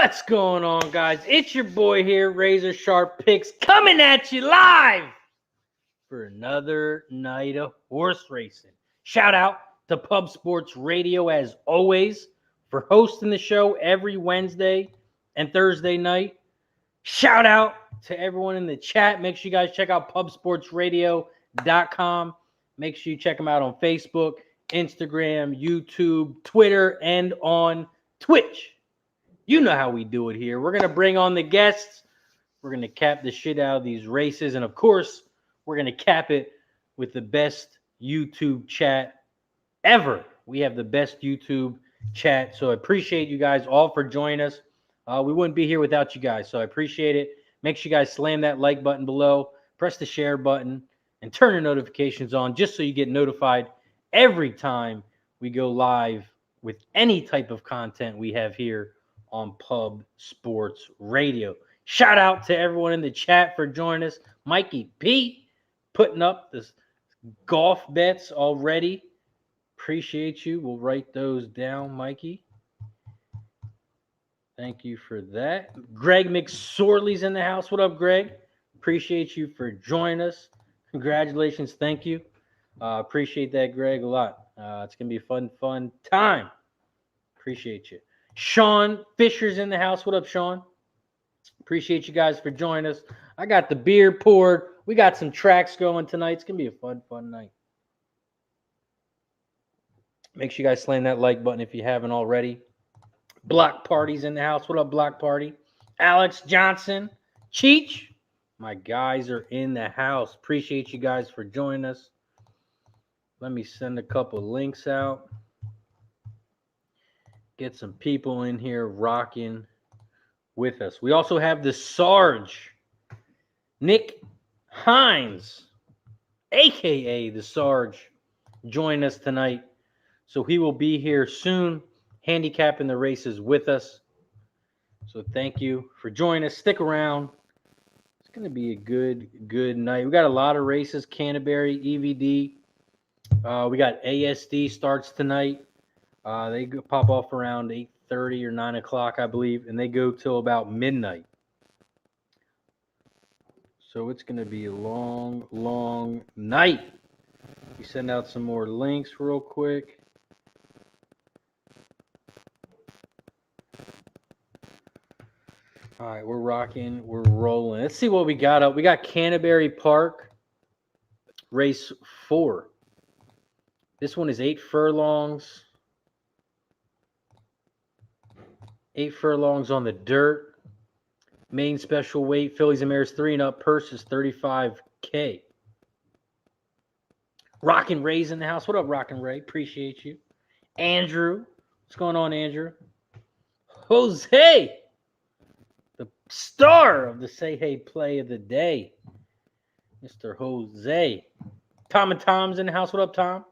What's going on, guys? It's your boy here, RazorSharpPicks, coming at you live for another night of horse racing. Shout out to Pub Sports Radio, as always, for hosting the show every Wednesday and Thursday night. Shout out to everyone in the chat. Make sure you guys check out pubsportsradio.com. Make sure you check them out on Facebook, Instagram, YouTube, Twitter, and on Twitch. You know how we do it here. We're going to bring on the guests. We're going to cap the shit out of these races. And, of course, we're going to cap it with the best YouTube chat ever. We have the best YouTube chat. So I appreciate you guys all for joining us. We wouldn't be here without you guys. So I appreciate it. Make sure you guys slam that like button below. Press the share button. And turn your notifications on just so you get notified every time we go live with any type of content we have here on Pub Sports Radio. Shout out to everyone in the chat for joining us. Mikey P putting up the golf bets already. Appreciate you. We'll write those down, Mikey. Thank you for that. Greg McSorley's in the house. What up, Greg? Appreciate you for joining us. Congratulations. Thank you. Appreciate that, Greg, a lot. It's going to be a fun time. Appreciate you. Sean Fisher's in the house. What up, Sean? Appreciate you guys for joining us. I got the beer poured. We got some tracks going tonight. It's going to be a fun night. Make sure you guys slam that like button if you haven't already. Block Party's in the house. What up, Block Party? Alex Johnson. Cheech. My guys are in the house. Appreciate you guys for joining us. Let me send a couple links out. Get some people in here rocking with us. We also have the Sarge, Nick Hines, AKA the Sarge, join us tonight. So he will be here soon, handicapping the races with us. So thank you for joining us. Stick around. It's going to be a good night. We got a lot of races. Canterbury, EVD. We got ASD starts tonight. They pop off around 8:30 or 9 o'clock, I believe, and they go till about midnight. So it's going to be a long night. We send out some more links real quick. All right, we're rocking. We're rolling. Let's see what we got up. We got Canterbury Park, race 4. This one is 8 furlongs. 8 furlongs on the dirt. Main special weight, fillies and mares 3 and up. Purse is $35K. Rockin' Ray's in the house. What up, Rockin' Ray? Appreciate you. Andrew. What's going on, Andrew? Jose. The star of the Say Hey play of the day. Mr. Jose. Tom and Tom's in the house. What up, Tom?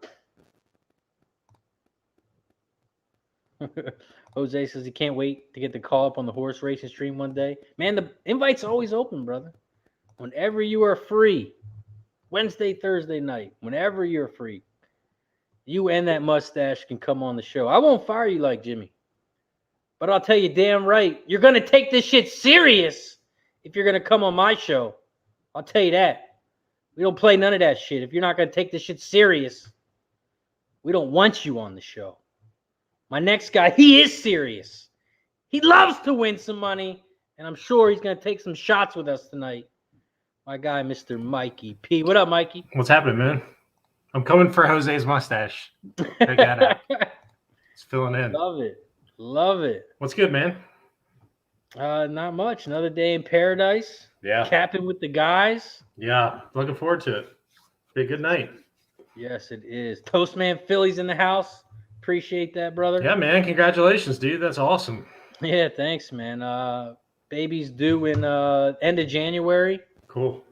Jose says he can't wait to get the call up on the horse racing stream one day. Man, the invite's always open, brother. Whenever you are free, Wednesday, Thursday night, whenever you're free, you and that mustache can come on the show. I won't fire you like Jimmy, but I'll tell you damn right, you're going to take this shit serious if you're going to come on my show. I'll tell you that. We don't play none of that shit. If you're not going to take this shit serious, we don't want you on the show. My next guy, he is serious. He loves to win some money, and I'm sure he's going to take some shots with us tonight. My guy, Mr. Mikey P. What up, Mikey? What's happening, man? I'm coming for Jose's mustache. Check that out. It's filling in. Love it. What's good, man? Not much. Another day in paradise. Yeah. Capping with the guys. Yeah. Looking forward to it. Be a good night. Yes, it is. Toastman Phillies in the house. Appreciate that, brother. Yeah, man. Congratulations, dude. That's awesome. Yeah, thanks, man. Baby's due in end of January. Cool.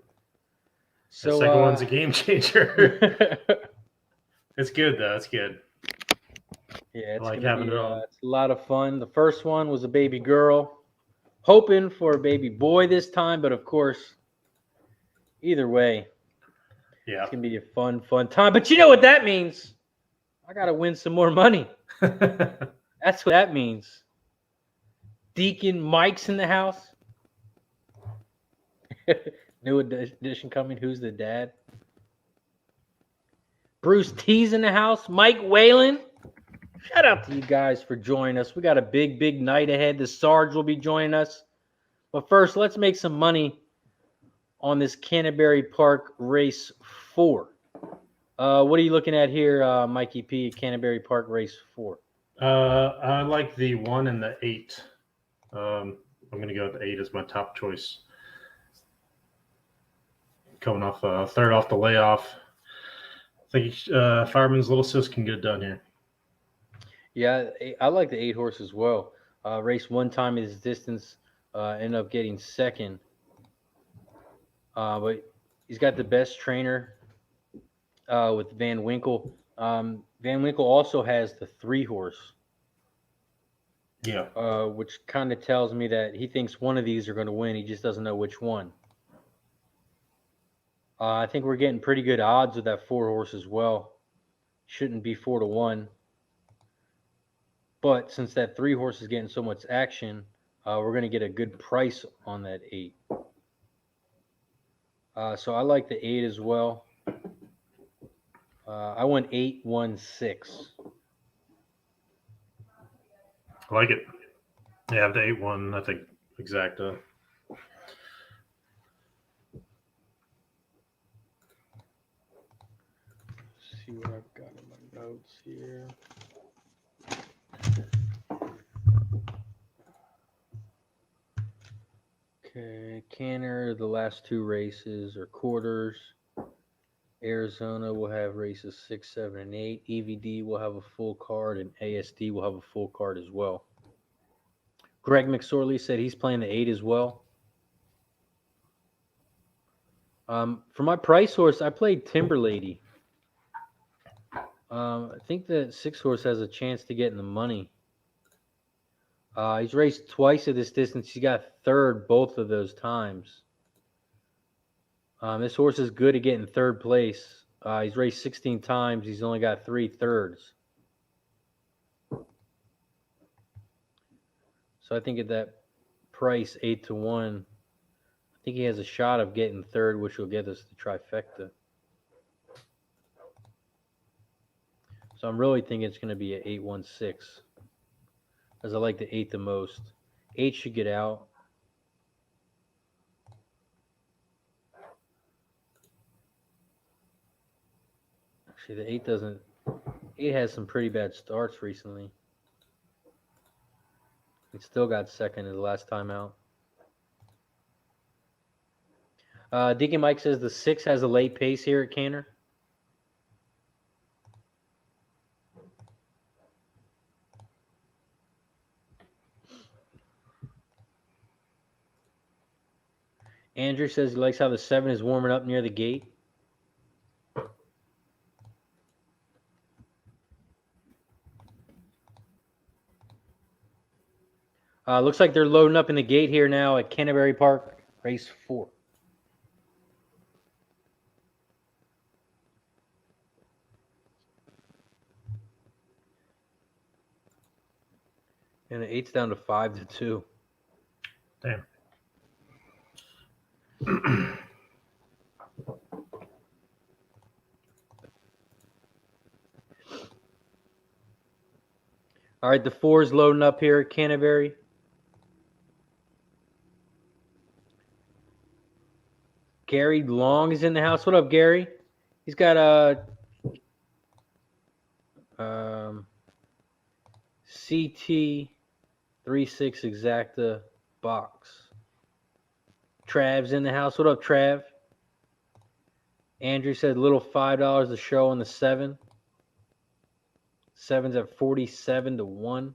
So the second one's a game changer. It's good, though. It's good. Yeah, it's I like having it on. It's a lot of fun. The first one was a baby girl. Hoping for a baby boy this time, but of course, either way, yeah, it's going to be a fun time. But you know what that means? I got to win some more money. That's what that means. Deacon Mike's in the house. New edition coming. Who's the dad? Bruce T's in the house. Mike Whalen. Shout out to you guys for joining us. We got a big, big night ahead. The Sarge will be joining us. But first, let's make some money on this Canterbury Park Race 4. What are you looking at here, Mikey P, Canterbury Park Race 4? I like the 1 and the 8. I'm going to go with the 8 as my top choice. Coming off third off the layoff. I think Fireman's Little Sis can get it done here. Yeah, I like the 8 horse as well. Race 1 time his distance, ended up getting second. But he's got the best trainer with Van Winkle. Van Winkle also has the 3 horse. Yeah. Which kind of tells me that he thinks one of these are going to win. He just doesn't know which one. I think we're getting pretty good odds with that 4 horse as well. Shouldn't be 4-1. But since that 3 horse is getting so much action, we're going to get a good price on that 8. So I like the 8 as well. I went 8-1-6. I like it. Yeah, the 8-1, I think, exacta. See what I've got in my notes here. Okay, Canner, the last 2 races are quarters. Arizona will have races 6, 7, and 8. EVD will have a full card, and ASD will have a full card as well. Greg McSorley said he's playing the 8 as well. For my price horse, I played Timber Lady. I think the 6 horse has a chance to get in the money. He's raced twice at this distance. He got third both of those times. This horse is good at getting third place. He's raced 16 times. He's only got 3 thirds. So I think at that price, 8-1, I think he has a shot of getting third, which will get us the trifecta. So I'm really thinking it's going to be an 8-1-6, because I like the 8 the most. 8 should get out. Actually, the 8 doesn't. 8 has some pretty bad starts recently. He still got second in the last time out. Deacon Mike says the 6 has a late pace here at Canter. Andrew says he likes how the 7 is warming up near the gate. Looks like they're loading up in the gate here now at Canterbury Park, race 4. And the 8's down to 5-2. Damn. All right, the 4 is loading up here at Canterbury. Gary Long is in the house. What up, Gary? He's got a CT 36 exacta box. Trav's in the house. What up, Trav? Andrew said little $5 a show on the 7. 7's at 47-1.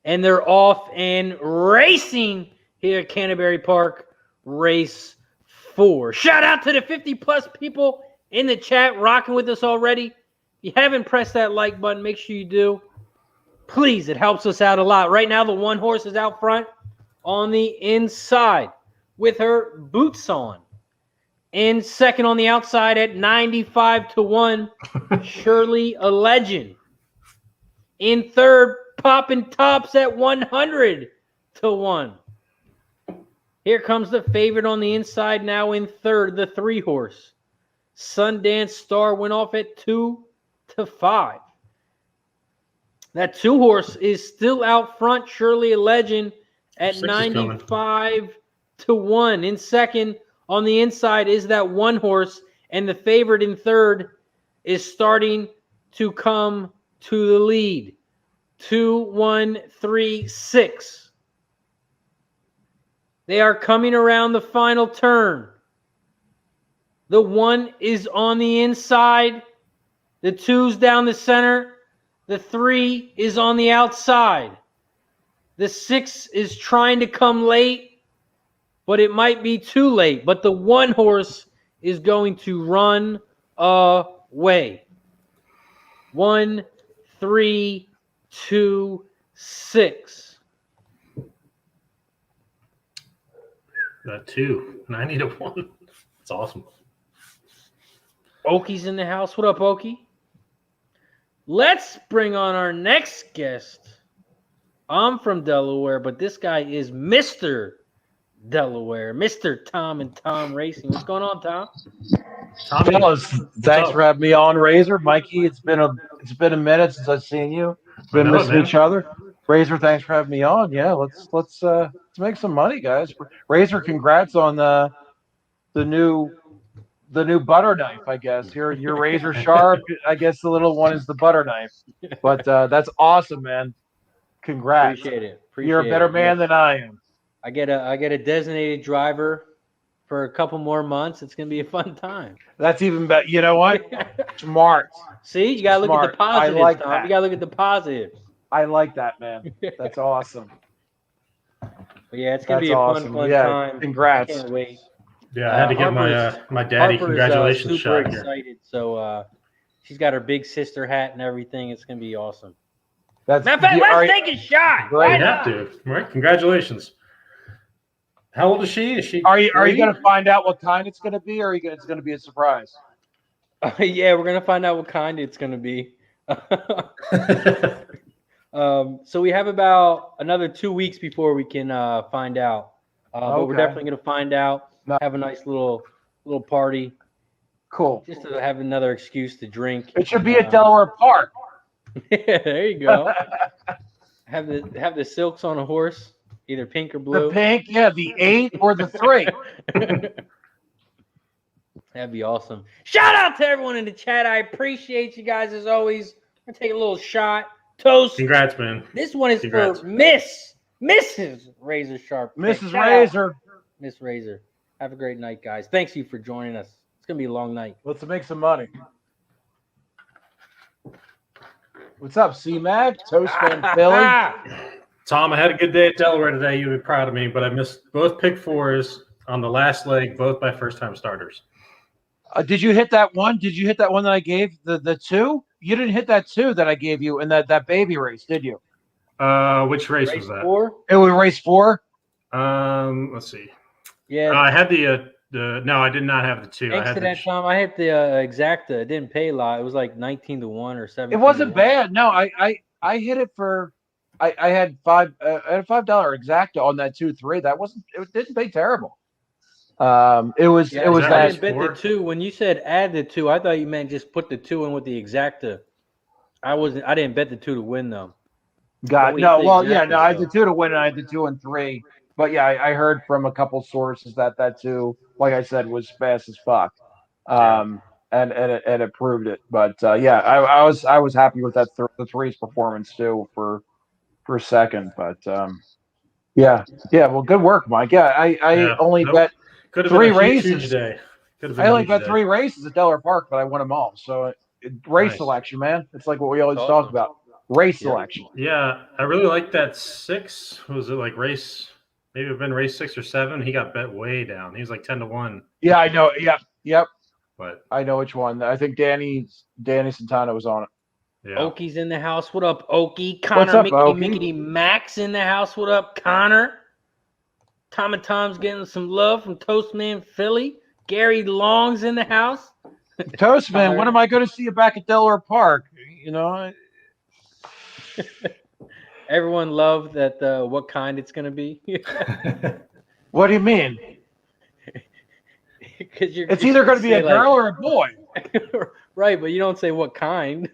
And they're off and racing here at Canterbury Park, race 4. Shout out to the 50-plus people in the chat rocking with us already. If you haven't pressed that like button, make sure you do. Please, it helps us out a lot. Right now, the 1 horse is out front on the inside with her boots on. In second on the outside at 95-1, Shirley a Legend. In third, popping tops at 100 to 1. Here comes the favorite on the inside now in third, the 3-horse. Sundance Star went off at 2 to 5. That 2-horse is still out front, Surely a Legend at 95 to 1. In second, on the inside is that 1-horse, and the favorite in third is starting to come to the lead. 2, 1, 3, 6. They are coming around the final turn. The 1 is on the inside. The 2's down the center. The 3 is on the outside. The 6 is trying to come late, but it might be too late. But the 1-horse is going to run away. 1, 3, 2, 6. That 2, 90 to 1. That's awesome. Oki's in the house. What up, Oki? Let's bring on our next guest. I'm from Delaware, but this guy is Mr. Delaware, Mr. Tom and Tom Racing. What's going on, Tom? Fellas, thanks for having me on, Razor. Mikey, it's been a minute since I've seen you. Been missing each other. Razor, thanks for having me on. Yeah, let's make some money, guys. Razor, congrats on the new butter knife, I guess. Your Razor Sharp, I guess the little one is the butter knife. But that's awesome, man. Congrats. Appreciate it. You're a better man than I am. I get a designated driver for a couple more months. It's gonna be a fun time. That's even better. You know what? Smart. See, you gotta look at the positives, I like Tom. that. You gotta look at the positives. I like that, man. That's awesome. But yeah, it's gonna be a awesome. fun time. Congrats. Can't wait. Yeah, I had to get my daddy Harper's, congratulations super shot here. excited. So she's got her big sister hat and everything. It's gonna be awesome. That's Matter of fact, let's take a shot. Great. You have to, right? Congratulations. How old is she? Is she? Are you going to find out what kind it's going to be, or it's going to be a surprise? Yeah, we're gonna find out what kind it's gonna be. So we have about another 2 weeks before we can find out. But we're definitely gonna find out. Have a nice little party. Cool. Just to have another excuse to drink. It should be at Delaware Park. Yeah, there you go. have the silks on a horse, either pink or blue. The pink, yeah, the 8 or the 3. That'd be awesome. Shout out to everyone in the chat. I appreciate you guys as always. I'm gonna take a little shot. Toast. Congrats, man. This one is for Mrs. Razor Sharp. Mrs. Razor. Miss Razor. Have a great night, guys. Thanks you for joining us. It's gonna be a long night. Let's make some money. What's up, C-Mac? Toastman Philly? Tom, I had a good day at Delaware today. You'd be proud of me, but I missed both pick 4s on the last leg, both by first-time starters. Did you hit that one? Did you hit that one that I gave, the 2? You didn't hit that 2 that I gave you in that baby race, did you? Which race was that? 4? It was race 4? Let's see. Yeah. I had the no, I did not have the 2. Thanks I had to that, Tom. I hit the exacta. It didn't pay a lot. It was like 19 to 1 or 17. It wasn't bad. No, I hit it for. I had a $5 exacta on that 2-3. It didn't pay terrible. It was I that. didn't bet the 2. When you said add the 2, I thought you meant just put the 2 in with the exacta. I didn't bet the 2 to win though. I had the 2 to win, and I had the 2 and 3. But yeah, I heard from a couple sources that 2, like I said, was fast as fuck. And it proved it. But yeah, I was happy with that the 3's performance too for second. But yeah. Well, good work, Mike. Yeah, I only bet 3 races. Day. I only bet 3 races at Delaware Park, but I won them all. So race selection, man. It's like what we always talk about. Race selection. Yeah, I really like that 6. Was it like race? Maybe it'd been race 6 or 7. He got bet way down. He was like 10 to 1. Yeah, I know. Yep. But I know which one. I think Danny Santana was on it. Yeah. Oki's in the house. What up, Oki? Connor, Mickey Max in the house. What up, Connor? Tom and Tom's getting some love from Toastman Philly. Gary Long's in the house. Toastman, when am I going to see you back at Delaware Park? You know. Everyone loved that. What kind it's gonna be? What do you mean? Because It's either going to be a girl or a boy. Right, but you don't say what kind.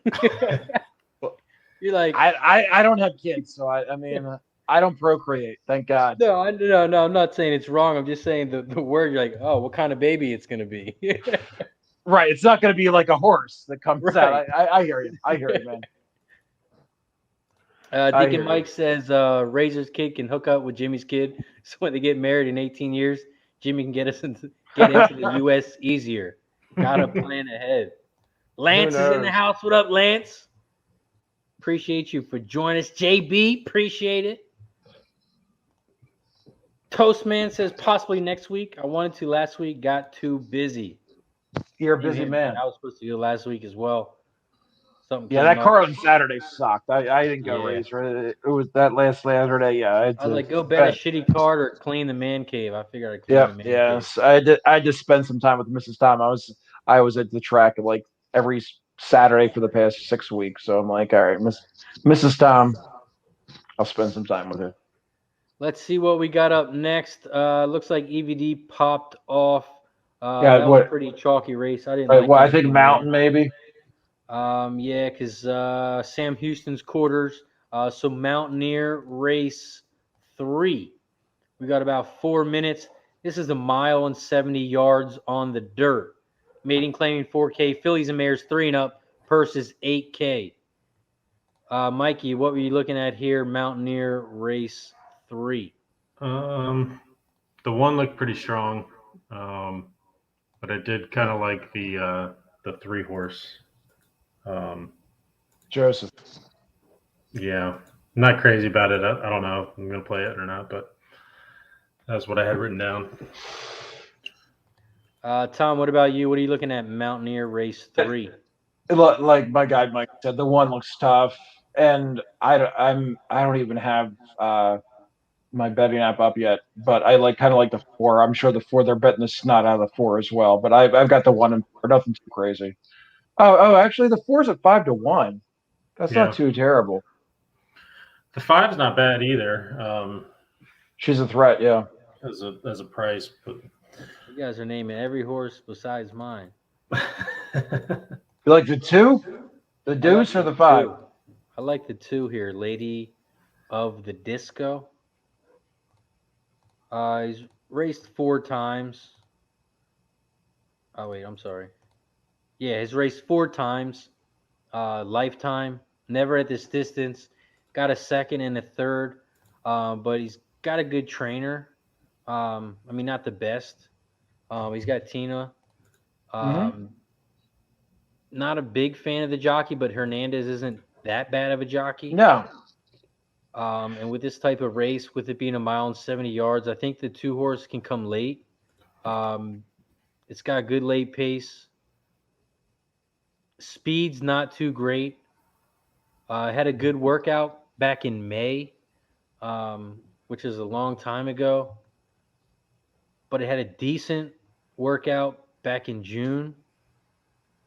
You're like, I don't have kids, so I mean, I don't procreate, thank God. no, I'm not saying it's wrong. I'm just saying the word. You're like, oh, what kind of baby it's gonna be? Right, it's not going to be like a horse that comes Right. out. I hear you. I hear you, man. Deacon Mike says Razor's kid can hook up with Jimmy's kid, so when they get married in 18 years, Jimmy can get into the U.S. easier. Gotta plan ahead. Lance is in the house. What up, Lance? Appreciate you for joining us. JB, appreciate it. Toastman says possibly next week. I wanted to last week, got too busy. You're a busy man. I was supposed to go last week as well. Yeah, that card on Saturday sucked. I didn't go Razor. It was that last Saturday. Yeah, I was like, go bet a shitty card or clean the man cave. I figured I'd clean the man cave. Yes, I just spent some time with Mrs. Tom. I was at the track like every Saturday for the past 6 weeks. So I'm like, all right, Mrs. Tom, I'll spend some time with her. Let's see what we got up next. Looks like EVD popped off. That was a pretty chalky race. I didn't. I think Mountain maybe. Yeah, because Sam Houston's quarters. So Mountaineer race 3. We got about 4 minutes. This is 1 mile and 70 yards on the dirt. Maiden claiming 4K. Fillies and mares 3 and up. Purse is 8K. Mikey, what were you looking at here? Mountaineer race 3. The one looked pretty strong, but I did kind of like the 3-horse. Joseph. Yeah, not crazy about it. I don't know if I'm going to play it or not, but that's what I had written down. Tom, what about you? What are you looking at? Mountaineer race 3. Like my guy Mike said, the one looks tough, and I don't even have my betting app up yet, but I kind of like the 4. I'm sure the 4 they're betting the snot out of the 4 as well, but I've got the 1 and 4. Nothing too crazy. Oh, actually the 4's at 5-1. That's not too terrible. The 5's not bad either. She's a threat, yeah. As a price, but you guys are naming every horse besides mine. You like the 2, the Deuce, or the 5? I like the 2 here, Lady of the Disco. He's raced 4 times. Oh wait, I'm sorry. Yeah, he's raced 4 times. Lifetime, never at this distance. Got a 2nd and a 3rd, but he's got a good trainer. I mean, not the best. He's got Tina. Not a big fan of the jockey, but Hernandez isn't that bad of a jockey. No. And with this type of race, with it being 1 mile and 70 yards, I think the 2-horse can come late. It's got good late pace. Speed's not too great. Had a good workout back in May, which is a long time ago. But it had a decent workout back in June.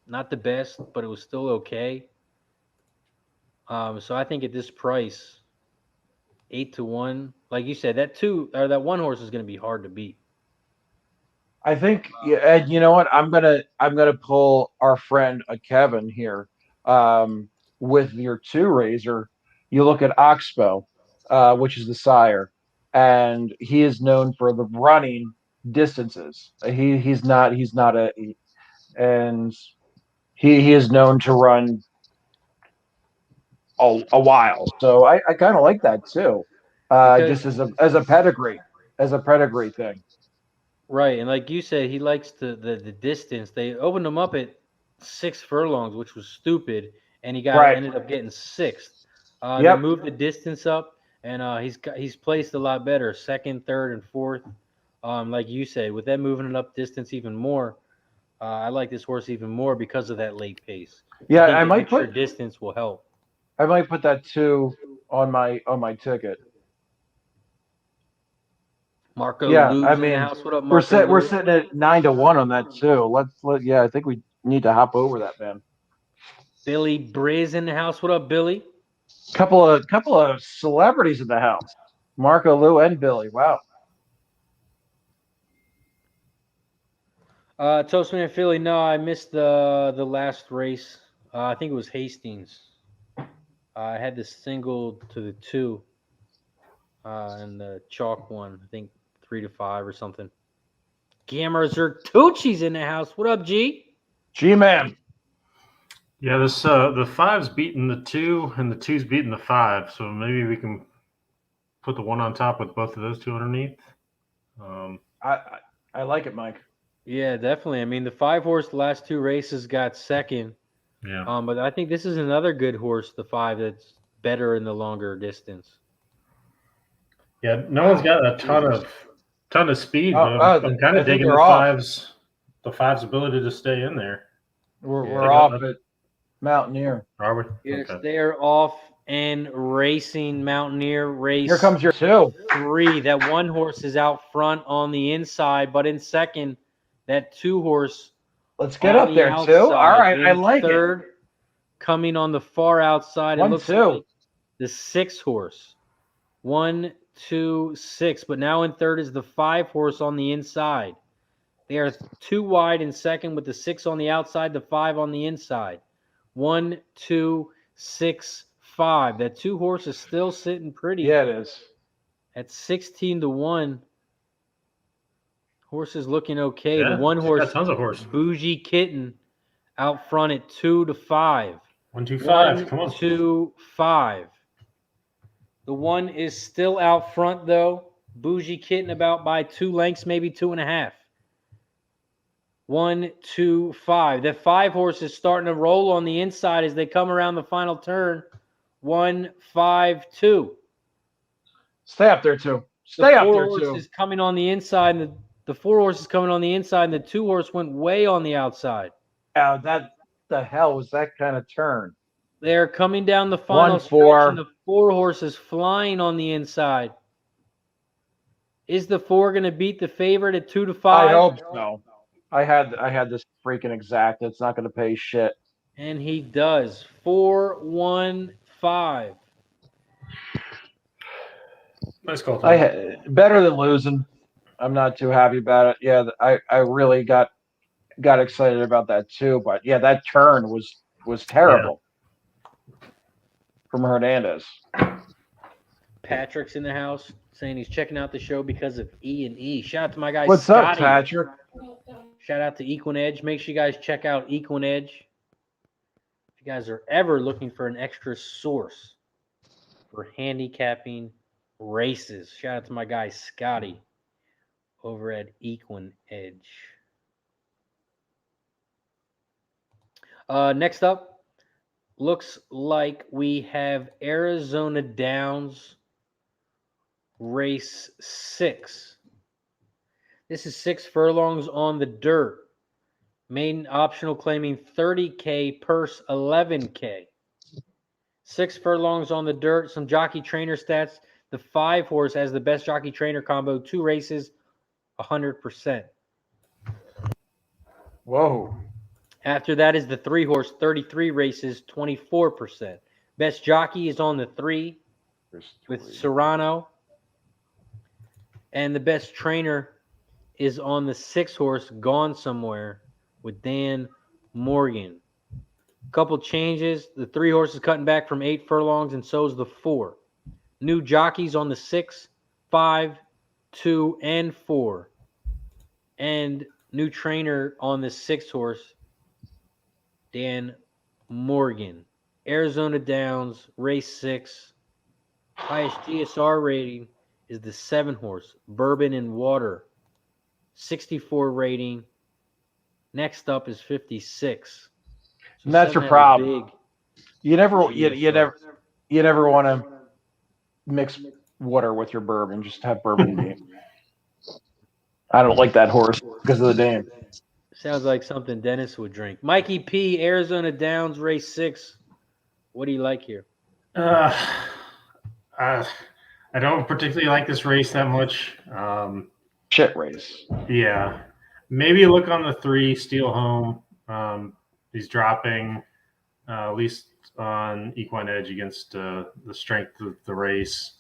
Not the best, but it was still okay. So I think at this price, 8-1, like you said, that 1 horse is going to be hard to beat. I think, and you know what? I'm gonna pull our friend Kevin here. With your 2 Razor, you look at Oxbow, which is the sire, and he is known for the running distances. He is known to run a while. So I kind of like that too, just as a pedigree thing. Right, and like you said, he likes the distance. They opened him up at 6 furlongs, which was stupid, and he ended up getting 6th. They moved the distance up, and he's placed a lot better, 2nd, 3rd, and 4th. Like you said, with them moving it up distance even more, I like this horse even more because of that late pace. Yeah, I might put distance will help. I might put that 2 on my ticket. Marco Lube's in the house. What up, Marco? We're sitting at 9-1 on that too. I think we need to hop over that, man. Billy Briz in the house. What up, Billy? Couple of celebrities in the house. Marco, Lou, and Billy. Wow. Toastman and Philly. No, I missed the last race. I think it was Hastings. I had the single to the 2, and the chalk one. I think 3 to 5 or something. Gamma Zertucci's in the house. What up, G? G-Man. Yeah, this the 5's beating the 2, and the 2's beating the 5. So maybe we can put the 1 on top with both of those 2 underneath. I like it, Mike. Yeah, definitely. I mean, the 5 horse, the last 2 races got second. Yeah. But I think this is another good horse, the 5, that's better in the longer distance. Yeah, no one's got a ton of speed, but I'm kind of digging the 5's ability to stay in there. We're off at Mountaineer. Are we? Yes, Okay. they are off and racing Mountaineer race. Here comes your 2. 3. That 1 horse is out front on the inside, but in second, that 2 horse. Let's get up there, 2. All right, I like it. Third, coming on the far outside. 1, it looks 2. like the 6 horse. 1, 2, 6. But now in third is the 5 horse on the inside. They are 2 wide in second with the 6 on the outside, the 5 on the inside. 1, 2, 6, 5. That 2 horse is still sitting pretty. Yeah, it is. At 16 to 1. Horse is looking okay. Yeah, the 1 horse, got tons of horse. Bougie Kitten, out front at 2 to 5. 1, 2, 5. Come on. 1, 2, 5. The 1 is still out front though. Bougie Kitten about by 2 lengths, maybe 2.5. 1, 2, 5. That 5 horse is starting to roll on the inside as they come around the final turn. 1, 5, 2. Stay up there, 2. Stay up there, 2. The 4 horse is coming on the inside, and the 4 horse is coming on the inside, and the 2 horse went way on the outside. That the hell was that kind of turn? They're coming down the final 1, stretch, 4. and the 4 horse is flying on the inside. Is the 4 going to beat the favorite at 2 to 5? I hope so. I had this freaking exact. It's not going to pay shit. And he does. 4, 1, 5. Nice call. Better than losing. I'm not too happy about it. Yeah, I really got excited about that too. But yeah, that turn was terrible from Hernandez. Patrick's in the house saying he's checking out the show because of E&E. Shout out to my guy What's Scotty. up, Patrick? Shout out to Equinedge. Make sure you guys check out Equinedge. If you guys are ever looking for an extra source for handicapping races, shout out to my guy Scotty over at Equinedge. Next up, looks like we have Arizona Downs race 6. This is 6 furlongs on the dirt. Main optional claiming 30K, purse 11K. 6 furlongs on the dirt. Some jockey trainer stats. The 5 horse has the best jockey trainer combo. 2 races, 100%. Whoa. After that is the 3 horse, 33 races, 24%. Best jockey is on the 3 with Serrano. And the best trainer is on the 6 horse, Gone Somewhere, with Dan Morgan. Couple changes. The 3 horse is cutting back from 8 furlongs, and so is the 4. New jockeys on the 6, 5, 2, and 4. And new trainer on the 6 horse, Dan Morgan. Arizona Downs, race 6. Highest GSR rating is the 7 horse, Bourbon and Water. 64 rating. Next up is 56. So And that's your problem. You never want to mix water with your bourbon. Just have bourbon name. I don't like that horse because of the name. Sounds like something Dennis would drink. Mikey P, Arizona Downs, race 6. What do you like here? I don't particularly like this race that much. Shit race. Yeah. Maybe look on the 3, Steal Home. He's dropping at least on Equine Edge against the strength of the race.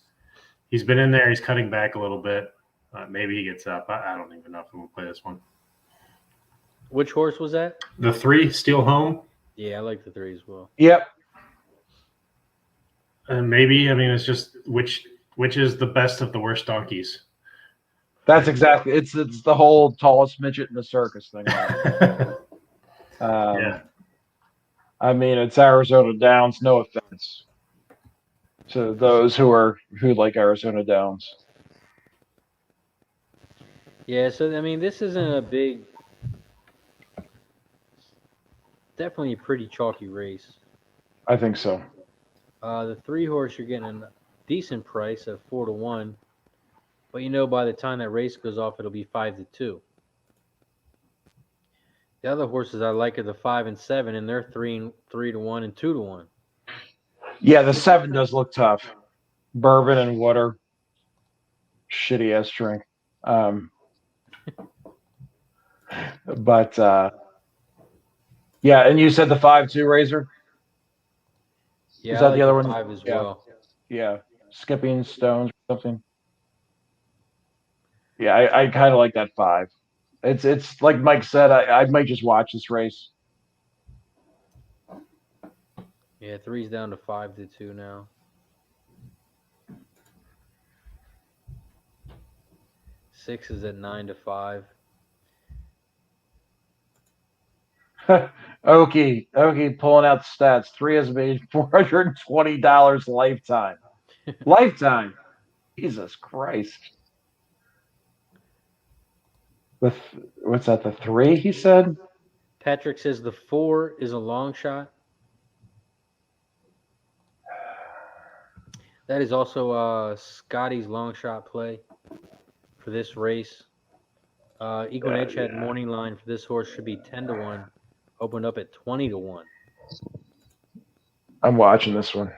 He's been in there. He's cutting back a little bit. Maybe he gets up. I don't even know if I'm going to play this one. Which horse was that? The 3, Steel Home. Yeah, I like the 3 as well. Yep. And maybe, I mean, it's just which is the best of the worst donkeys. That's exactly. It's the whole tallest midget in the circus thing. Yeah. I mean, it's Arizona Downs. No offense to those who like Arizona Downs. Yeah, so I mean, this isn't a big, definitely a pretty chalky race. I think so. The 3 horse, you're getting a decent price at 4-1, but you know by the time that race goes off, it'll be 5-2. The other horses I like are the 5 and 7, and they're 3-1 and 2-1. Yeah, the 7 does look tough. Bourbon and water. Shitty ass drink. But yeah, and you said the 5 too, Razor? Yeah, Is that I like the other one? 5 as Yeah. well. Yeah. Skipping Stones or something. Yeah, I kind of like that 5. It's like Mike said, I might just watch this race. Yeah, 3's down to 5-2 now. 6 is at 9-5. Okie pulling out the stats. 3 has made $420 lifetime. Lifetime. Jesus Christ. What's that? The 3? He said. Patrick says the 4 is a long shot. That is also Scotty's long shot play for this race. Equine Edge had morning line for this horse should be 10-1. Opened up at 20-1. I'm watching this one.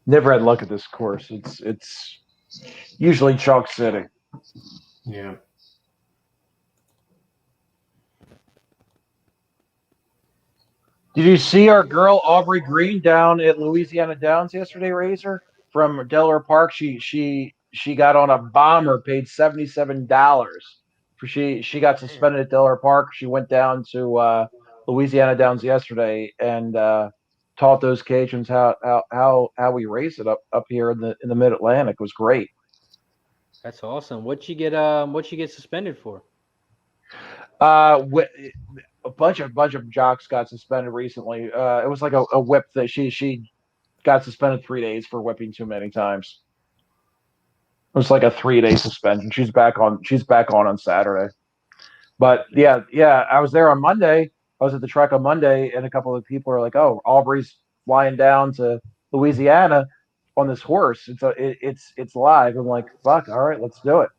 Never had luck at this course. It's usually Chalk City. Yeah. Did you see our girl Aubrey Green down at Louisiana Downs yesterday, Razor? From Delaware Park. She got on a bomber, paid $77. She got suspended at Delaware Park. She went down to Louisiana Downs yesterday and taught those Cajuns how we race it up here in the Mid Atlantic. It was great. That's awesome. What'd you get suspended for? A bunch of jocks got suspended recently. It was like a whip that she got suspended 3 days for whipping too many times. It was like a 3-day suspension. She's back on Saturday. But yeah, I was there on Monday. I was at the track on Monday, and a couple of people are like, "Oh, Aubrey's flying down to Louisiana on this horse. It's live." I'm like, "Fuck, all right, let's do it."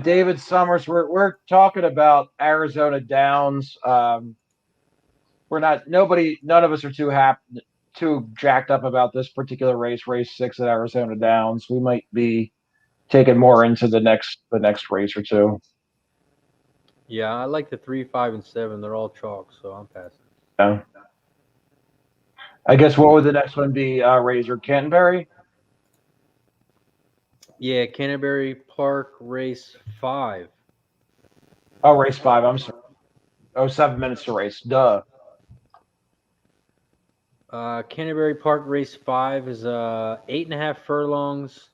David Summers, we're talking about Arizona Downs. None of us are too jacked up about this particular race 6 at Arizona Downs. We might be taking more into the next race or two. Yeah, I like the 3, 5, and 7. They're all chalk, so I'm passing. Yeah. I guess what would the next one be, Razor? Canterbury? Yeah, Canterbury Park race 5. Oh, race 5. I'm sorry. Oh, 7 minutes to race. Duh. Canterbury Park race 5 is 8.5 furlongs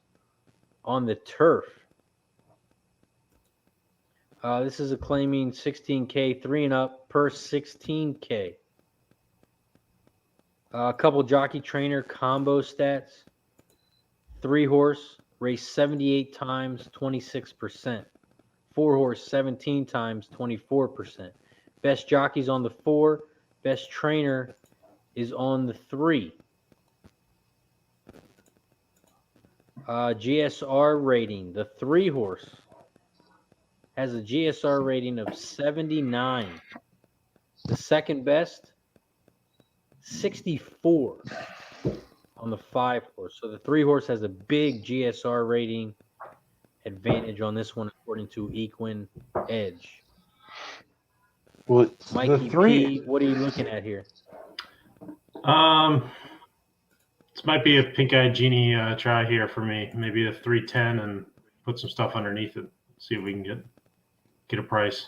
on the turf. This is a claiming 16K, 3 and up per 16K. A couple jockey trainer combo stats. 3 horse raced 78 times, 26%. 4 horse 17 times, 24%. Best jockeys on the 4. Best trainer is on the 3. GSR rating, the 3 horse has a GSR rating of 79. The second best, 64 on the 5 horse. So the 3 horse has a big GSR rating advantage on this one, according to Equine Edge. Well, Mikey P, what are you looking at here? This might be a pink-eyed genie try here for me. Maybe a 310 and put some stuff underneath it. See if we can get a price.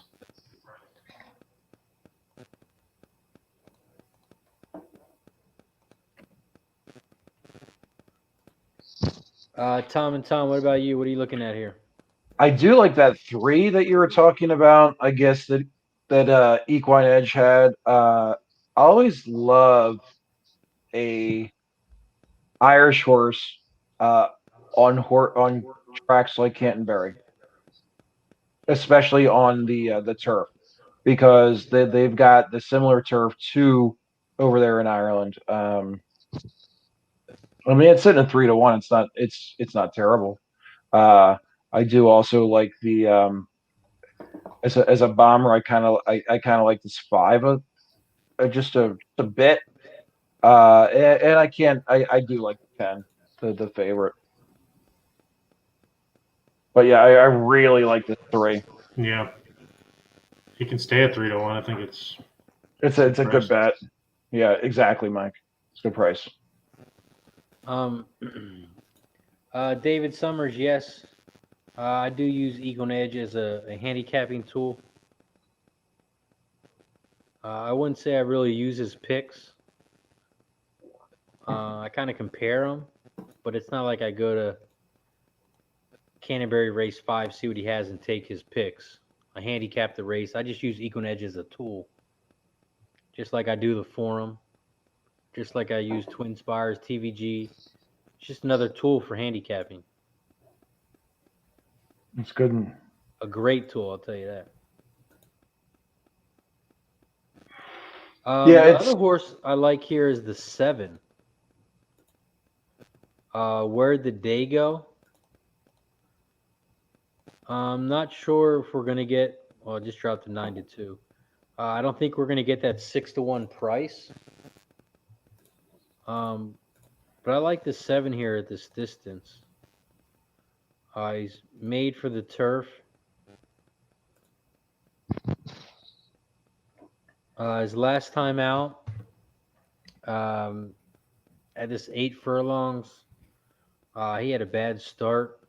Tom, what about you? What are you looking at here? I do like that 3 that you were talking about. I guess that Equine Edge had. I always love a Irish horse on tracks like Canterbury, especially on the turf, because they've got the similar turf too over there in Ireland. I mean, it's sitting at 3-1. It's not terrible. I do also like the as a bomber. I kind of like this 5 just a bit. And I do like the 10, the favorite. But yeah, I really like the 3. Yeah, he can stay at 3-1. I think it's a good bet. Yeah, exactly, Mike. It's a good price. David Summers, yes. I do use Equine Edge as a handicapping tool. I wouldn't say I really use his picks. I kind of compare them, but it's not like I go to Canterbury Race 5, see what he has, and take his picks. I handicap the race. I just use Equine Edge as a tool, just like I do the Forum, just like I use Twin Spires, TVG. It's just another tool for handicapping. It's good. A great tool, I'll tell you that. The other horse I like here is the 7. Where'd the day go? I'm not sure if we're gonna get. Well, it just dropped to 9-2. I don't think we're gonna get that 6-1 price. But I like the 7 here at this distance. He's made for the turf. His last time out, at this 8 furlongs, he had a bad start.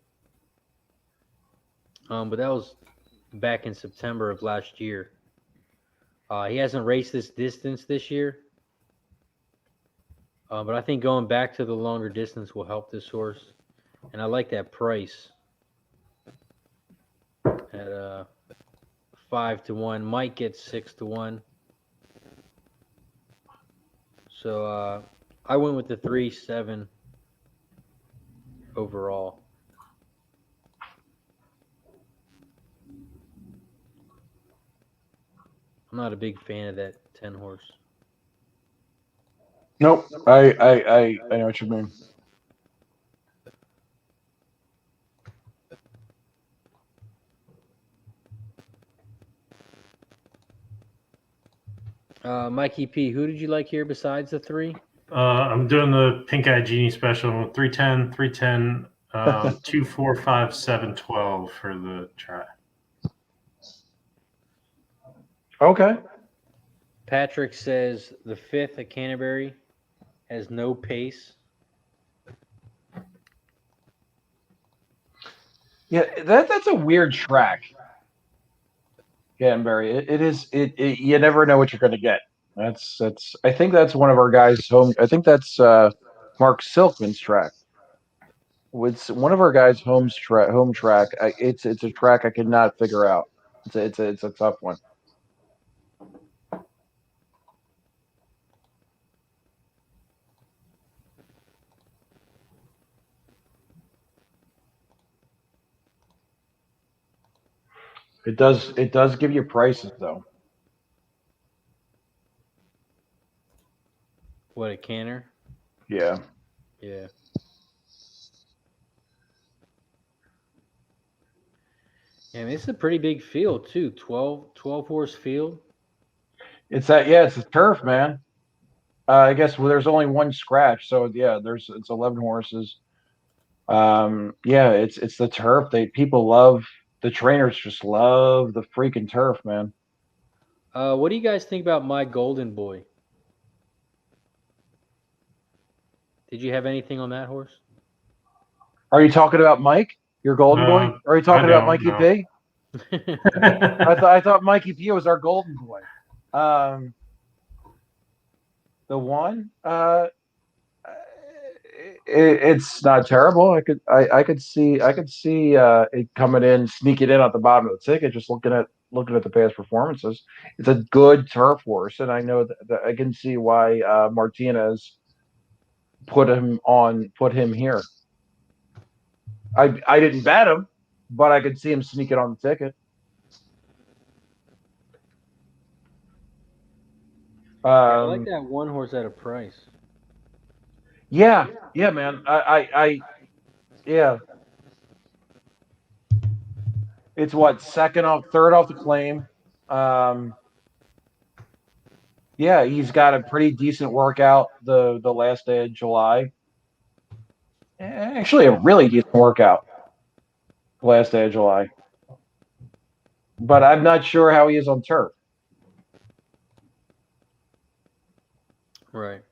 But that was back in September of last year. He hasn't raced this distance this year. But I think going back to the longer distance will help this horse. And I like that price at 5-1. Might get 6-1. So I went with the 3-7 overall. I'm not a big fan of that 10 horse. Nope. I know what you mean. Mikey P, who did you like here besides the 3? I'm doing the Pink Eye Genie special. 310, 2, 4, 5, 7, 12 for the try. Okay. Patrick says the 5th at Canterbury has no pace. Yeah, that's a weird track. Canterbury. It is. You never know what you're going to get. That's. I think that's one of our guys' home. I think that's Mark Silkman's track. It's one of our guys' home track. It's a track I could not figure out. It's a tough one. It does give you prices though. What, a Canter? Yeah. Yeah. Yeah, I mean, it's a pretty big field too. 12 horse field. It's a turf, man. I guess there's only one scratch, so yeah, it's 11 horses. Yeah, it's the turf. People love the trainers. Just love the freaking turf, man. What do you guys think about my golden boy? Did you have anything on that horse? Are you talking about Mike, your golden boy? Or are you I talking about don't Mikey know. P? I thought Mikey P was our golden boy. The one, it's not terrible. I could see it coming in, sneaking in at the bottom of the ticket. Just looking at the past performances, it's a good turf horse, and I know that I can see why Martinez put him here. I didn't bet him, but I could see him sneaking on the ticket. Yeah, I like that one horse at a price. Yeah, man. Yeah. It's what, third off the claim. Yeah, he's got a pretty decent workout the last day of July. Actually, a really decent workout the last day of July. But I'm not sure how he is on turf. Right.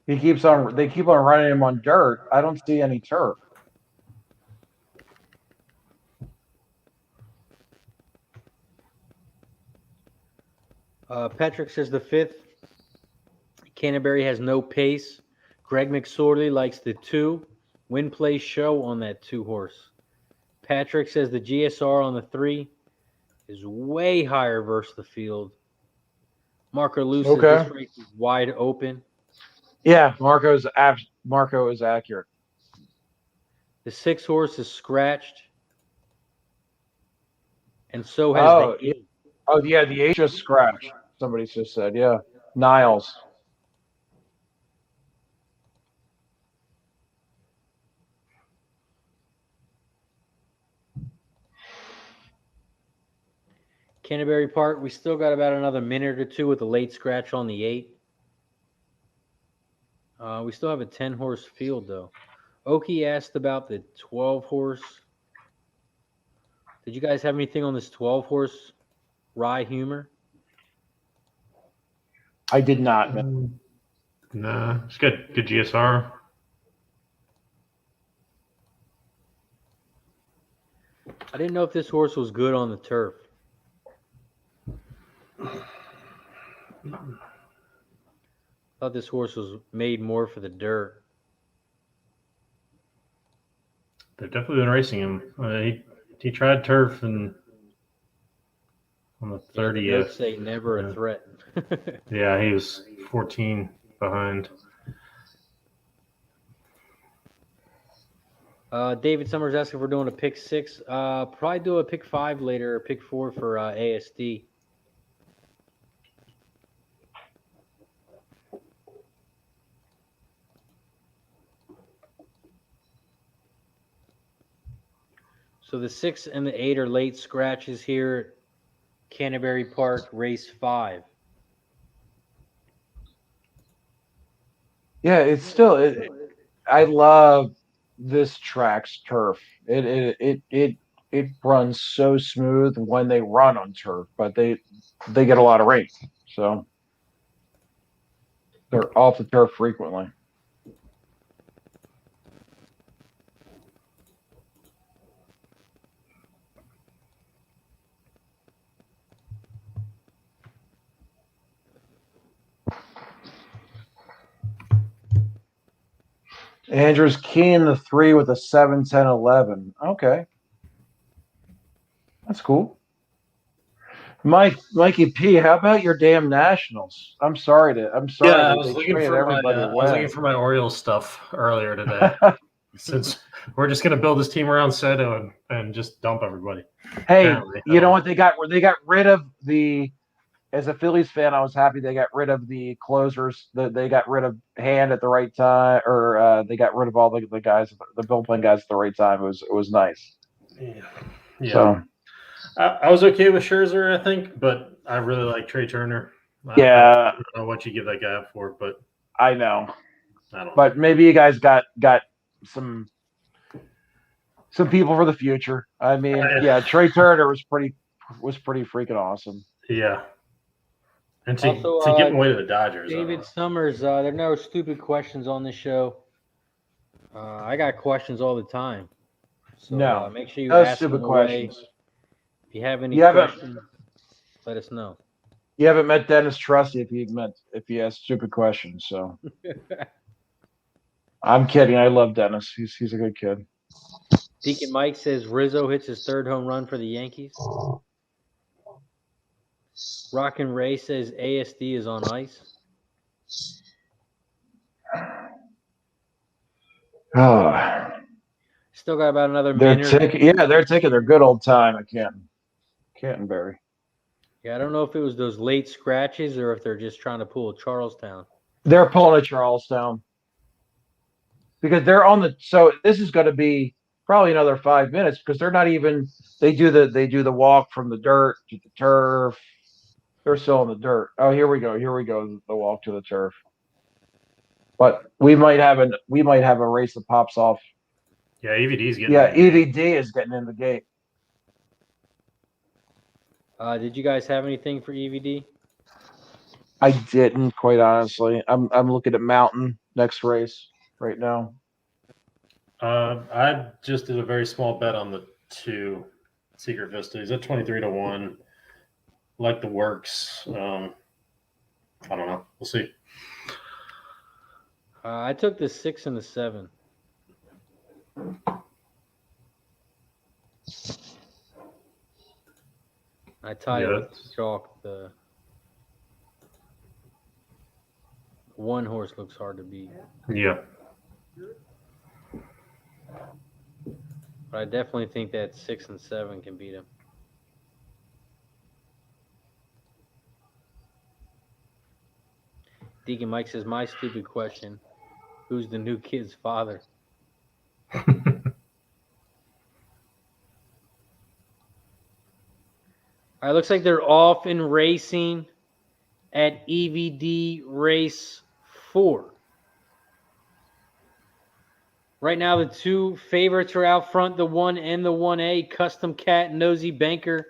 They keep on running him on dirt. I don't see any turf. Patrick says the 5th. Canterbury has no pace. Greg McSorley likes the 2. Win play show on that 2 horse. Patrick says the GSR on the 3 is way higher versus the field. Marco Lou says this race is wide open. Yeah, Marco is accurate. The 6 horse is scratched. And so has the 8. Oh yeah, the 8 just scratched. Somebody just said, yeah. Niles. Canterbury Park, we still got about another minute or two with a late scratch on the 8. We still have a 10-horse field, though. Oki asked about the 12-horse. Did you guys have anything on this 12-horse Rye Humor? I did not, man. Nah, it's good. Good GSR. I didn't know if this horse was good on the turf. I thought this horse was made more for the dirt. They've definitely been racing him. He tried turf and on the 30th. The notes say never a threat. Yeah, he was 14 behind. David Summers asking if we're doing a pick 6. Probably do a pick 5 later, or pick 4 for ASD. So the 6 and the 8 are late scratches here. Canterbury Park, race 5. Yeah, it's still. I love this track's turf. It runs so smooth when they run on turf, but they get a lot of rain, so they're off the turf frequently. Andrew's keying the 3 with a 7, 10, 11. Okay. That's cool. Mikey P, how about your damn Nationals? I'm sorry. Yeah, I was looking for my Orioles stuff earlier today. Since we're just gonna build this team around Seto and just dump everybody. Hey, you know what they got? They got rid of the. As a Phillies fan, I was happy they got rid of the closers. They got rid of Hand at the right time, or they got rid of all the guys, the bullpen guys at the right time. It was nice. Yeah. So I was okay with Scherzer, I think, but I really like Trey Turner. Yeah. I don't know what you give that guy up for, but I know. I don't know. But maybe you guys got some people for the future. I mean, yeah, Trey Turner was pretty freaking awesome. Yeah. And to Also, get away to the Dodgers. David Summers, there are no stupid questions on this show. I got questions all the time. So No, make sure you no ask stupid them away. questions. If you have any questions, let us know. You haven't met Dennis Trusty if you ask stupid questions. So I'm kidding. I love Dennis. He's a good kid. Deacon Mike says Rizzo hits his 3rd home run for the Yankees. Rockin' Ray says ASD is on ice. Oh, Still got about another they're minute. they're taking their good old time at Canterbury. Yeah, I don't know if it was those late scratches or if they're just trying to pull a Charlestown. They're pulling a Charlestown because they're on the. So this is going to be probably another 5 minutes because they're not even. They do the walk from the dirt to the turf. They're still in the dirt. Oh, here we go. The walk to the turf. But we might have a race that pops off. Yeah, EVD's getting. Yeah, EVD is getting in the gate. Did you guys have anything for EVD? I didn't, quite honestly. I'm looking at Mountain next race right now. I just did a very small bet on the 2 Secret Vista. He's at 23-1. Like the works. I don't know. We'll see. I took the 6 and the 7. I tied it with chalk. The 1 horse looks hard to beat. Yeah. But I definitely think that 6 and 7 can beat him. Deacon Mike says, my stupid question, who's the new kid's father? All right, looks like they're off and racing at EVD race 4. Right now, the 2 favorites are out front, the 1 and the 1A, Custom Cat, Nosy Banker.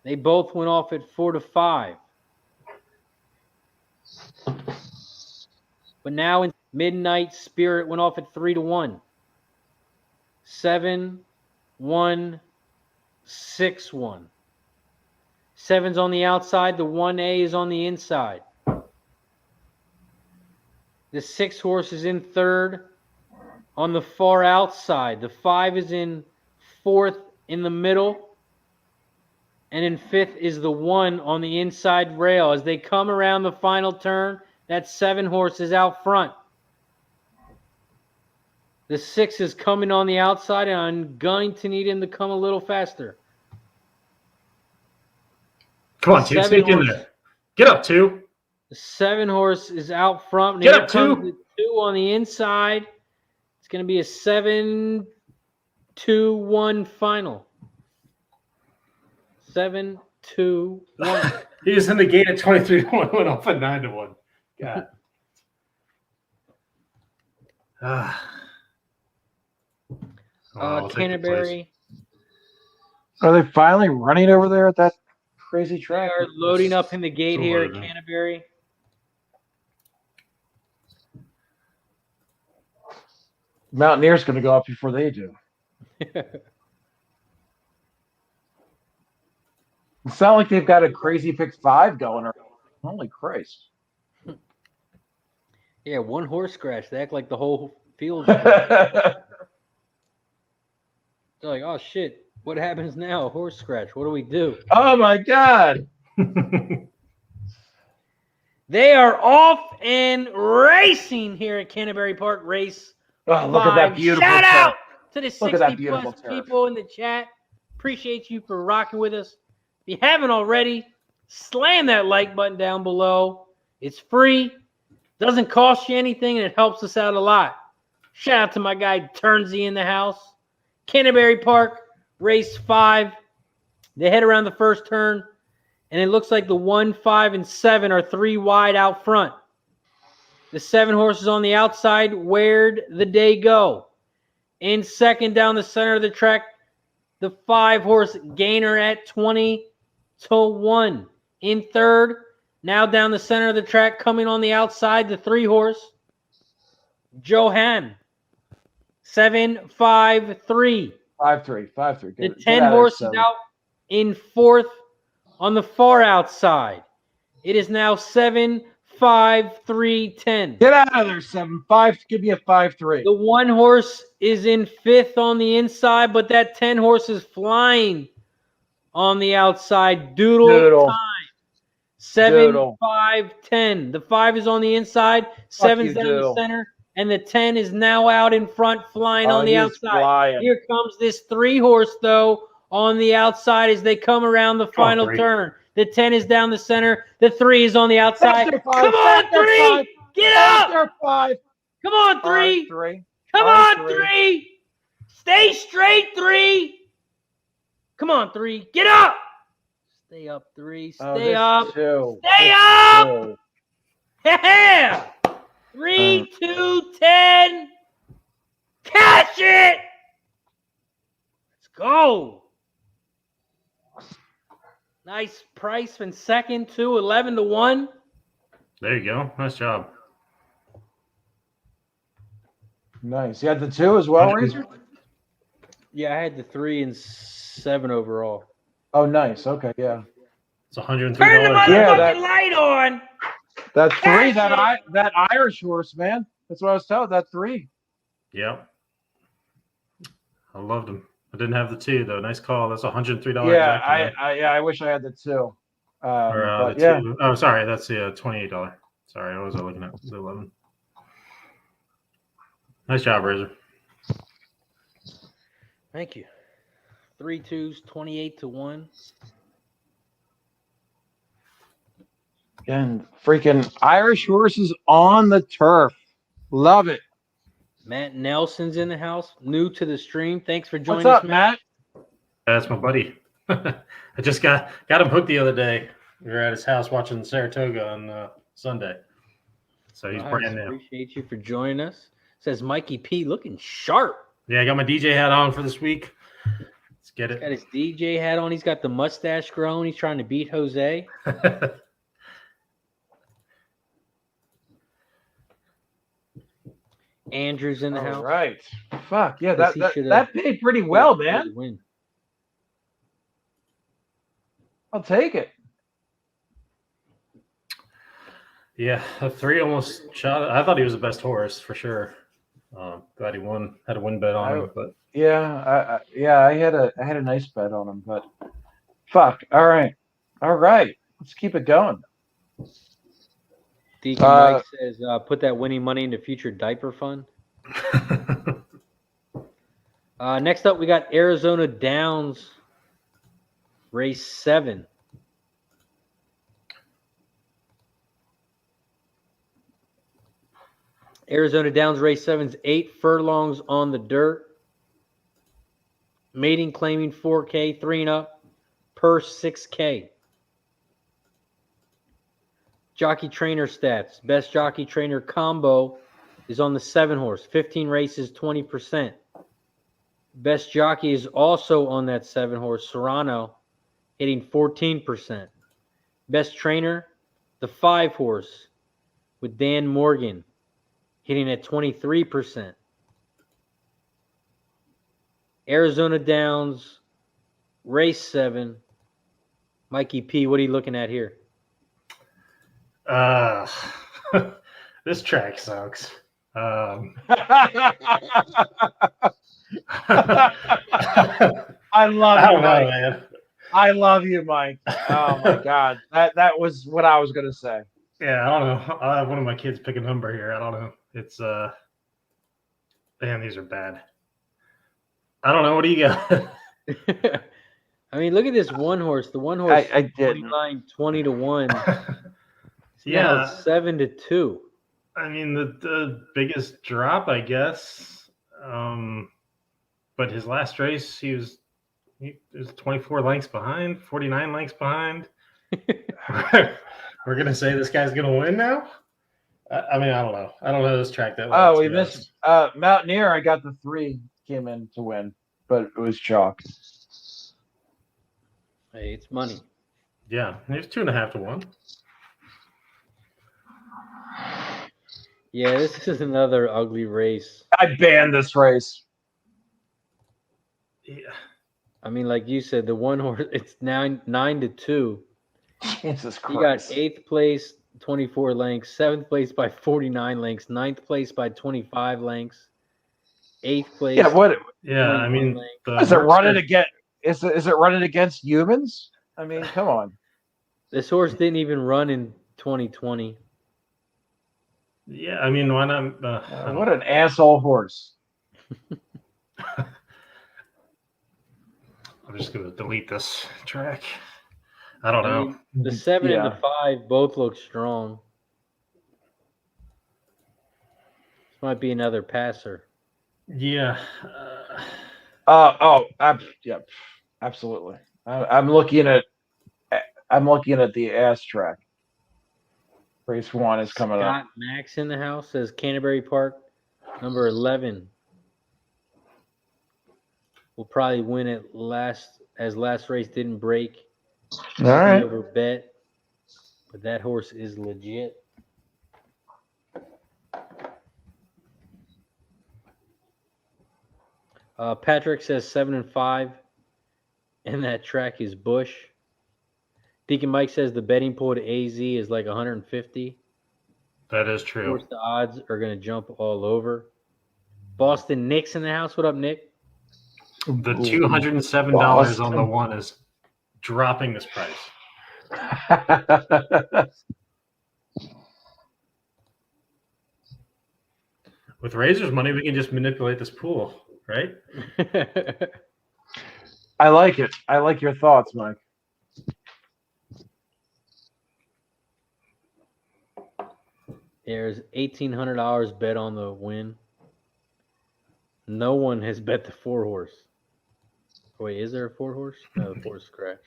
They both went off at 4-5. But now in Midnight Spirit went off at 3-1. 7-1, 6-1. 7's on the outside. The 1A is on the inside. The 6 horse is in 3rd on the far outside. The 5 is in 4th in the middle. And in 5th is the 1 on the inside rail. As they come around the final turn, that 7 horse is out front. The 6 is coming on the outside, and I'm going to need him to come a little faster. Come on, 2, sneak in there. Get up, 2. The 7 horse is out front. Get up, 2. The 2 on the inside. It's going to be a 7-2-1 final. 7-2-1. He was in the gate at 23-1, went off at 9-1. God. Canterbury. Are they finally running over there at that crazy track? They are loading up in the gate here at Canterbury. Mountaineer's going to go up before they do. It sounds like they've got a crazy pick 5 going. Holy Christ. Yeah, 1 horse scratch. They act like the whole field. They're like, oh, shit. What happens now? A horse scratch. What do we do? Oh, my God. They are off and racing here at Canterbury Park race. Oh, look at that beautiful Shout turf. out to the Look at that 60 beautiful plus turf. people in the chat. Appreciate you for rocking with us. If you haven't already, slam that like button down below. It's free. Doesn't cost you anything, and it helps us out a lot. Shout out to my guy Turnsy in the house. Canterbury Park, race 5. They head around the first turn, and it looks like the 1, 5, and 7 are 3 wide out front. The 7 horses on the outside. Where'd the day go? In second down the center of the track, the 5 horse Gainer at 20-1. In third, now down the center of the track, coming on the outside, the 3 horse Johan 7-5-3. 5-3. The 10 horse is out in fourth on the far outside. It is now 7-5-3-10. Get out of there, 7-5. Give me a 5-3. The 1 horse is in fifth on the inside, but that 10 horse is flying on the outside. Doodle time. 7-5-10. The 5 is on the inside, 7's down the center, and the 10 is now out in front, flying on the outside. Flying. Here comes this 3 horse, though, on the outside as they come around the final turn. The 10 is down the center. The 3 is on the outside. Come on, 3! Get up! 5. Come on, 3! 3. Come on, 3! Stay straight, 3! Come on, 3. Get up! Stay up, 3. Stay up. 2. Stay up! Yeah! 3, 2, 10. Catch it! Let's go. Nice price from second to 11-1. There you go. Nice job. Nice. You had the 2 as well, Razor? Yeah, I had the 3 and 7 overall. Oh, nice. Okay, yeah. It's $103. Turn the motherfucking Yeah, light on. That 3, that Irish horse, man. That's what I was telling. That 3. Yep. I loved him. I didn't have the 2 though. Nice call. That's $103. Yeah, exactly. I wish I had the 2. Or the 2. Oh, sorry. That's the $28. Sorry, I was looking at the 11. Nice job, Razor. Thank you. 3 2s, 28-1. And freaking Irish horses on the turf. Love it. Matt Nelson's in the house, new to the stream. Thanks for joining What's up, us, Matt. That's my buddy. I just got him hooked the other day. We were at his house watching Saratoga on Sunday. So he's brand new. Appreciate you for joining us. Says Mikey P looking sharp. Yeah, I got my DJ hat on for this week. Let's get it. Got his DJ hat on. He's got the mustache growing. He's trying to beat Jose. Andrew's in the house. All right. Fuck, yeah, that paid pretty well, man. Win. I'll take it. Yeah, a 3 almost shot. I thought he was the best horse for sure. Glad he won. Had a win bet on him, but yeah, I had a nice bet on him, but fuck. All right. Let's keep it going. Deacon Mike says, put that winning money into future diaper fund. Next up, we got Arizona Downs, race 7. Arizona Downs race 7's 8 furlongs on the dirt. Mating claiming 4K, 3 and up, purse 6K. Jockey trainer stats. Best jockey trainer combo is on the 7 horse. 15 races, 20%. Best jockey is also on that 7 horse. Serrano hitting 14%. Best trainer, the 5 horse with Dan Morgan hitting at 23%. Arizona Downs, race 7. Mikey P, what are you looking at here? This track sucks. I love you, Mike. Man. I love you, Mike. Oh my God, that was what I was gonna say. Yeah, I don't know. I have one of my kids pick a number here. I don't know. It's damn, these are bad. I don't know. What do you got? I mean, look at this 1 horse. The 1 horse, I did 20-1. Yeah, 7-2. I mean the biggest drop, I guess. But his last race, he was 24 lengths behind, 49 lengths behind. We're gonna say this guy's gonna win now. I mean, I don't know. I don't know this track that well. Oh, we missed Mountaineer. I got the 3 came in to win, but it was chalk. Hey, it's money. Yeah, there's 2.5 to 1. Yeah, this is another ugly race. I banned this race. Yeah. I mean, like you said, the one horse, it's 9-2. Jesus Christ. You got 8th place, 24 lengths, 7th place by 49 lengths, 9th place by 25 lengths, 8th place. Yeah, what? Yeah, I mean, Is it running against? Is it running against humans? I mean, come on. This horse didn't even run in 2020. Yeah, I mean, why not? What an asshole horse. I'm just going to delete this track. I don't know. Mean, the 7 and the 5 both look strong. This might be another passer. Yeah. Yeah, absolutely. I'm looking at the ass track. Race 1 is coming up. Scott Max in the house says Canterbury Park, number 11. Will probably win it last race didn't break. All right. Over bet, but that horse is legit. Patrick says 7 and 5, and that track is Bush. Deacon Mike says the betting pool to AZ is like 150. That is true. Of course, the odds are going to jump all over. Boston Nick's in the house. What up, Nick? The $207 on the 1 is dropping this price. With Razor's money, we can just manipulate this pool, right? I like it. I like your thoughts, Mike. There's $1,800 bet on the win. No one has bet the 4 horse. Wait, is there a 4 horse? No, the 4's crashed.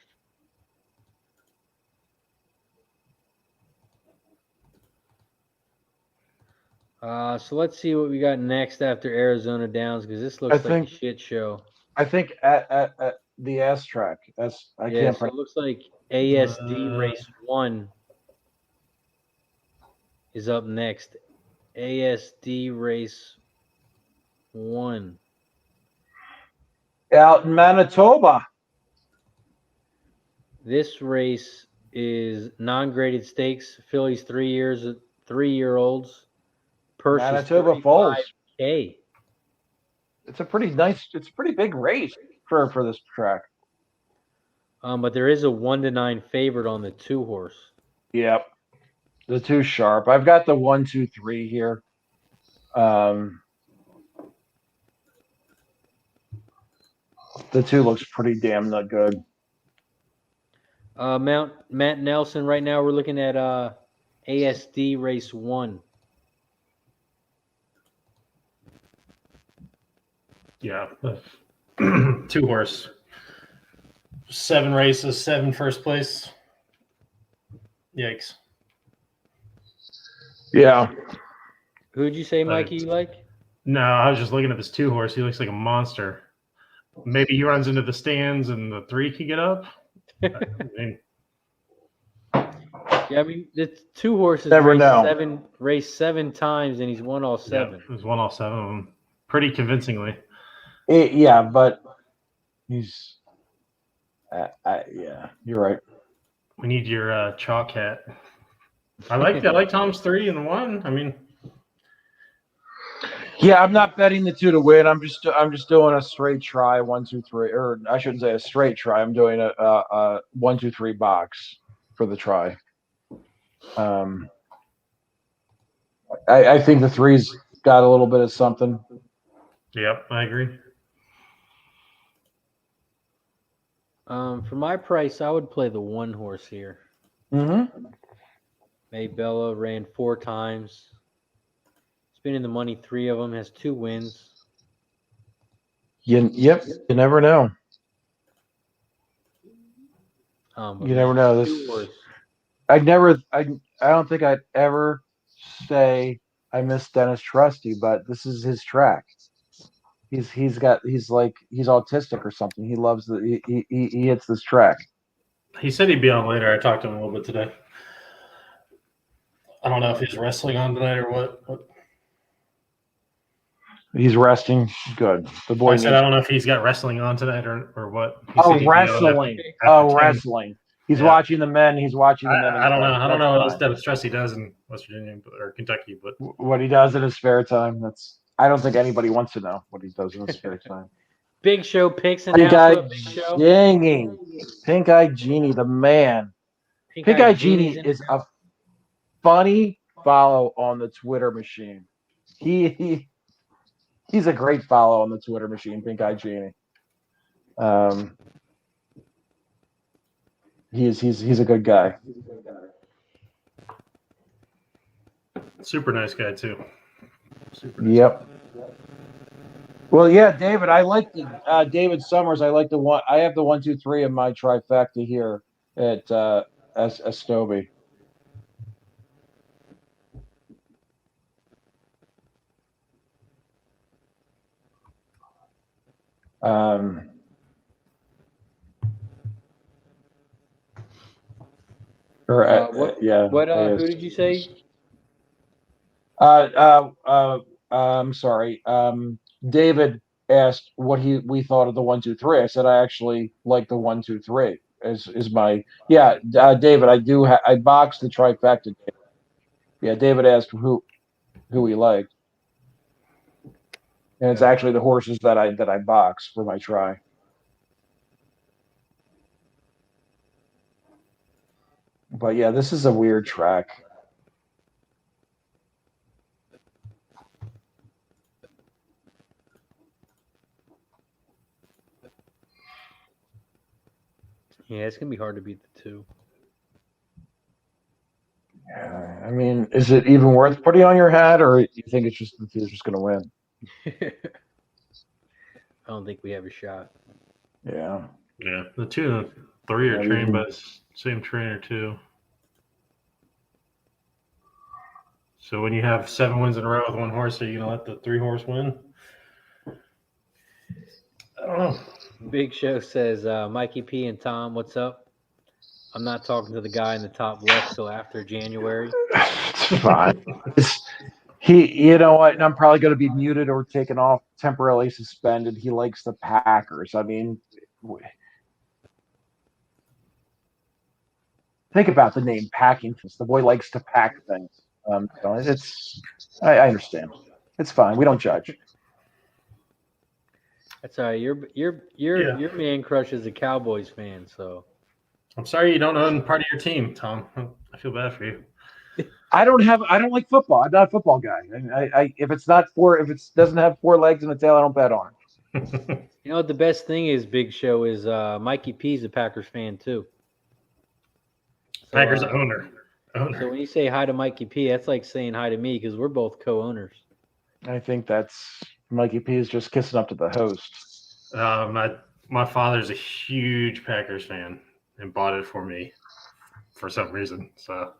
So let's see what we got next after Arizona Downs, because this looks like a shit show. I think at the S track. Can't. So it looks like ASD race 1 is up next. ASD race 1. Out in Manitoba. This race is non-graded stakes. Fillies 3-year-olds. Purse Manitoba Falls. $35K. It's a pretty big race for this track. But there is a 1-9 favorite on the 2 horse. Yep. The 2 sharp. I've got the 1, 2, 3 here. The 2 looks pretty damn not good. Matt Nelson, right now we're looking at ASD race 1. Yeah. 2 horse. 7 races, 7 first place. Yikes. Yeah. Who'd you say, Mikey, you like? No, I was just looking at this 2 horse. He looks like a monster. Maybe he runs into the stands and the 3 can get up. The 2 horses raced 7 times and he's won all 7. Yeah, he's won all 7 of them pretty convincingly. Yeah, but he's yeah, you're right. We need your chalk hat. I like Tom's 3 and the 1. I mean, yeah, I'm not betting the 2 to win. I'm just doing a straight try 1, 2, 3, or I shouldn't say a straight try. I'm doing a 1, 2, 3 box for the try. I think the 3's got a little bit of something. Yep, I agree. For my price, I would play the 1 horse here. Mm-hmm. Maybella ran 4 times. It's been in the money 3 of them. Has 2 wins. You never know. You never know. I don't think I'd ever say I miss Dennis Trusty, but this is his track. He's autistic or something. He loves he hits this track. He said he'd be on later. I talked to him a little bit today. I don't know if he's wrestling on tonight or what. He's resting. Good. The boy. I said I don't know if he's got wrestling on tonight or what. Wrestling. Wrestling. He's watching the men. He's watching the men. I don't know. I don't know what else Dennis Trusty does in West Virginia or Kentucky, but what he does in his spare time. I don't think anybody wants to know what he does in his spare time. Big Show picks and Pink Eye Genie. Pink Eye Genie, the man. Pink Eye Genie is a funny follow on the Twitter machine. He's a great follow on the Twitter machine, Pink Eye Genie. He's a good guy. Super nice guy too. Yep. Well, yeah, David. I like the David Summers. I like the one. I have the 1, 2, 3 in my trifecta here at Astobi. Who did you say? I'm sorry. David asked what we thought of the 1, 2, 3. I said I actually like the 1, 2, 3. Is my David? I boxed the trifecta. Yeah, David asked who he liked, and it's actually the horses that I boxed for my try. But yeah, this is a weird track. Yeah, it's gonna be hard to beat the two. Yeah, I mean, is it even worth putting on your hat, or you think it's just the two's just gonna win? I don't think we have a shot. Yeah. Yeah, the 2 and 3 are trained by the same trainer too. So when you have 7 wins in a row with one horse, are you gonna let the 3 horse win? I don't know. Big Show says, Mikey P and Tom, what's up? I'm not talking to the guy in the top left till after January. It's fine. You know what? I'm probably going to be muted or taken off, temporarily suspended. He likes the Packers. I mean, think about the name packing. The boy likes to pack things. I understand. It's fine. We don't judge. That's all right. Your man crush is a Cowboys fan, so. I'm sorry you don't own part of your team, Tom. I feel bad for you. I don't like football. I'm not a football guy. If it doesn't have 4 legs and a tail, I don't bet on it. You know what the best thing is, Big Show, is Mikey P's a Packers fan too. So, Packers owner. So when you say hi to Mikey P, that's like saying hi to me because we're both co-owners. I think that's Mikey P is just kissing up to the host. My father's a huge Packers fan and bought it for me for some reason. So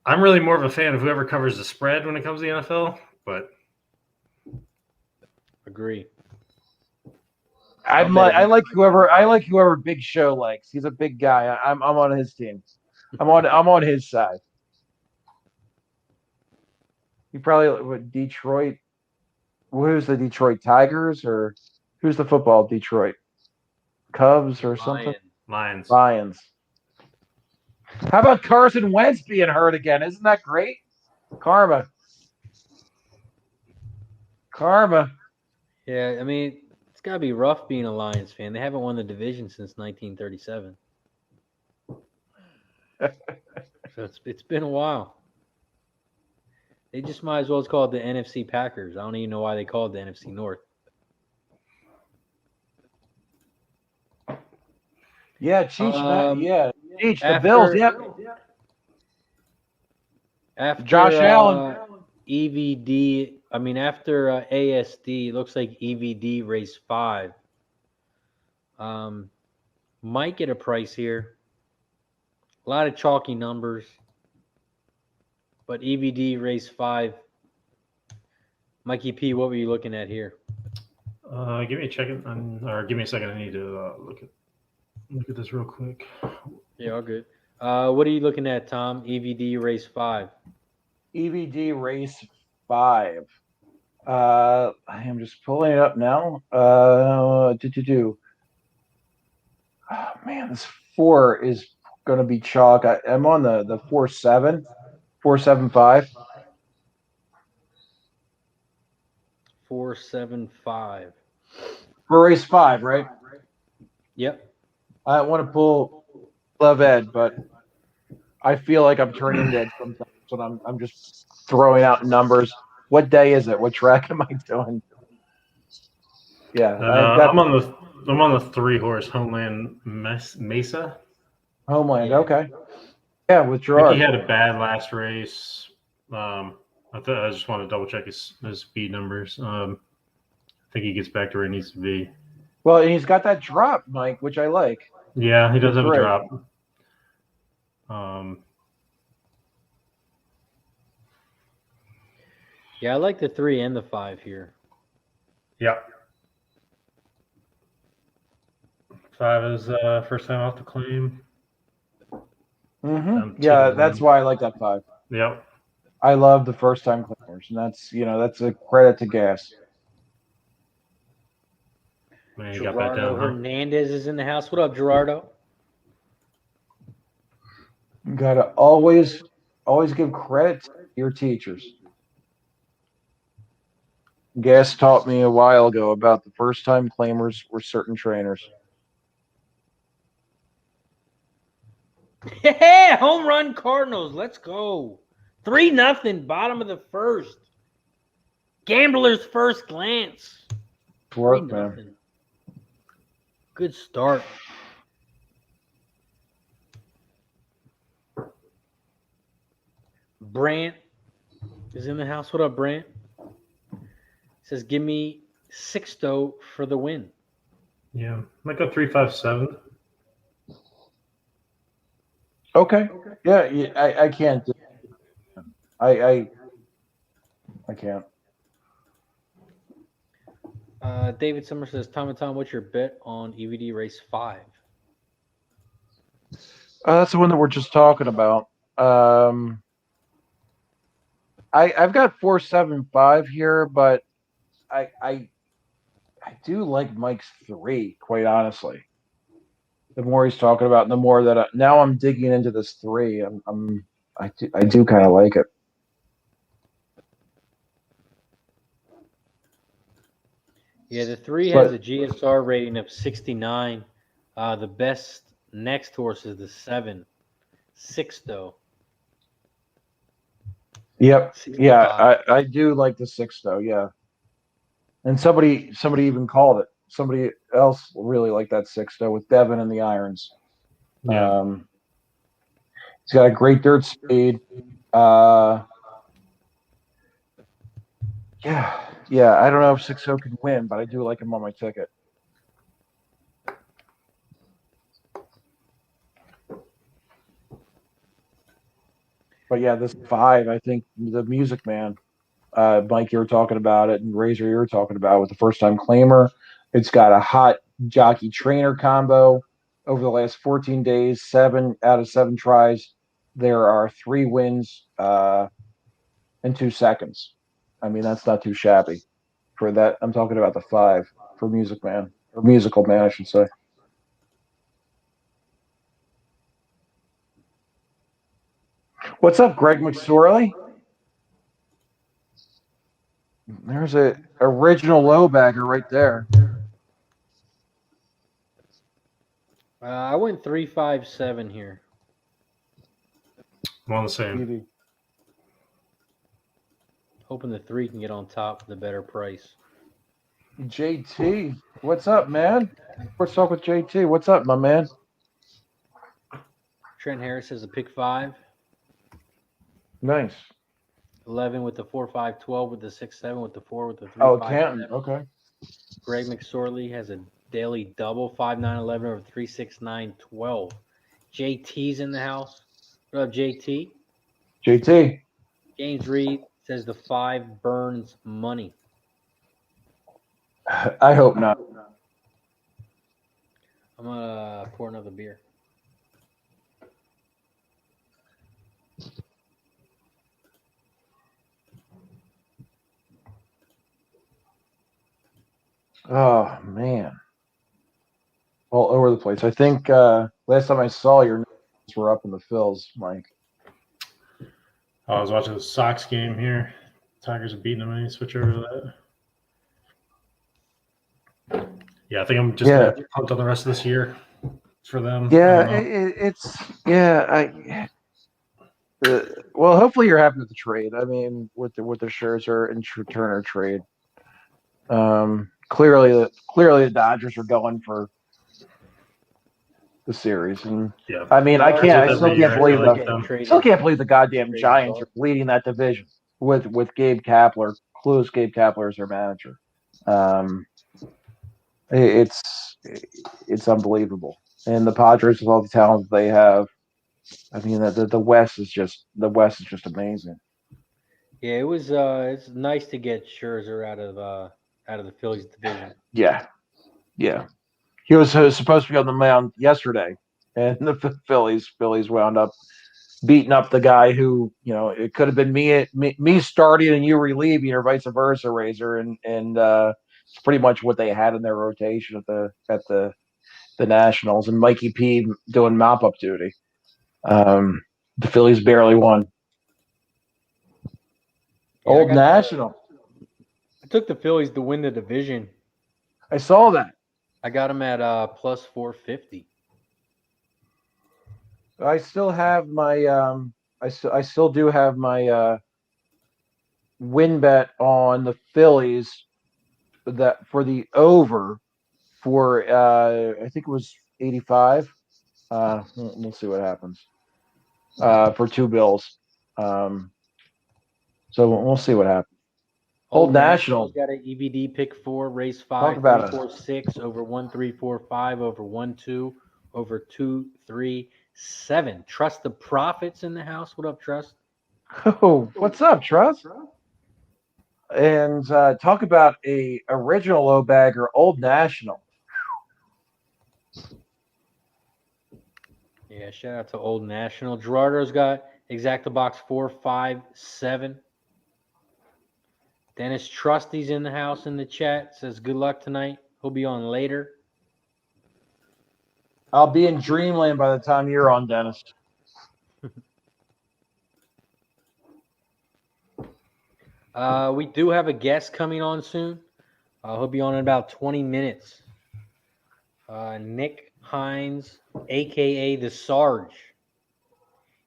I'm really more of a fan of whoever covers the spread when it comes to the NFL, but agree. I like whoever Big Show likes. He's a big guy. I'm on his team. I'm on his side. You probably Detroit. Who's the Detroit Tigers or who's the football Detroit Cubs or something? Lions. How about Carson Wentz being hurt again? Isn't that great? Karma. Yeah, I mean, it's got to be rough being a Lions fan. They haven't won the division since 1937. So it's been a while. They just might as well call it the NFC Packers. I don't even know why they call it the NFC North. Yeah, Cheech, the Bills. Yep. After Josh Allen. After ASD, it looks like EVD race 5. Might get a price here. A lot of chalky numbers. But EVD race 5. Mikey P, what were you looking at here? Give me a second. Give me a second. I need to look at this real quick. Yeah, all good. What are you looking at, Tom? EVD race 5. EVD race 5. I am just pulling it up now. Oh, man, this 4 is going to be chalk. I'm on the 4-7, 4-7-5. 4-7-5. For race 5, right? Yep. I want to pull Love Ed, but I feel like I'm turning dead sometimes when I'm just throwing out numbers. What day is it? What track am I doing? Yeah, I'm on the 3-horse Homeland Mesa. Homeland. Yeah. Okay. Yeah, with I Gerard. think he had a bad last race. I just want to double check his speed numbers. I think he gets back to where he needs to be. Well, and he's got that drop, Mike, which I like. Yeah, he does have a drop. Yeah, I like the 3 and the 5 here. Yeah. 5 is first time off the claim. Mm-hmm. Yeah, that's why I like that 5. Yep. I love the first time claimers, and that's a credit to Gas. Man, you got that Gerardo down, huh? Hernandez is in the house. What up, Gerardo? You gotta always give credit to your teachers. Gas taught me a while ago about the first time claimers were certain trainers. Yeah, home run Cardinals. Let's go. 3-0, bottom of the first. Gambler's first glance. Work, 3-0. man. Good start. Brant is in the house. What up, Brant? Says, give me Sixto for the win. Yeah, might go 3-5-7. Okay. Yeah, I can't. I can't. David Summer says, Tom and Tom, what's your bet on EVD race 5? That's the one that we're just talking about. I've got 4-7-5 here, but I do like Mike's 3, quite honestly. The more he's talking about, and the more that now I'm digging into this 3. I do kind of like it. Yeah, the 3 has a GSR rating of 69. The best next horse is the 7, Sixto. Yep. 65. Yeah, I do like the 6 though. Yeah. And somebody even called it. Somebody else really liked that 6 though with Devin and the irons. Yeah. He's got a great dirt speed. Yeah. I don't know if 6-0 can win, but I do like him on my ticket. But yeah, this 5, I think the Music Man, Mike, you were talking about it, and Razor, you were talking about it with the first time claimer. It's got a hot jockey trainer combo. Over the last 14 days, 7 out of 7 tries, there are 3 wins in 2 seconds. I mean, that's not too shabby for that. I'm talking about the 5 for Music Man, or Musical Man, I should say. What's up, Greg McSorley? There's a original low bagger right there. I went 3-5-7 here. I'm on the same. Hoping the 3 can get on top with a better price. JT, what's up, man? Let's talk with JT. What's up, my man? Trent Harris has a pick 5. Nice. 11 with the 4-5-12 with the 6-7 with the 4 with the 3-5. Oh, Canton. Okay. Greg McSorley has a daily double 5-9-11 over 3-6-9-12. JT's in the house. What up, JT? JT. James Reed says the 5 burns money. I hope not. I'm gonna pour another beer. Oh man, all over the place. I think last time I saw your numbers were up in the fills, Mike. I was watching the Sox game here. Tigers are beating them. I need to switch over to that. Yeah, I think I'm just gonna punt on the rest of this year for them. Yeah, well, hopefully you're happy with the trade. I mean, with the Scherzer and Turner trade. Clearly the Dodgers are going for the series, and yeah. I mean, I still can't believe the goddamn Giants are leading that division with Gabe Kapler. Clueless Gabe Kapler as their manager. It's unbelievable, and the Padres with all the talent they have. I mean, the West is just amazing. Yeah, it was. It's nice to get Scherzer out of the Phillies division. Yeah. He was supposed to be on the mound yesterday, and the Phillies wound up beating up the guy who, it could have been me starting and you relieving, or vice versa, Razor, and it's pretty much what they had in their rotation at the Nationals, and Mikey P doing mop up duty. The Phillies barely won. Yeah, Old National. I took the Phillies to win the division. I saw that. I got them at plus 450. I still have my I still do have my win bet on the Phillies that for the over for I think it was 85. We'll see what happens. For 2 bills. So we'll see what happens. Old National got an EVD pick 4, race 5, Talk about 3, 4, 6 over 1, 3, 4, 5 over 1, 2 over 2, 3, 7. Trust the Profits in the house. What up, Trust? Oh, what's up, Trust? And talk about a original low bagger, Old National. Yeah, shout out to Old National. Gerardo's got Exactabox 4, 5, 7. Dennis Trusty's in the house in the chat. Says good luck tonight. He'll be on later. I'll be in Dreamland by the time you're on, Dennis. We do have a guest coming on soon. He'll be on in about 20 minutes. Nick Hines, AKA the Sarge.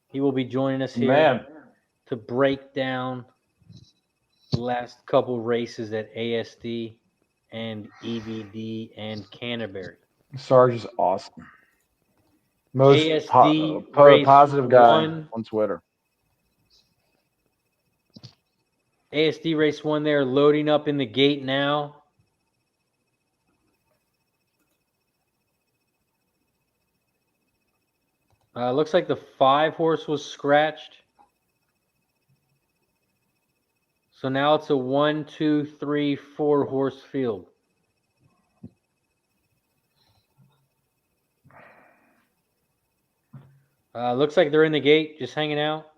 He will be joining us here to break down the last couple races at ASD and EVD and Canterbury. Sarge is awesome. Most ASD positive guy on Twitter. ASD race 1 there, loading up in the gate now. Looks like the 5 horse was scratched. So now it's a 1, 2, 3, 4 horse field. Looks like they're in the gate, just hanging out.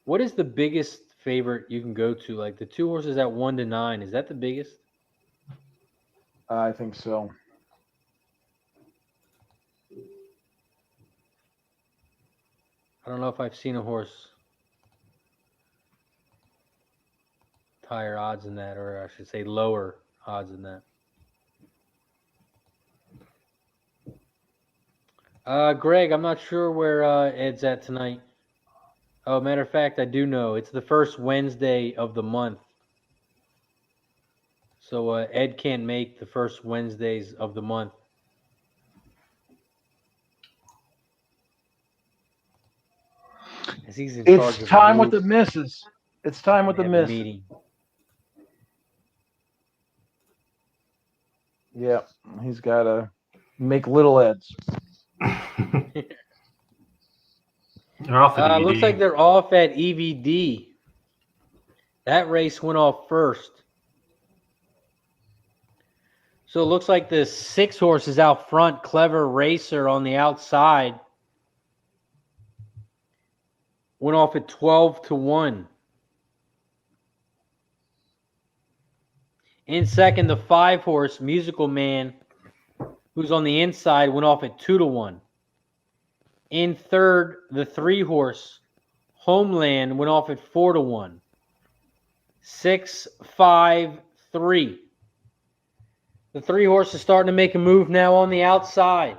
What is the biggest favorite you can go to? Like the 2 horses at 1 to 9, is that the biggest? I think so. I don't know if I've seen a horse higher odds than that, or I should say lower odds than that. Greg, I'm not sure where Ed's at tonight. Oh, matter of fact, I do know. It's the first Wednesday of the month. So Ed can't make the first Wednesdays of the month. It's time with the misses. It's time with the misses. Yeah, he's got to make little Eds. They're off at EVD. Looks like they're off at EVD. That race went off first. So it looks like the 6 horse is out front. Clever Racer on the outside. Went off at 12-1. In second, the 5 horse, Musical Man, who's on the inside, went off at 2-1. In third, the 3 horse, Homeland, went off at 4-1. 6, 5, 3. The 3 horse is starting to make a move now on the outside.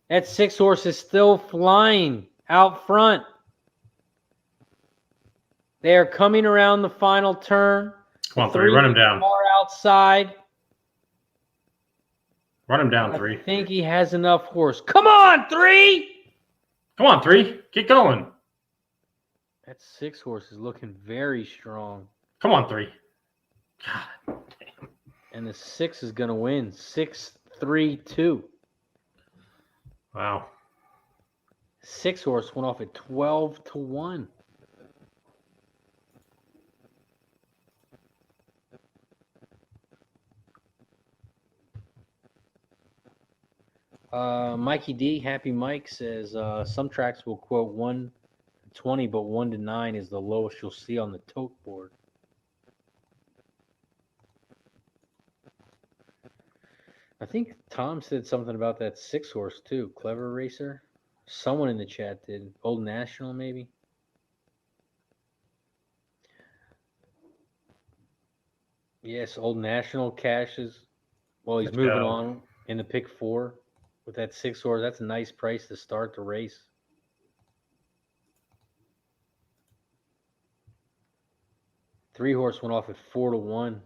That 6 horse is still flying out front. They are coming around the final turn. Come on, 3. Run him down. Far outside. Run him down, 3. I think he has enough horse. Come on, 3! Come on, 3. Get going. That 6 horse is looking very strong. Come on, 3. God damn. And the 6 is going to win. 6-3-2. Wow. 6 horse went off at 12-1. Mikey D, Happy Mike says some tracks will quote 1-20, but 1-9 is the lowest you'll see on the tote board. I think Tom said something about that 6 horse too. Clever Racer. Someone in the chat did. Old National, maybe. Yes, Old National cashes. Well, he's moving on in the pick 4 with that 6 horse. That's a nice price to start the race. Three horse went off at 4-1.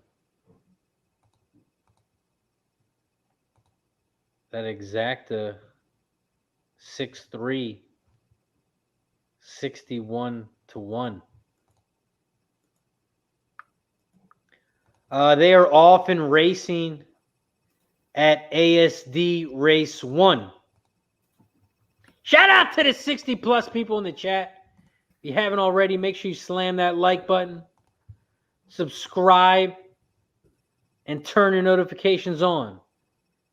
That exacta 6-3, 61-1. They are off and racing at ASD Race 1. Shout out to the 60-plus people in the chat. If you haven't already, make sure you slam that like button, subscribe, and turn your notifications on.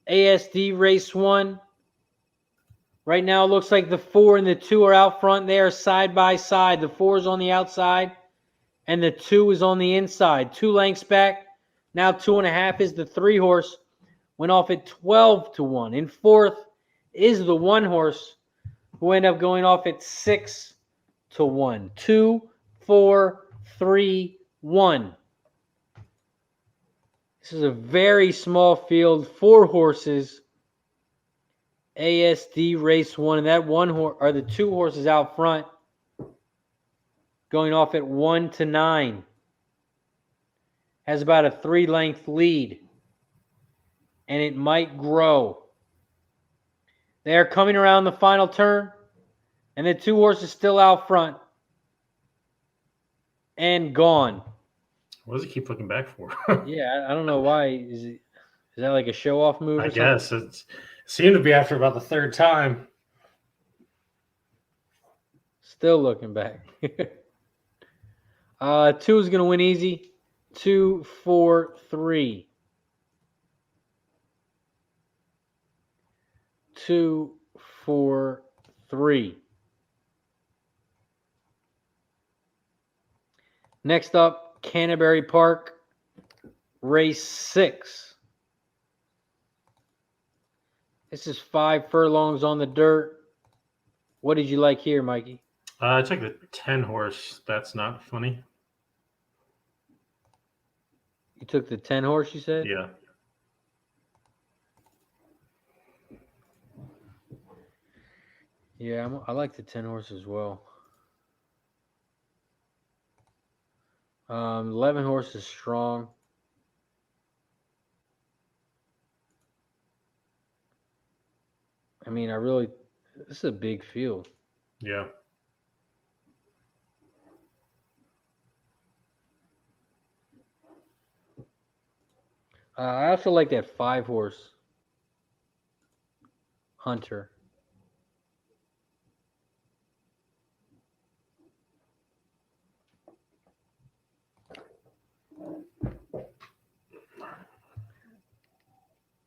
ASD Race 1. Right now, it looks like the 4 and the 2 are out front. They are side by side. The 4 is on the outside, and the 2 is on the inside. 2 lengths back. Now 2.5 is the 3 horse. Went off at 12-1. In fourth is the 1 horse, who ended up going off at 6-1. 2, 4, 3, 1. This is a very small field. 4 horses. ASD Race 1. And that 1 horse, or the 2 horses out front, going off at 1-9. Has about a 3-length lead. And it might grow. They are coming around the final turn. And the 2 horses still out front. And gone. What does he keep looking back for? Yeah, I don't know why. Is that like a show-off move? I guess it seemed to be after about the 3rd time. Still looking back. 2 is going to win easy. 2, 4, 3. 2, 4, 3. Next up, Canterbury Park, race 6. This is 5 furlongs on the dirt. What did you like here, Mikey? I took the 10 horse. That's not funny. You took the 10 horse, you said? Yeah. Yeah, I like the 10 horse as well. 11 horse is strong. I mean, this is a big field. Yeah. I also like that 5-horse Hunter.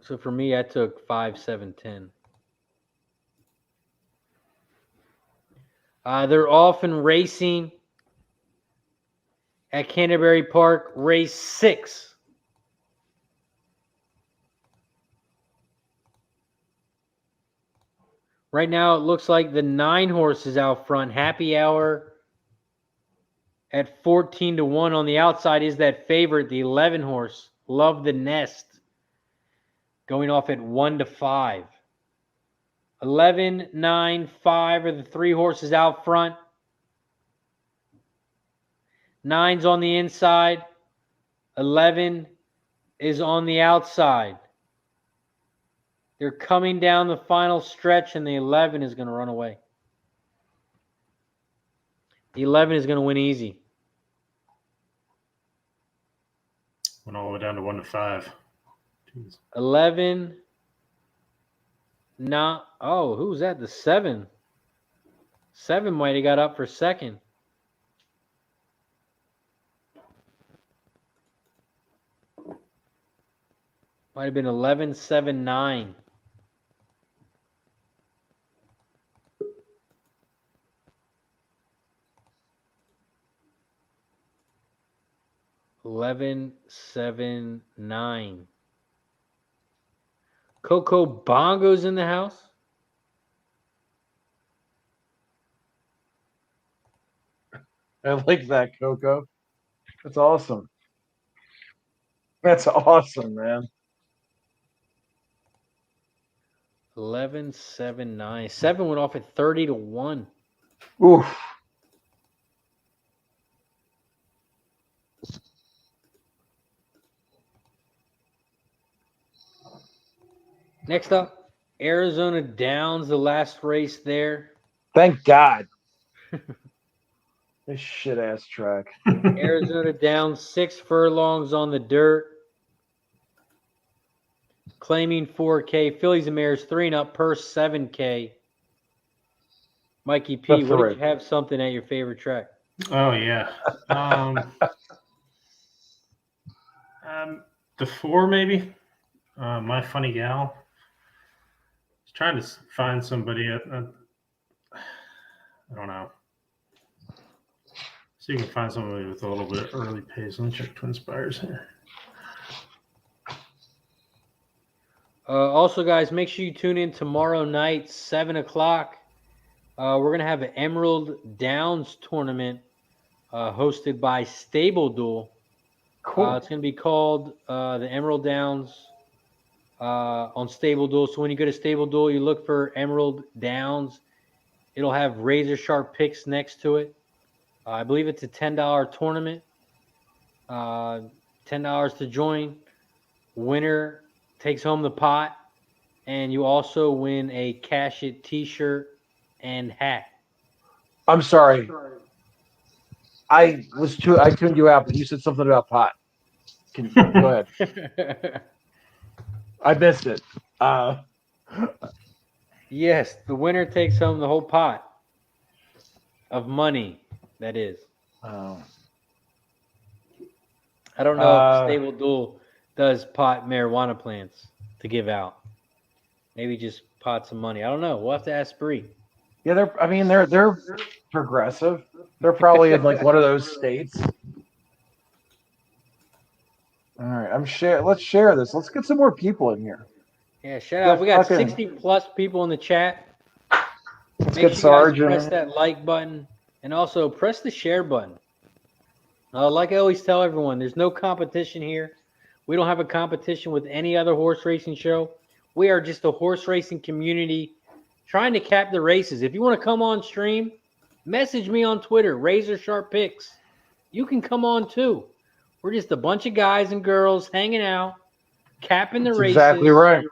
So for me, I took 5, 7, 10. They're often racing at Canterbury Park, race 6. Right now, it looks like the 9 horses out front. Happy Hour at 14-1. On the outside is that favorite, the 11 horse, Love the Nest, going off at 1-5. 11, 9, 5 are the 3 horses out front. 9's on the inside. 11 is on the outside. They're coming down the final stretch, and the 11 is going to run away. The 11 is going to win easy. Went all the way down to 1-5. Jeez. 11. Not. Oh, who's that? The 7. 7 might have got up for second. Might have been 11, 7, 9. $11, 7, 9. Coco Bongo's in the house. I like that, Coco. That's awesome. That's awesome, man. 11, 7, 9. 7 went off at 30-1. Oof. Next up, Arizona Downs, the last race there. Thank God. This shit ass track. Arizona Downs, 6 furlongs on the dirt. Claiming 4K. Fillies and Mares 3 and up, purse 7K. Mikey P, That's what right. did you have something at your favorite track? Oh, yeah. The 4, maybe. My Funny Gal. I was trying to find somebody. I don't know. So you can find somebody with a little bit early pace. Let me check Twin Spires here. Also, guys, make sure you tune in tomorrow night, 7 o'clock. We're going to have an Emerald Downs tournament hosted by Stable Duel. Cool. It's going to be called the Emerald Downs on Stable Duel. So when you go to Stable Duel, you look for Emerald Downs. It'll have RazorSharpPicks next to it. I believe it's a $10 tournament. $10 to join. Winner takes home the pot. And you also win a Cash It t-shirt and hat. I'm sorry. I tuned you out, but you said something about pot. Go ahead. I missed it. Yes, the winner takes home the whole pot of money, that is. Oh. I don't know if Stable Duel does pot marijuana plants to give out. Maybe just pots of money. I don't know. We'll have to ask Bree. Yeah, they're progressive. They're probably in like one of those states. All right, let's share this. Let's get some more people in here. Yeah, shout out. We got fucking- 60 plus people in the chat. Let's Make get sure Sarge you in. guys press that like button and also press the share button. Like I always tell everyone, there's no competition here. We don't have a competition with any other horse racing show. We are just a horse racing community trying to cap the races. If you want to come on stream, message me on Twitter, RazorSharpPicks. You can come on too. We're just a bunch of guys and girls hanging out, capping the races. Exactly right.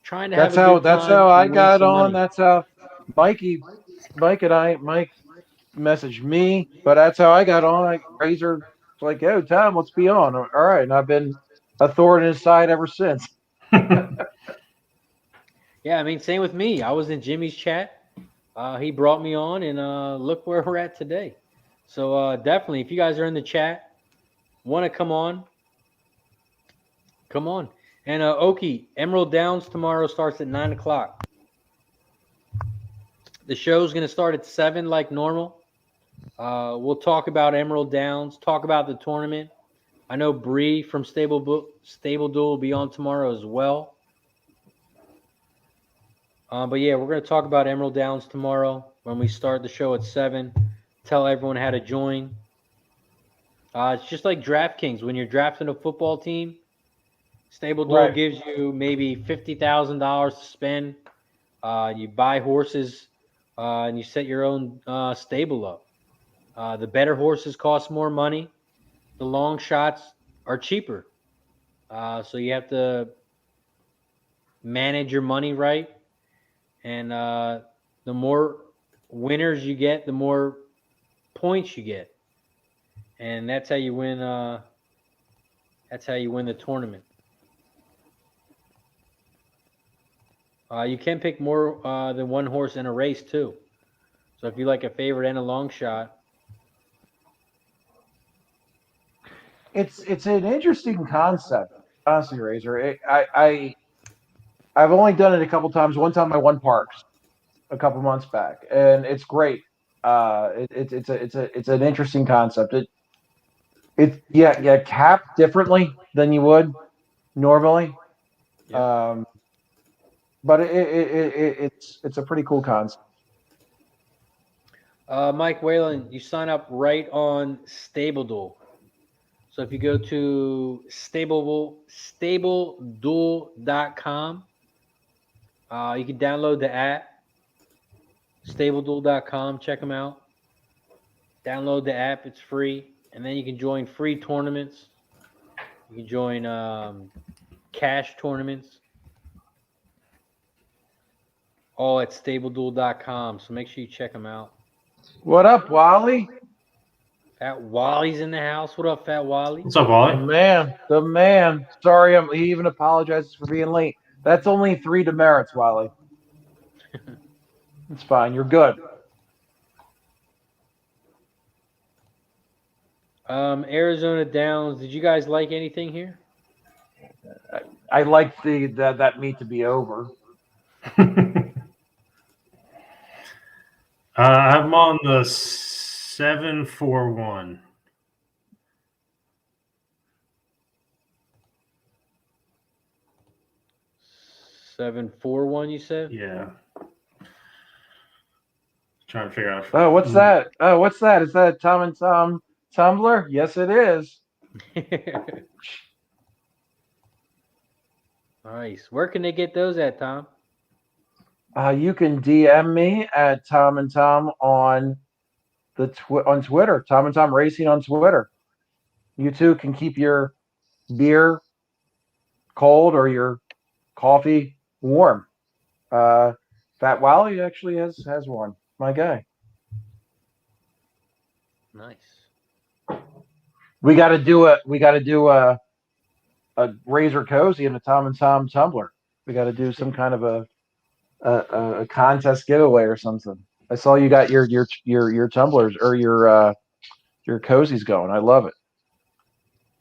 Trying to That's have a good that's time how I and win got some on. money. That's how Mike messaged me, but that's how I got on. Razor was like, "Yo, Tom, let's be on." All right, and I've been a thorn in his side ever since. Yeah, I mean, same with me. I was in Jimmy's chat. He brought me on, and look where we're at today. So definitely, if you guys are in the chat, want to come on, come on. And Oki, Emerald Downs tomorrow starts at 9 o'clock. The show's going to start at 7 like normal. We'll talk about Emerald Downs, talk about the tournament. I know Bree from Stable Duel will be on tomorrow as well. But yeah, we're going to talk about Emerald Downs tomorrow when we start the show at 7. Tell everyone how to join. It's just like DraftKings. When you're drafting a football team, Stable Duel gives you maybe $50,000 to spend. You buy horses and you set your own stable up. The better horses cost more money. The long shots are cheaper. So you have to manage your money right. And the more winners you get, the more points you get. And that's how you win. That's how you win the tournament. You can pick more than one horse in a race too. So if you like a favorite and a long shot, it's an interesting concept, honestly, Razor. I've only done it a couple times. One time I won Parks a couple months back, and it's great. It's an interesting concept. You cap differently than you would normally. yeah. But it's a pretty cool concept. Mike Whalen, you sign up right on Stable Duel. So if you go to StableDuel.com, you can download the app, StableDuel.com. Check them out. Download the app; it's free, and then you can join free tournaments. You can join cash tournaments, all at StableDuel.com. So make sure you check them out. What up, Wally? Fat Wally's in the house. What up, Fat Wally? What's up, Wally? The man. Sorry, he even apologizes for being late. That's only 3 demerits, Wally. It's fine. You're good. Arizona Downs. Did you guys like anything here? I like that meet to be over. I'm on the 7-4-1. Seven 4-1. You said? Yeah. Trying to figure out. Oh, what's that? Oh, what's that? Is that a Tom and Tom tumbler? Yes, it is. Nice. Where can they get those at, Tom? You can DM me at Tom and Tom on on Twitter. Tom and Tom Racing on Twitter. You too can keep your beer cold or your coffee warm. Fat Wally actually has one. My guy. Nice. We got to do a Razor Cozy and a Tom and Tom tumbler. We got to do some kind of a contest giveaway or something. I saw you got your tumblers or your cozies going. I love it.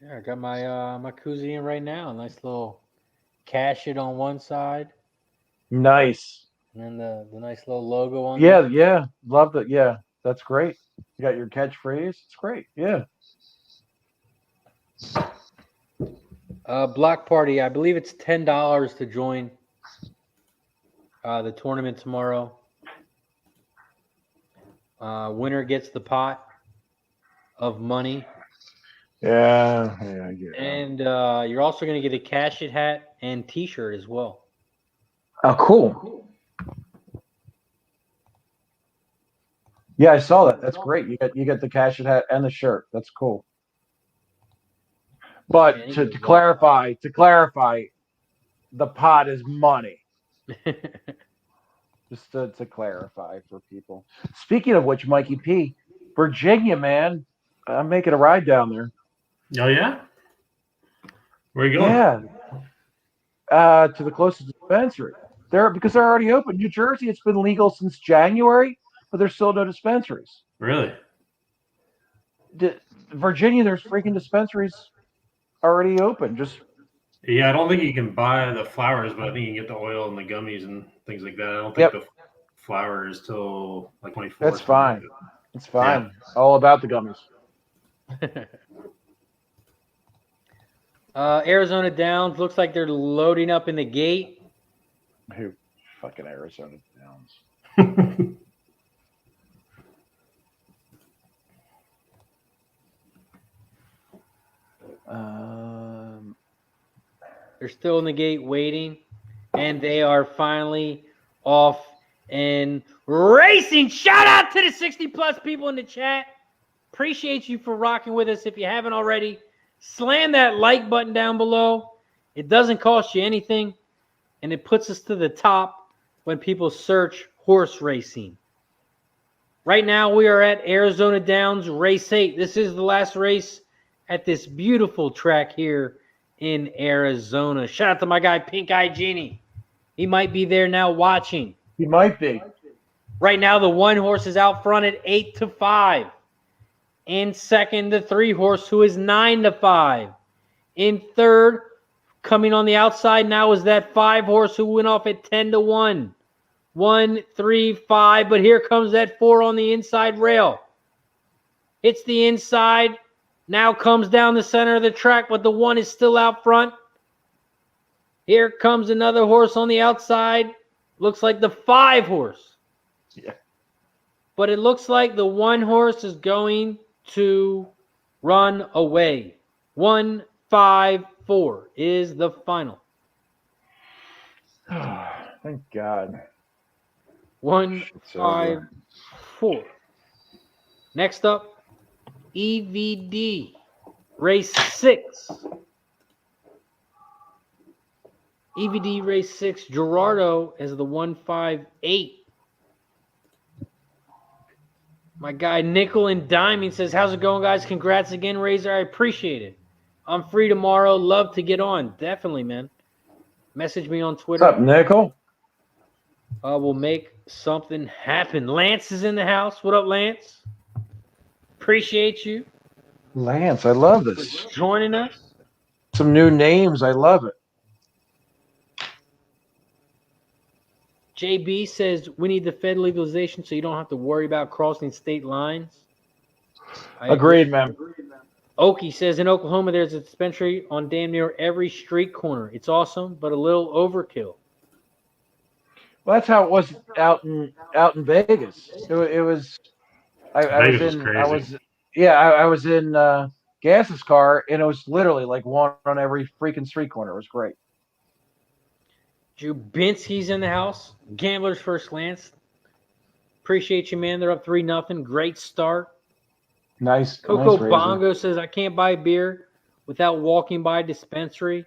Yeah, I got my my koozie in right now. A nice little cash it on one side. Nice. And then the nice little logo on there. there. Yeah. Love that. Yeah, that's great. You got your catchphrase. It's great. Yeah. Block party. I believe it's $10 to join the tournament tomorrow. Winner gets the pot of money. Yeah. And you're also going to get a cash it hat and T-shirt as well. Oh, cool. Yeah, I saw that. That's great. You get the cash it hat and the shirt. That's cool. But to clarify, the pot is money. Just to clarify for people. Speaking of which, Mikey P, Virginia, man, I'm making a ride down there. Oh yeah. Where are you going? Yeah. To the closest dispensary. Because they're already open. New Jersey, it's been legal since January, but there's still no dispensaries. Really? Virginia, there's freaking dispensaries already open. Yeah, I don't think you can buy the flowers, but I think you can get the oil and the gummies and things like that. I don't think the flower is till like 24. That's fine. Like it's fine. Yeah. All about the gummies. Arizona Downs looks like they're loading up in the gate. Who? Fucking Arizona Downs. They're still in the gate waiting, and they are finally off and racing. Shout out to the 60+ people in the chat. Appreciate you for rocking with us. If you haven't already, slam that like button down below. It doesn't cost you anything, and it puts us to the top when people search horse racing. Right now, we are at Arizona Downs Race 8. This is the last race at this beautiful track here in Arizona. Shout out to my guy, Pink Eye Genie. He might be there now watching. He might be. Right now, the 1 horse is out front at 8-5. In second, the 3 horse, who is 9-5. In third, coming on the outside now is that 5 horse who went off at 10-1. 1, 3, 5, but here comes that 4 on the inside rail. Hits the inside, now comes down the center of the track, but the 1 is still out front. Here comes another horse on the outside. Looks like the 5 horse. Yeah. But it looks like the 1 horse is going to run away. 1, 5, 4 is the final. Thank God. 1, 5, 4. Next up, EVD, race 6. EVD race 6, Gerardo as the 158. My guy Nickel and Diming says, how's it going, guys? Congrats again, Razor. I appreciate it. I'm free tomorrow. Love to get on. Definitely, man. Message me on Twitter. What's up, Nickel? We'll make something happen. Lance is in the house. What up, Lance? Appreciate you. Lance, I love this. Joining us. Some new names. I love it. JB says we need the Fed legalization so you don't have to worry about crossing state lines. Agreed, man. Okie says in Oklahoma there's a dispensary on damn near every street corner. It's awesome, but a little overkill. Well, that's how it was out in Vegas. I was in Gas's car, and it was literally like one on every freaking street corner. It was great. Jubinski's in the house. Gamblers First Lance. Appreciate you, man. They're up 3-0. Great start. Nice. Coco nice Bongo says, I can't buy beer without walking by a dispensary,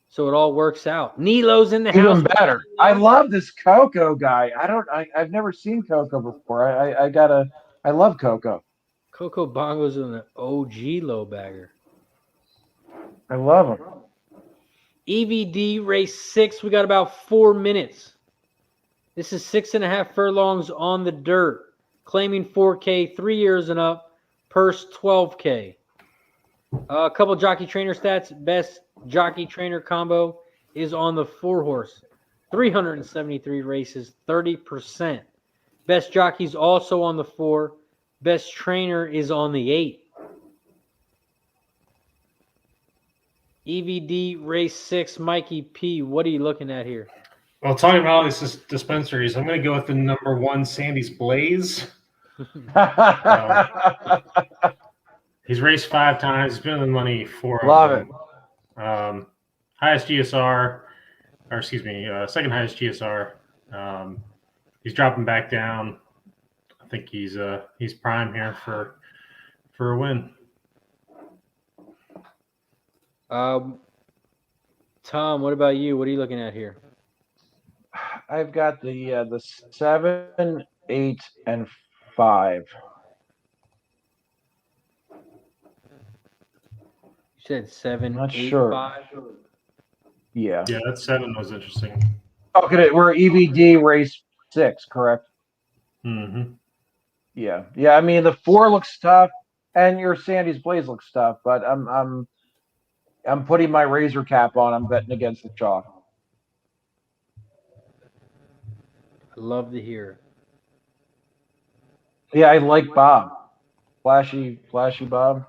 so it all works out. Nilo's in the house. Even better. I love this Coco guy. I've never seen Coco before. I love Coco. Coco Bongo's an OG low bagger. I love him. EVD race 6. We got about 4 minutes. This is 6.5 furlongs on the dirt. Claiming 4K, 3 years and up. Purse 12K. A couple jockey trainer stats. Best jockey trainer combo is on the 4 horse. 373 races, 30%. Best jockey's also on the 4. Best trainer is on the 8. EVD race 6, Mikey P. What are you looking at here? Well, talking about all these dispensaries, I'm going to go with the number 1, Sandy's Blaze. He's raced 5 times. He's been in the money 4 Love of them. Highest GSR, or excuse me, second highest GSR. He's dropping back down. I think he's prime here for a win. Tom, what about you? What are you looking at here? I've got the 7, 8, and 5. said 7, Not 8, sure. 5. Yeah. Yeah, that 7 was interesting. Okay, we're EVD race 6, correct? Mm-hmm. Yeah. Yeah, I mean the 4 looks tough and your Sandy's Blaze looks tough, but I'm putting my razor cap on. I'm betting against the chalk. I love to hear it. Yeah, I like Bob. Flashy Bob.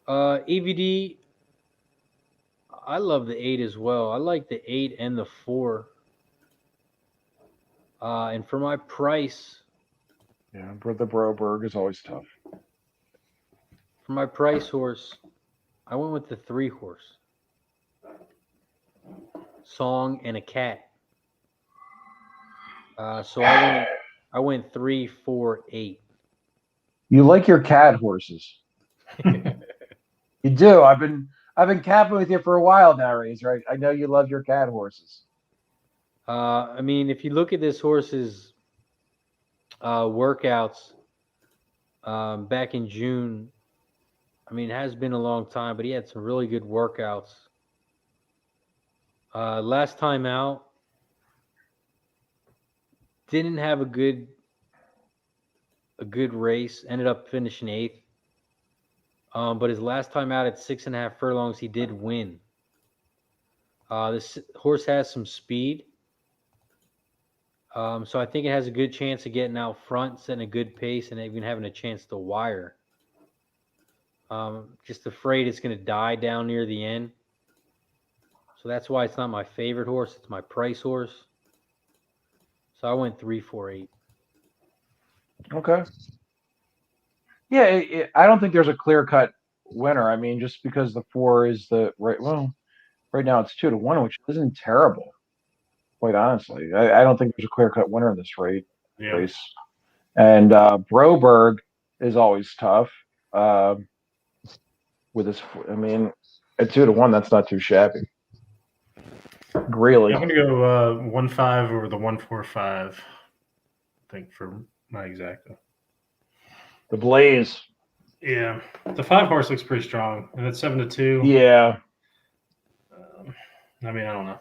EVD, I love the 8 as well. I like the 8 and the 4. And for my price, Yeah, the Broberg is always tough. for my price horse, I went with the 3 horse. Song and a cat. So I went 3, 4, 8. You like your cat horses. You do. I've been capping with you for a while now, Razor. I know you love your cat horses. I mean, if you look at this horse's workouts back in June, I mean, it has been a long time, but he had some really good workouts. Last time out, didn't have a good race. Ended up finishing 8th. But his last time out at 6.5 furlongs, he did win. This horse has some speed. So I think it has a good chance of getting out front, setting a good pace, and even having a chance to wire. Just afraid it's going to die down near the end. So that's why it's not my favorite horse. It's my price horse. So I went 3, 4, 8. Okay. Yeah, I don't think there's a clear-cut winner. I mean, just because the 4 is right now it's 2-1, which isn't terrible, quite honestly. I don't think there's a clear-cut winner in this race. Yeah. And Broberg is always tough. With his, I mean, at 2-1, that's not too shabby. Really. Yeah, I'm gonna go 1-5 over the 1-4-5. I think for my exacta. The Blaze. Yeah, the 5 horse looks pretty strong, and it's 7-2. Yeah. I mean, I don't know.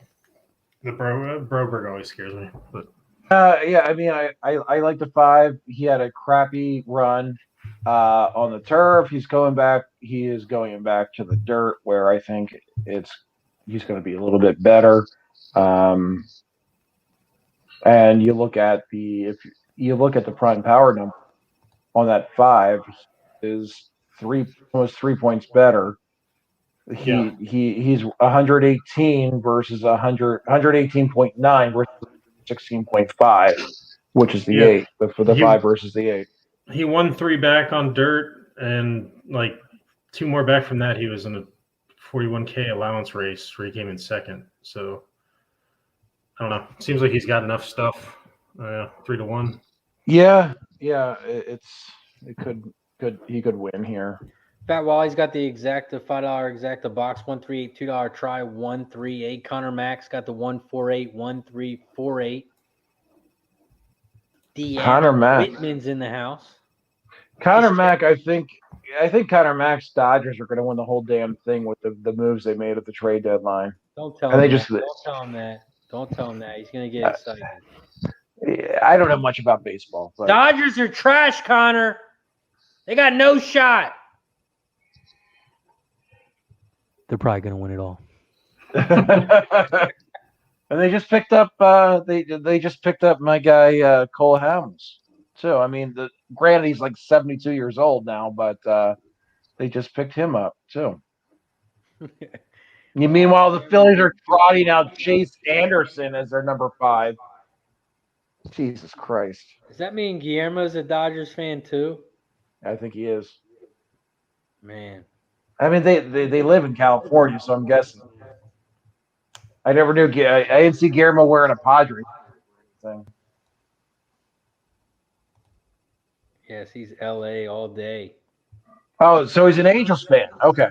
The Broberg always scares me, but Yeah. I mean, I like the 5. He had a crappy run on the turf. He is going back to the dirt, where I think he's going to be a little bit better. And you look at the prime power number on that 5 is almost 3 points better. He's 118 versus 118.9 versus 16.5, which is the 8. For the 5 versus the 8. He won 3 back on dirt, and like 2 more back from that, he was in a 41K allowance race where he came in second. So I don't know. Seems like he's got enough stuff. 3-1. Yeah. He could win here. Fat Wally's got the exacta $5 exacta box, 138 $2 try, 138. Connor Max got the 148 1348. Connor Mack. Whitman's in the house. Connor Mack, I think Connor Mack's Dodgers are going to win the whole damn thing with the moves they made at the trade deadline. Don't tell him that. Don't tell him that. Don't tell him that. He's going to get excited. I don't know much about baseball. But Dodgers are trash, Connor. They got no shot. They're probably going to win it all. And they just picked up they just picked up my guy Cole Hamels too. I mean, granted he's like 72 years old now, but they just picked him up too. Meanwhile, the Phillies are trotting out Chase Anderson as their number 5. Jesus Christ! Does that mean Guillermo's a Dodgers fan too? I think he is. Man, I mean, they live in California, so I'm guessing. I never knew. I didn't see Guillermo wearing a Padres thing. yes, he's LA all day. Oh, so he's an Angels fan. Okay.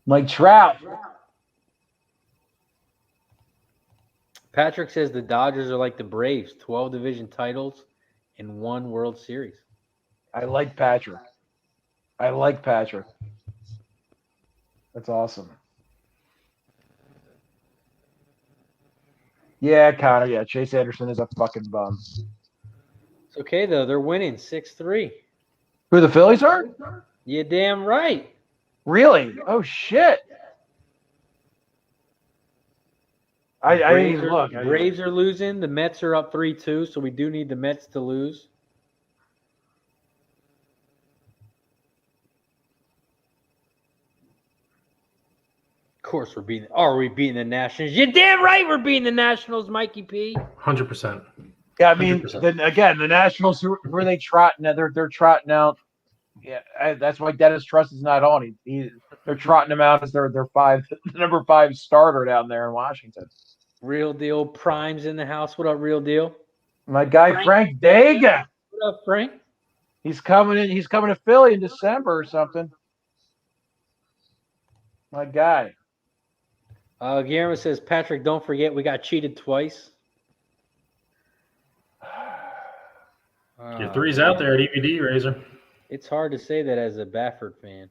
Mike Trout. Patrick says the Dodgers are like the Braves, 12 division titles and 1 World Series. I like Patrick. That's awesome. Yeah, Connor. Yeah, Chase Anderson is a fucking bum. It's okay, though. They're winning 6-3. Who the Phillies are? You damn right. Really? Oh, shit. Braves are losing. The Mets are up 3-2, so we do need the Mets to lose. Of course, are we beating the Nationals? You're damn right we're beating the Nationals, Mikey P. 100%. Yeah, I mean, 100%. then again, the Nationals, who are they trotting out? They're trotting out. Yeah, that's why Dennis Truss is not on. They're trotting him out as their number 5 starter down there in Washington. Real Deal Prime's in the house. What up, Real Deal? My guy Frank Dega. What up, Frank? He's coming in. He's coming to Philly in December or something. My guy. Guillermo says, Patrick, don't forget we got cheated twice. Your 3's out there at EVD, Razor. It's hard to say that as a Baffert fan.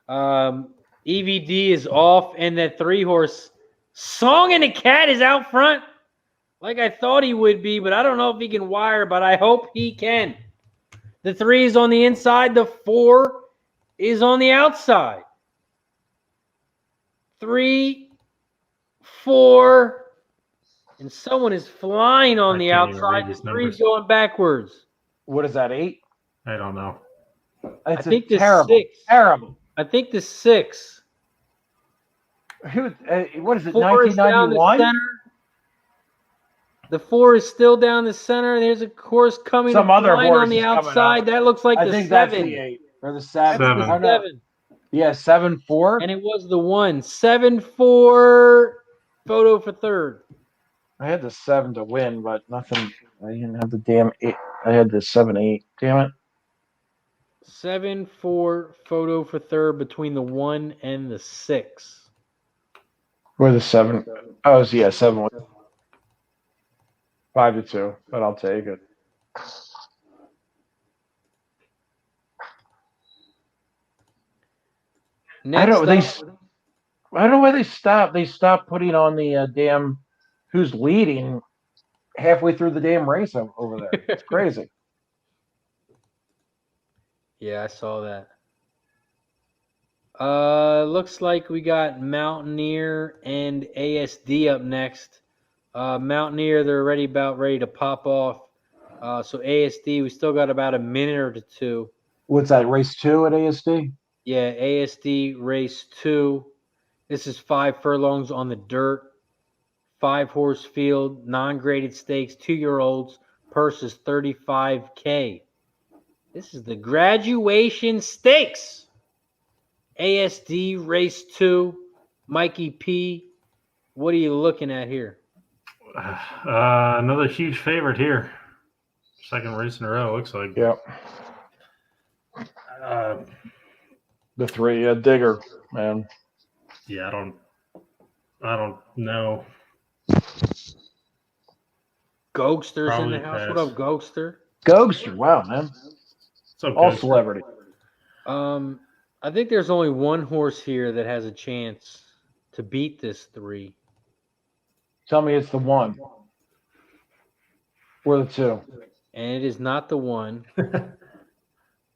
EVD is off, and that 3-horse Song and the Cat is out front. Like I thought he would be, but I don't know if he can wire, but I hope he can. The 3 is on the inside. The 4 is on the outside. 3, 4, and someone is flying on the outside. The 3's going backwards. What is that, 8? I don't know. I think the terrible, 6. terrible. I think the 6. What is it, 4 is down the 1991? center. The 4 is still down the center. There's a course coming. Some other horse on the is coming outside. up. That looks like I the think 7. that's the 8 or the 7. Seven. I don't know. 7. Yeah, 7-4. And it was the 1. 7-4 photo for 3rd. I had the 7 to win, but nothing. I didn't have the damn 8. I had the 7-8. Damn it. 7-4 photo for 3rd between the 1 and the 6. Where the 7? Oh, yeah, 7. 5-2, but I'll take it. I don't know why they stopped. They stopped putting on the damn who's leading halfway through the damn race over there. It's crazy. Yeah, I saw that. Looks like we got Mountaineer and ASD up next. Mountaineer, they're already about ready to pop off. So ASD, we still got about a minute or 2. What's that, race 2 at ASD? Yeah, ASD race 2. This is 5 furlongs on the dirt. 5-horse field, non-graded stakes, 2-year-olds. Purse is $35K. This is the graduation stakes. ASD race 2. Mikey P, what are you looking at here? Another huge favorite here. Second race in a row, looks like. Yep. The 3, Digger, man. Yeah, I don't know. Gokster's Probably in the house. pass. What up, Gokster? Ghoster, wow, man. So All celebrity. I think there's only one horse here that has a chance to beat this 3. Tell me it's the 1. Or the 2. And it is not the 1,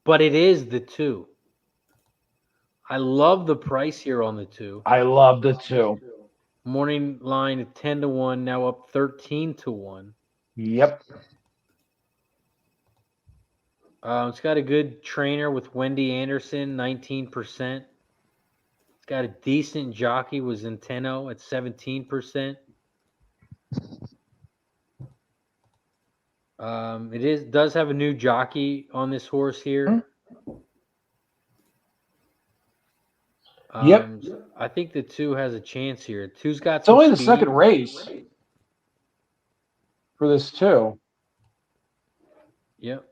but it is the 2. I love the price here on the 2. I love the 2. Morning line at 10-1, now up 13-1. Yep. It's got a good trainer with Wendy Anderson, 19%. It's got a decent jockey with Zenteno at 17%. It does have a new jockey on this horse here. Yep. I think the 2 has a chance here. 2's got It's some only the speed. second race for this 2. Yep.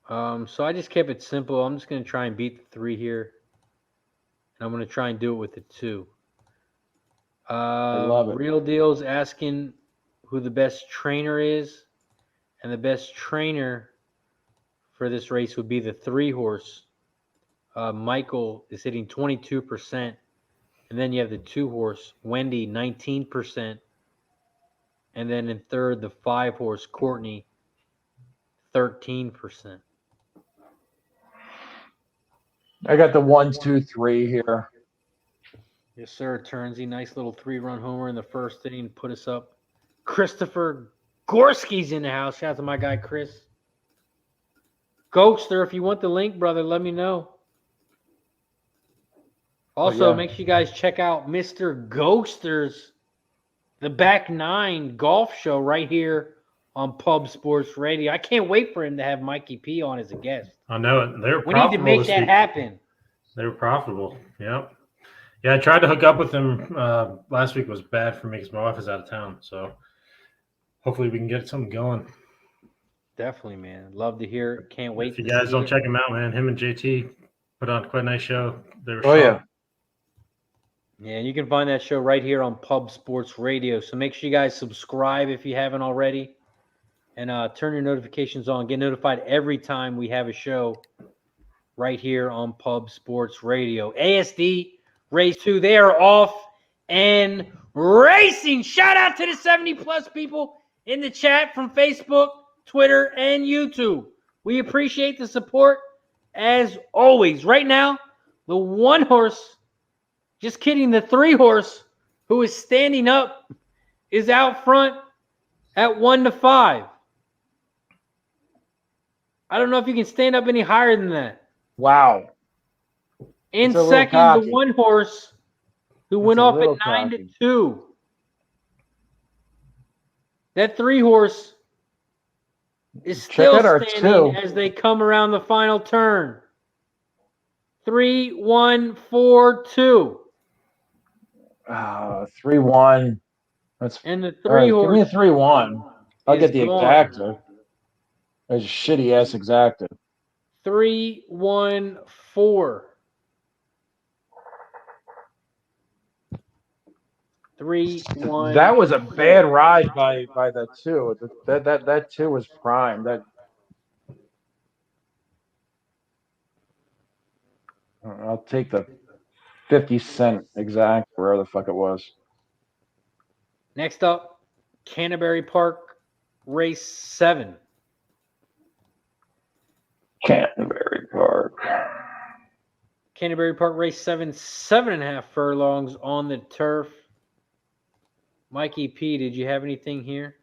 So I just kept it simple. I'm just going to try and beat the 3 here. And I'm going to try and do it with the 2. love it. Real Deal's asking who the best trainer is, and the best trainer for this race would be the 3-horse. Michael is hitting 22%, and then you have the 2-horse Wendy 19%, and then in third the 5-horse Courtney 13%. I got the 1, 2, 3 here. Yes, sir. Turnsy, nice little 3-run homer in the first inning, put us up. Christopher Gorski's in the house. Shout out to my guy Chris. Ghoster, if you want the link, brother, let me know. Also, make sure you guys check out Mr. Ghoster's The Back Nine golf show right here on Pub Sports Radio. I can't wait for him to have Mikey P on as a guest. I know it. They were We need to profitable make this that week. happen. They were profitable. Yep. Yeah, I tried to hook up with them last week. Was bad for me because my wife is out of town. So hopefully we can get something going. Definitely, man. Love to hear it. Can't wait. If you guys don't check him out, man, him and JT put on quite a nice show. They were yeah. Yeah, you can find that show right here on Pub Sports Radio. So make sure you guys subscribe if you haven't already, and turn your notifications on. Get notified every time we have a show right here on Pub Sports Radio. ASD Race 2, they are off and racing. Shout out to the 70-plus people in the chat from Facebook, Twitter, and YouTube. We appreciate the support as always. Right now, the 1-horse, just kidding, the 3-horse who is standing up is out front at 1-5. I don't know if you can stand up any higher than that. Wow. In second, the 1-horse who went off at 9-2. That 3-horse is still standing as they come around the final turn. 3, 1, 4, 2. 3, 1. And the 3-horse. Give me a 3, 1. I'll get the exacta. There's a shitty ass exacta. 3, 1, 4. 3, 1. That was a bad ride by that 2. That 2 was prime. I'll take the 50-cent exact, wherever the fuck it was. Next up, Canterbury Park, race 7. Canterbury Park. Canterbury Park, race 7, 7.5 furlongs on the turf. Mikey P, did you have anything here?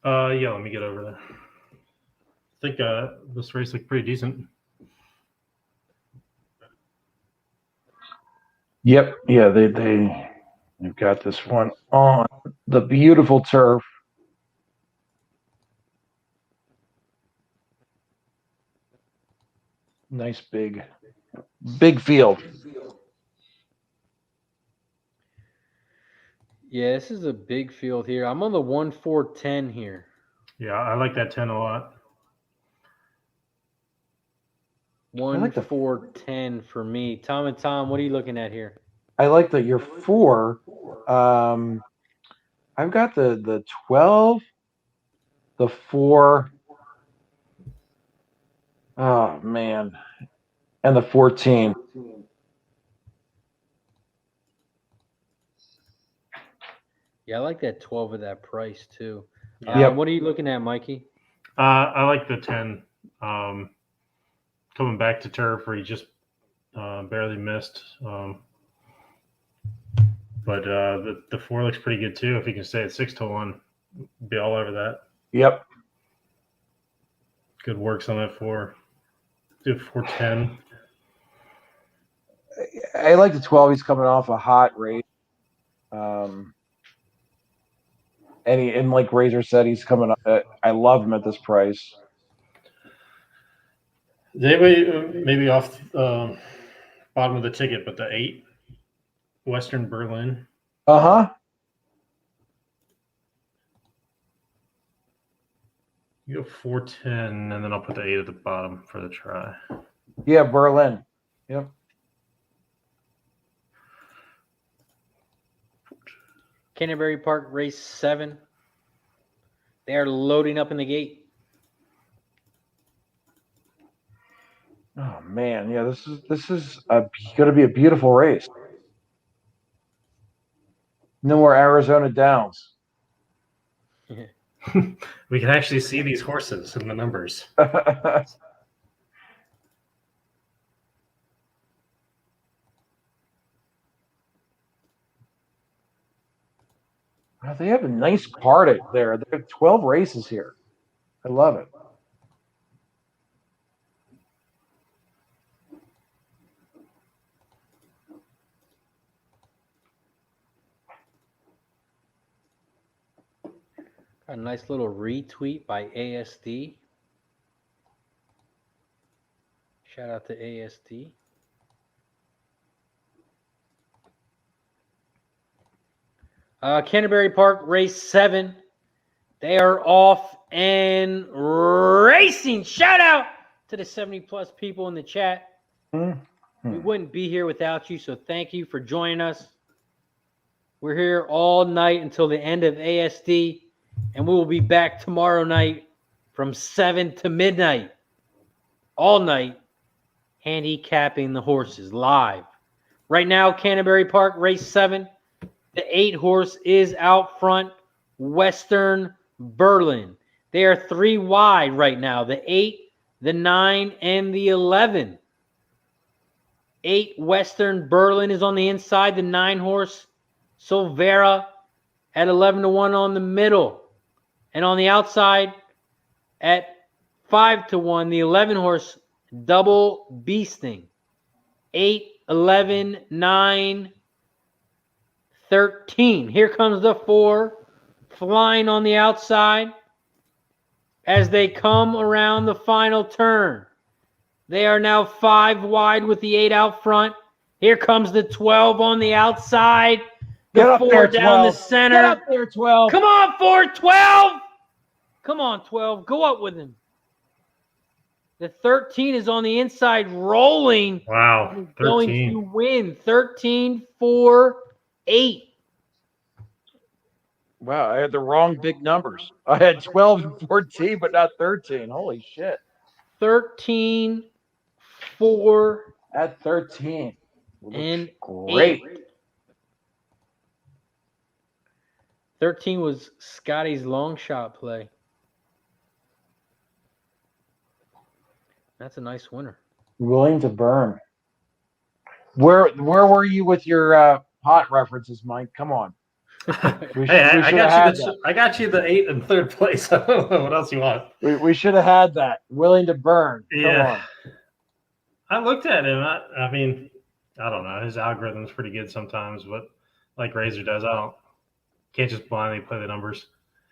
Yeah, let me get over there. I think this race looked pretty decent. Yep. Yeah, they've got this one on the beautiful turf. Nice big field. Yeah, this is a big field here. I'm on the 1-4-10 here. Yeah, I like that 10 a lot. 1-4-10 for me. Tom and Tom, what are you looking at here? I like that you're 4. I've got the 12, the 4. Oh man, and the 14. Yeah, I like that 12 at that price too. Yeah. What are you looking at, Mikey? I like the 10. Coming back to turf where he just barely missed. But the 4 looks pretty good too. If he can stay at 6-1, be all over that. Yep. Good works on that 4. Do 4-10. I like the 12. He's coming off a hot race. And like Razor said, he's coming up. I love him at this price. Maybe off bottom of the ticket, but the 8, Western Berlin. Uh-huh. You go 4-10, and then I'll put the 8 at the bottom for the try. Yeah, Berlin. Yep. Canterbury Park, race 7. They are loading up in the gate. Oh man, yeah, this is going to be a beautiful race. No more Arizona Downs. We can actually see these horses in the numbers. Wow, they have a nice card there. They have 12 races here. I love it. A nice little retweet by ASD. Shout out to ASD. Canterbury Park, race 7. They are off and racing. Shout out to the 70-plus people in the chat. Mm-hmm. We wouldn't be here without you, so thank you for joining us. We're here all night until the end of ASD, and we will be back tomorrow night from 7 to midnight. All night, handicapping the horses live. Right now, Canterbury Park, race 7. The 8 horse is out front, Western Berlin. They are 3 wide right now. The 8, the 9, and the 11. 8 Western Berlin is on the inside. The 9 horse, Silvera, at 11-1 on the middle. And on the outside, at 5-1, the 11 horse, Double Beasting. 8, 11, 9, 13. Here comes the 4 flying on the outside as they come around the final turn. They are now 5 wide with the 8 out front. Here comes the 12 on the outside. The 4 down the center. Get up there, 12. Come on, 4, 12. Come on, 12. Go up with him. The 13 is on the inside rolling. Wow. 13. Going to win. 13, 4, 8. Wow, I had the wrong big numbers. I had 12 and 14, but not 13. Holy shit. 13, 4, at 13. And great. 8. 13 was Scotty's long shot play. That's a nice winner. Willing to burn. Where were you with your hot references, Mike? Come on. I got you the 8 in third place. I don't know what else you want. We should have had that. Willing to burn. Yeah. Come on. I looked at him. I mean, I don't know. His algorithm's pretty good sometimes, but like Razor does, can't just blindly play the numbers.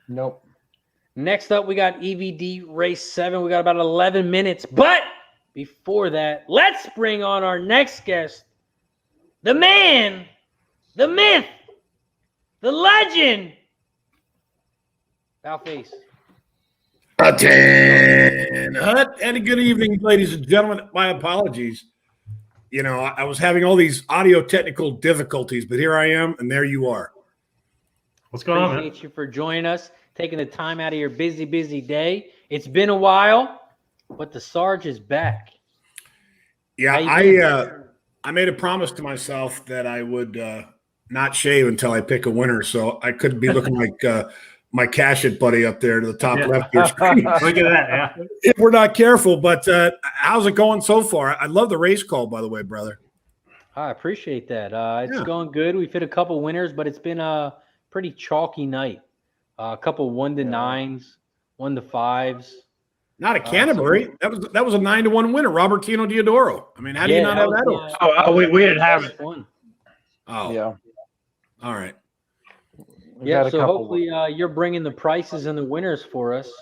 Nope. Next up, we got EVD Race 7. We got about 11 minutes. But before that, let's bring on our next guest. The man, the myth, the legend, Balface. And a good evening, ladies and gentlemen. My apologies. You know, I was having all these audio technical difficulties, but here I am, and there you are. What's going on, man? Appreciate you for joining us, taking the time out of your busy day. It's been a while, but the Sarge is back. Yeah, I made a promise to myself that I would not shave until I pick a winner, so I could be looking like my Cash It buddy up there to the top left of your screen. Look at that, yeah. If we're not careful, but how's it going so far? I love the race call, by the way, brother. I appreciate that. It's going good. We've hit a couple winners, but it's been a pretty chalky night. A couple 1-9s, 1-5s. Not a Canterbury. That was a 9-1 winner, Robertino Diodoro. I mean, how do you not have that? We didn't have it. Oh, yeah. All right. Yeah, so hopefully you're bringing the prices and the winners for us.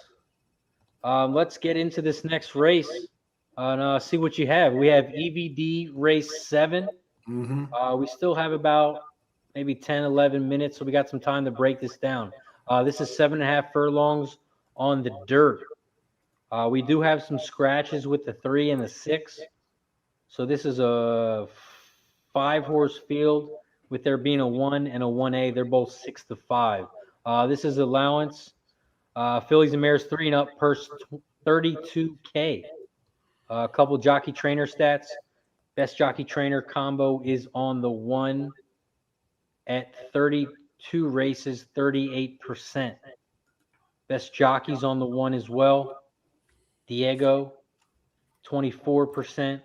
Let's get into this next race and see what you have. We have EVD Race 7. Mm-hmm. We still have about maybe 10, 11 minutes, so we got some time to break this down. This is 7.5 furlongs on the dirt. We do have some scratches with the 3 and the 6. So this is a 5-horse field with there being a 1 and a 1A, they're both 6-5. This is allowance. Fillies and mares 3 and up, purse $32K. A couple jockey trainer stats. Best jockey trainer combo is on the 1 at 32 races, 38%. Best jockeys on the 1 as well. Diego, 24%.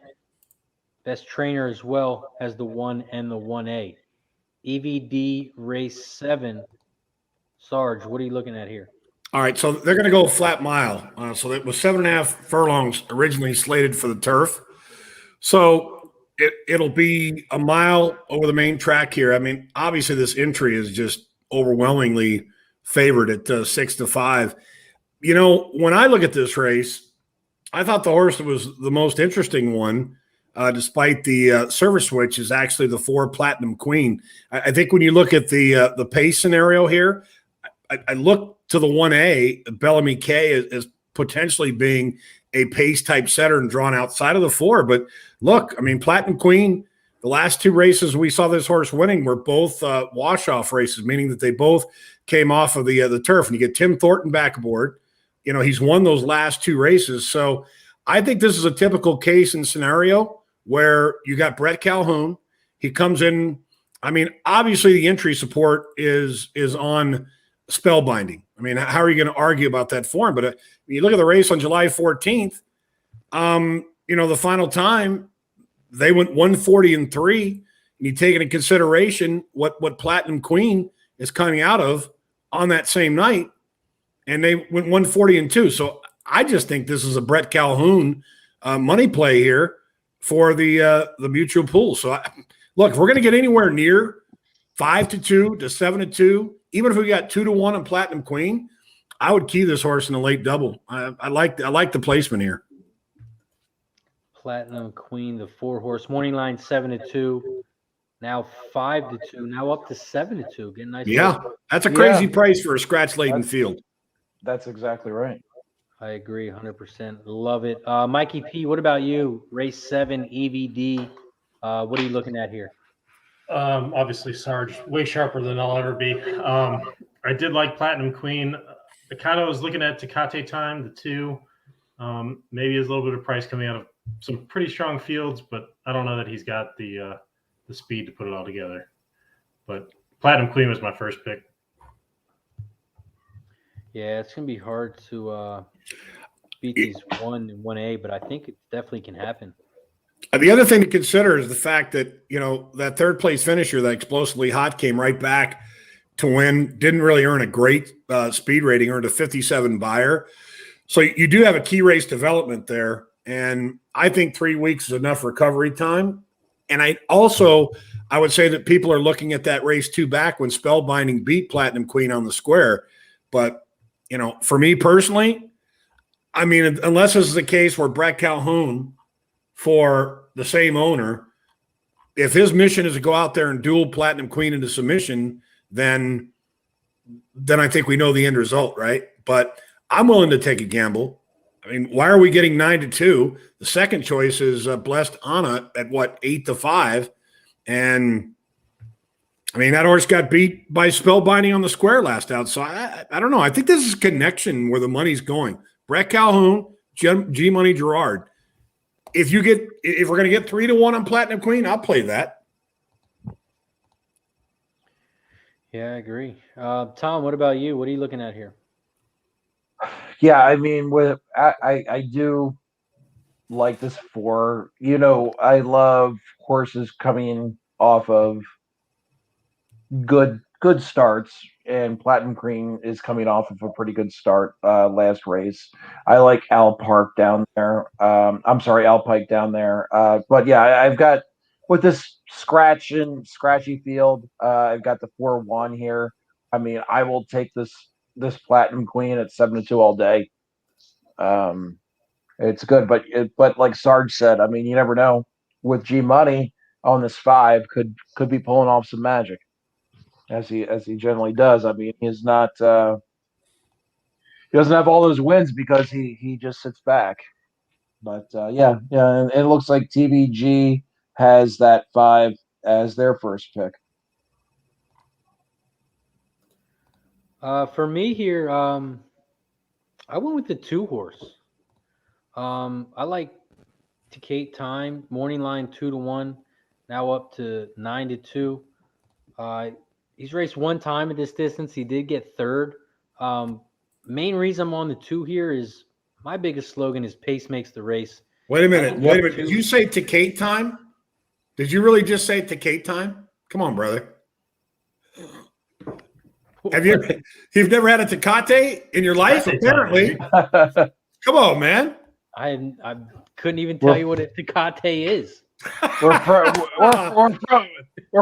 Best trainer as well has the 1 and the 1A. EVD race 7. Sarge, what are you looking at here? All right, so they're going to go flat mile. So it was 7.5 furlongs originally slated for the turf. So it'll be a mile over the main track here. I mean, obviously this entry is just overwhelmingly favored at 6-5. You know, when I look at this race, I thought the horse that was the most interesting one, despite the service switch, is actually the 4 Platinum Queen. I think when you look at the pace scenario here, I look to the 1A, Bellamy K, as potentially being a pace type setter and drawn outside of the 4. But look, I mean, Platinum Queen, the last 2 races we saw this horse winning were both wash-off races, meaning that they both came off of the turf. And you get Tim Thornton back aboard. You know, he's won those last 2 races. So I think this is a typical case and scenario where you got Brett Calhoun. He comes in. I mean, obviously the entry support is on spellbinding. I mean, how are you going to argue about that form? But you look at the race on July 14th, you know, the final time they went 140-3. And you take into consideration what Platinum Queen is coming out of on that same night, and they went 140-2. So I just think this is a Brett Calhoun money play here for the mutual pool. So look, if we're going to get anywhere near 5-2 to 7-2, even if we got 2-1 on Platinum Queen, I would key this horse in a late double. I like the placement here. Platinum Queen, the 4-horse morning line, 7-2, now 5-2, now up to 7-2. Getting nice. Yeah, that's a crazy price for a scratch laden field. That's exactly right. I agree, 100%. Love it. Mikey P, what about you? Race 7, EVD. What are you looking at here? Obviously, Sarge, way sharper than I'll ever be. I did like Platinum Queen. I kind of was looking at Tecate Time, the 2. Maybe there's a little bit of price coming out of some pretty strong fields, but I don't know that he's got the speed to put it all together. But Platinum Queen was my first pick. Yeah, it's going to be hard to beat these 1 and 1A, but I think it definitely can happen. The other thing to consider is the fact that, you know, that third place finisher, that explosively hot, came right back to win, didn't really earn a great speed rating, earned a 57 buyer. So you do have a key race development there. And I think 3 weeks is enough recovery time. And I would say that people are looking at that race 2 back when Spellbinding beat Platinum Queen on the square. But, you know, for me personally, I mean, unless this is a case where Brett Calhoun, for the same owner, if his mission is to go out there and duel Platinum Queen into submission, then I think we know the end result, right? But I'm willing to take a gamble. I mean, why are we getting 9-2? The second choice is Blessed Anna at 8-5, and I mean that horse got beat by Spellbinding on the square last out. So I don't know. I think this is a connection where the money's going. Brett Calhoun, G Money Gerard. If we're going to get 3-1 on Platinum Queen, I'll play that. Yeah, I agree. Tom, what about you? What are you looking at here? Yeah, I mean, I do like this 4. You know, I love horses coming off of good starts, and Platinum Queen is coming off of a pretty good start last race. I like Al Park down there. I'm sorry, Al Pike down there. But yeah, I've got with this scratchy field. I've got the 4-1 here. I mean, I will take this Platinum Queen at 7-2 all day. It's good, but like Sarge said, I mean, you never know. With G Money on this 5, could be pulling off some magic, as he generally does. I mean, he's not he doesn't have all those wins because he just sits back. But yeah, and it looks like TVG has that 5 as their first pick. For me here, I went with the 2-horse. I like Takate Time, morning line 2-1, now up to 9-2. He's raced one time at this distance. He did get third. Main reason I'm on the 2 here is my biggest slogan is pace makes the race. Wait a minute. Did you say Takate Time? Did you really just say Takate Time? Come on, brother. You've never had a Tecate in your life? Apparently. Come on, man. I couldn't even tell you what a Tecate is. We're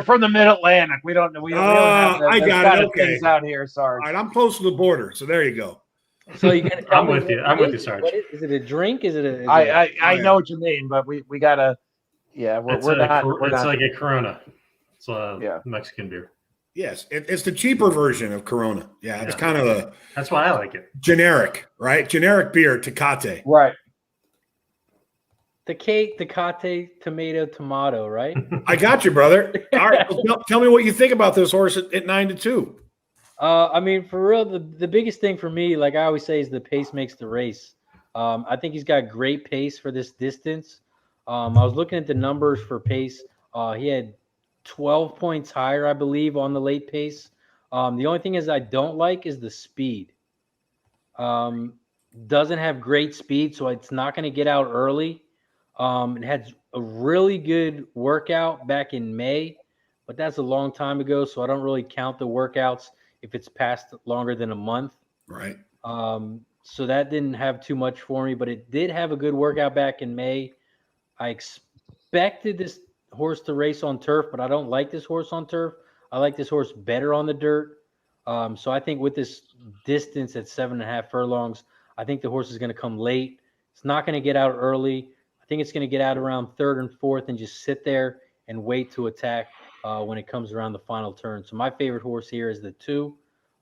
from the Mid-Atlantic. We don't know. We don't have I got it. Okay. Things out here, Sarge. All right, I'm close to the border, so there you go. So you gonna I'm with you. I'm with you, Sarge. Is it a drink? Is it a? I know what you mean, but we gotta. Yeah, It's like a Corona. It's a Mexican beer. Yes, it's the cheaper version of Corona. Yeah, it's kind of that's why I like it. Generic, right? Generic beer, Tecate. Right. Tecate, tomato, right? I got you, brother. All right, tell me what you think about this horse at 9-2. I mean, for real, the biggest thing for me, like I always say, is the pace makes the race. I think he's got great pace for this distance. I was looking at the numbers for pace. He had 12 points higher, I believe, on the late pace. The only thing is I don't like is the speed. Doesn't have great speed, so it's not going to get out early. It had a really good workout back in May, but that's a long time ago, so I don't really count the workouts if it's past longer than a month. Right. So that didn't have too much for me, but it did have a good workout back in May. I expected this horse to race on turf, but I don't like this horse on turf. I like this horse better on the dirt. So I think with this distance at 7.5 furlongs, I think the horse is going to come late. It's not going to get out early. I think it's going to get out around 3rd and 4th and just sit there and wait to attack when it comes around the final turn. So my favorite horse here is the 2.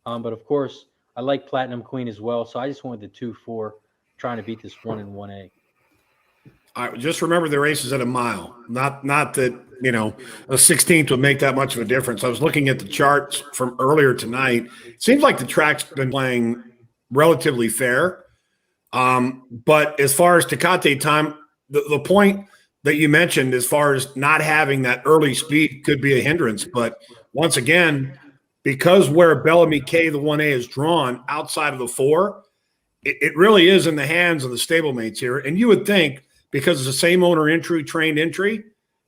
But of course, I like Platinum Queen as well. So I just went with the 2-4, trying to beat this 1 and 1A. All right, just remember the race is at a mile. Not that, a 16th would make that much of a difference. I was looking at the charts from earlier tonight. It seems like the track's been playing relatively fair. But as far as Tecate Time, the point that you mentioned as far as not having that early speed could be a hindrance. But once again, because where Bellamy K, the 1A, is drawn outside of the 4, it really is in the hands of the stablemates here. And you would think, because it's the same owner entry, trained entry,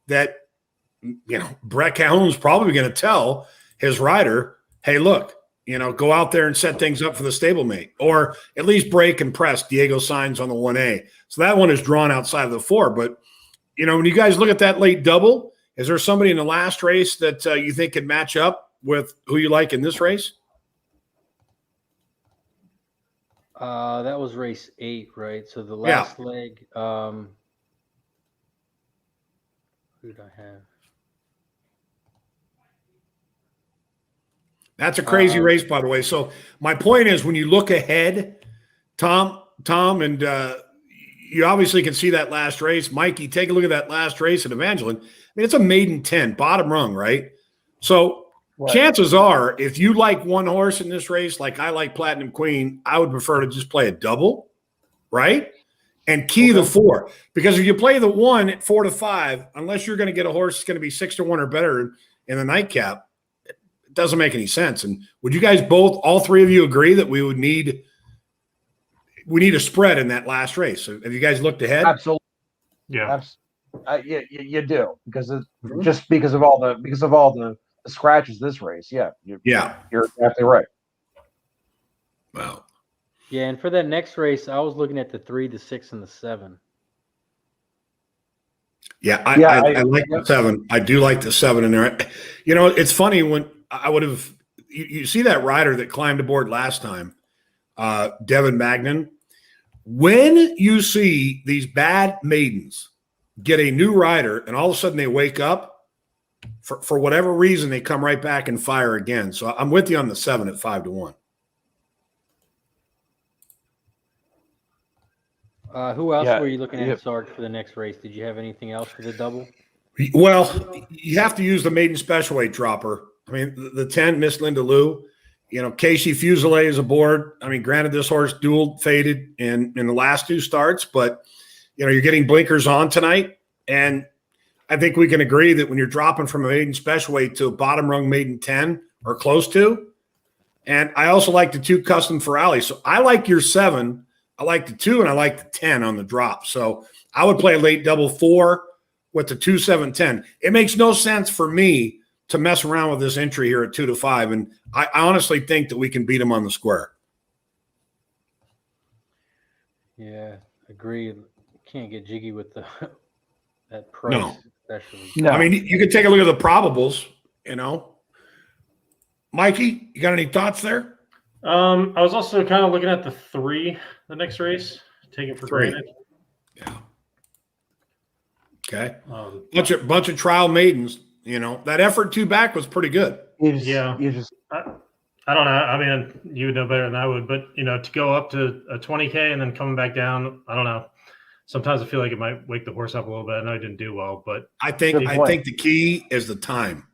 that Brett Calhoun's probably going to tell his rider, hey, look, go out there and set things up for the stablemate, or at least break and press Diego Sainz on the 1A. So that one is drawn outside of the 4. But, when you guys look at that late double, is there somebody in the last race that you think could match up with who you like in this race? That was race 8, right? So the last leg, who did I have? That's a crazy race, by the way. So my point is, when you look ahead, Tom, and you obviously can see that last race. Mikey, take a look at that last race at Evangeline. I mean, it's a maiden 10, bottom rung, right? So chances are, if you like one horse in this race, like I like Platinum Queen, I would prefer to just play a double, right? And key the 4. Because if you play the 1 at 4 to 5, unless you're going to get a horse that's going to be 6 to 1 or better in the nightcap, it doesn't make any sense. And would you guys all 3 of you agree that we need a spread in that last race? So have you guys looked ahead? Absolutely. Yeah. You do, because just because of all the scratches this race. Yeah. You're exactly right. Wow. Yeah, and for that next race, I was looking at the 3, the 6, and the 7. Yeah, I like the 7. I do like the 7 in there. It's funny when I would have you see that rider that climbed aboard last time, Devin Magnan. When you see these bad maidens get a new rider and all of a sudden they wake up, for whatever reason, they come right back and fire again. So I'm with you on the 7 at 5 to 1. Who else were you looking at, Sarge, for the next race? Did you have anything else for the double? Well, you have to use the maiden special weight dropper. I mean, the 10, Miss Linda Lou. Casey Fuselier is aboard. I mean, granted, this horse dual faded in the last 2 starts, but you're getting blinkers on tonight, and I think we can agree that when you're dropping from a maiden special weight to a bottom rung maiden 10 or close to, and I also like the 2 custom Ferrari. So I like your 7, I like the 2, and I like the 10 on the drop. So I would play a late double 4 with the 2, 7, 10. It makes no sense for me to mess around with this entry here at 2 to 5, and I honestly think that we can beat them on the square. Yeah, agreed. Can't get jiggy with that price. No. Especially. No. I mean, you could take a look at the probables, Mikey, you got any thoughts there? I was also kind of looking at the 3, the next race, taking for 3. granted. Yeah. Okay. Bunch of trial maidens. That effort 2 back was pretty good. I don't know. I mean, you would know better than I would, but to go up to a 20K and then coming back down, I don't know. Sometimes I feel like it might wake the horse up a little bit. I know he didn't do well, but I think the key is the time.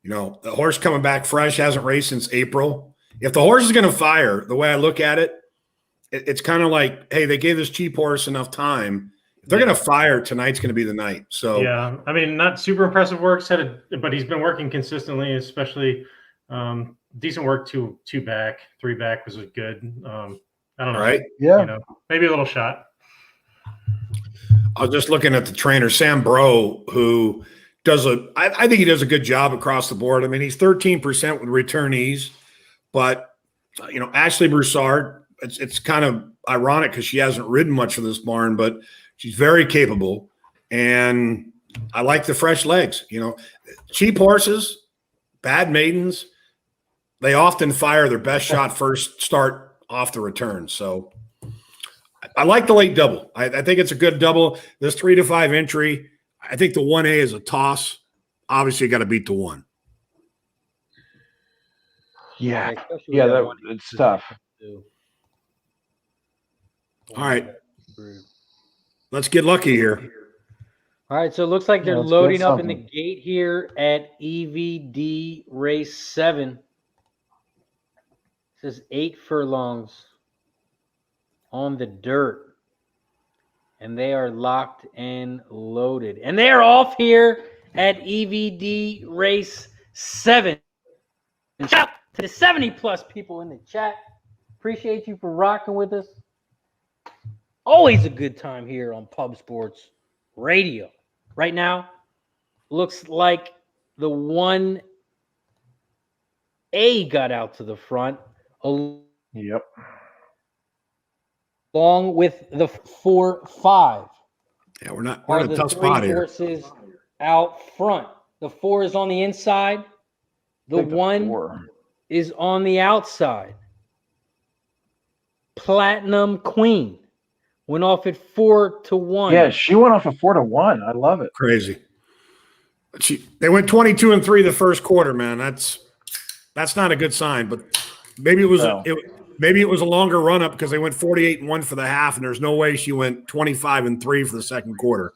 The horse coming back fresh, hasn't raced since April. If the horse is going to fire, the way I look at it, it's kind of like, hey, they gave this cheap horse enough time. If they're going to fire, tonight's going to be the night. So yeah, I mean, not super impressive work, but he's been working consistently, especially decent work 2 back, 3 back was good. I don't know, right? Yeah, maybe a little shot. I was just looking at the trainer, Sam Bro, who I think he does a good job across the board. I mean, he's 13% with returnees, but Ashley Broussard, it's kind of ironic because she hasn't ridden much of this barn, but she's very capable, and I like the fresh legs. Cheap horses, bad maidens, they often fire their best shot first start off the return. So I like the late double. I think it's a good double. This 3 to 5 entry, I think the 1A is a toss. Obviously, you got to beat the 1. yeah, Especially yeah. with that It's tough. All right. Let's get lucky here. All right, so it looks like they're let's loading get up in the something. gate here at EVD race 7. It says 8 furlongs on the dirt. And they are locked and loaded. And they are off here at EVD race 7. And shout out to the 70-plus people in the chat. Appreciate you for rocking with us. Always a good time here on Pub Sports Radio. Right now, looks like the 1A got out to the front. Yep. Along with the 4-5. Yeah, we're in a tough spot here. Horses out front. The 4 is on the inside. The 1 is on the outside. Platinum Queen went off at 4-1. Yeah, she went off at 4-1. I love it. Crazy. They went 22-3 the first quarter, man. That's not a good sign. But maybe it was maybe it was a longer run up because they went 48-1 for the half, and there's no way she went 25-3 for the second quarter.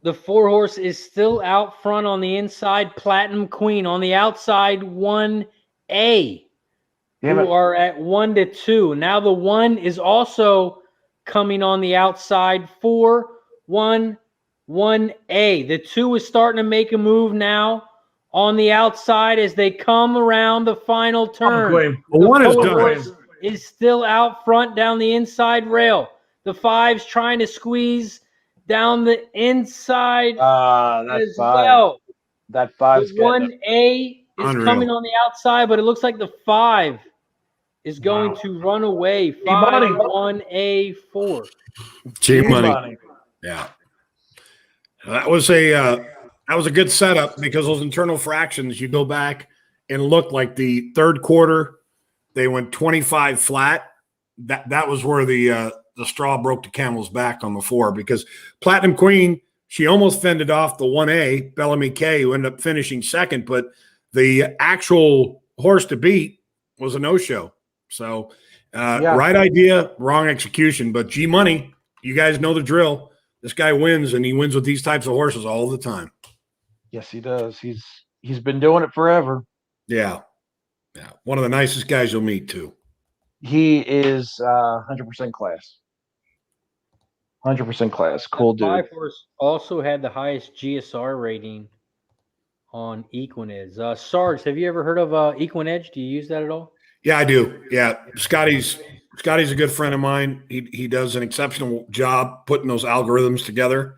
The 4 horse is still out front on the inside. Platinum Queen on the outside. 1A, who are at 1-2. Now the 1 is also coming on the outside. 4-1-1A. The 2 is starting to make a move now on the outside as they come around the final turn. The 1 is horse done. is still out front down the inside rail. The 5's trying to squeeze down the inside as well. That 5's the 1A is Unreal. coming on the outside, but it looks like the 5 is going to run away. 5-1A 4. G-Money. Yeah. That was a good setup because those internal fractions, you go back and look like the third quarter, they went 25 flat. That was where the straw broke the camel's back on the 4 because Platinum Queen, she almost fended off the 1A, Bellamy K, who ended up finishing second, but the actual horse to beat was a no-show. So right idea, wrong execution. But G-Money, you guys know the drill. This guy wins, and he wins with these types of horses all the time. Yes, he does. He's been doing it forever. Yeah. Yeah, one of the nicest guys you'll meet too. He is 100% class. 100% class. Cool dude. Five horse also had the highest GSR rating on Equinedge. Sarge, have you ever heard of Equinedge? Do you use that at all? Yeah, I do. Yeah, Scotty's a good friend of mine. He does an exceptional job putting those algorithms together,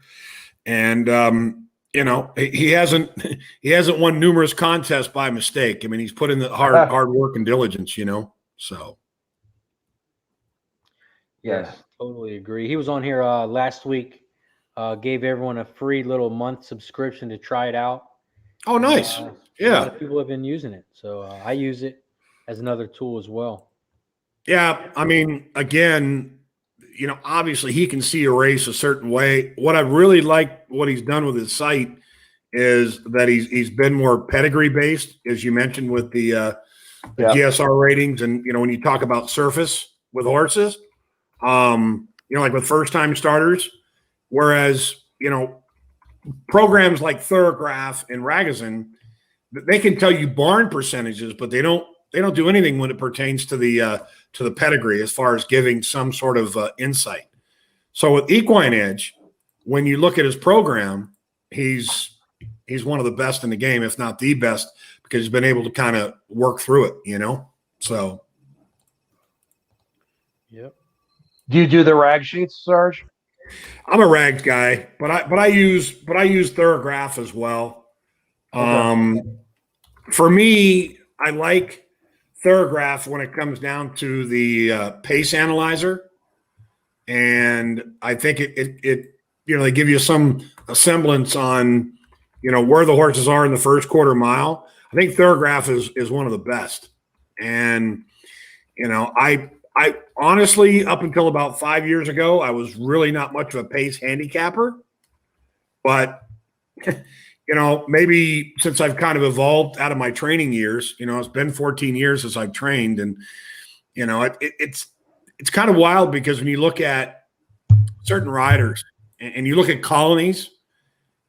and he hasn't won numerous contests by mistake. I mean, he's put in the hard work and diligence. So. Yes, totally agree. He was on here last week. Gave everyone a free little month subscription to try it out. Oh, nice. A lot of people have been using it, so I use it as another tool as well. Yeah, I mean, again, obviously he can see a race a certain way. What I really like what he's done with his site is that he's been more pedigree based, as you mentioned with the GSR ratings, and when you talk about surface with horses. Like with first-time starters, whereas, programs like Thorograph and Ragozin, they can tell you barn percentages, but they don't do anything when it pertains to the pedigree as far as giving some sort of insight. So with Equine Edge, when you look at his program, he's one of the best in the game, if not the best, because he's been able to kind of work through it, so. Yep. Do you do the rag sheets, Sarge? I'm a rags guy, but I use Thorograph as well. Okay. For me, I like Thorograph when it comes down to the pace analyzer, and I think it they give you a semblance on where the horses are in the first quarter mile. I think Thorograph is one of the best, and I honestly, up until about 5 years ago, I was really not much of a pace handicapper. But, maybe since I've kind of evolved out of my training years, it's been 14 years since I've trained. And, it's kind of wild because when you look at certain riders and you look at colonies,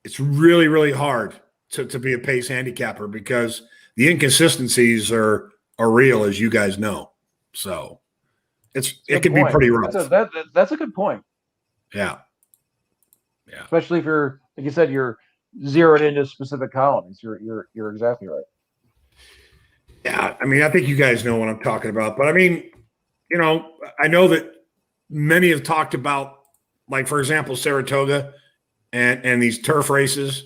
it's really, really hard to be a pace handicapper because the inconsistencies are real, as you guys know. So. It can be pretty rough. That's a good point. Yeah. Especially if you're, like you said, you're zeroed into specific colonies. You're exactly right. Yeah, I mean, I think you guys know what I'm talking about. But I mean, I know that many have talked about, like, for example, Saratoga and these turf races,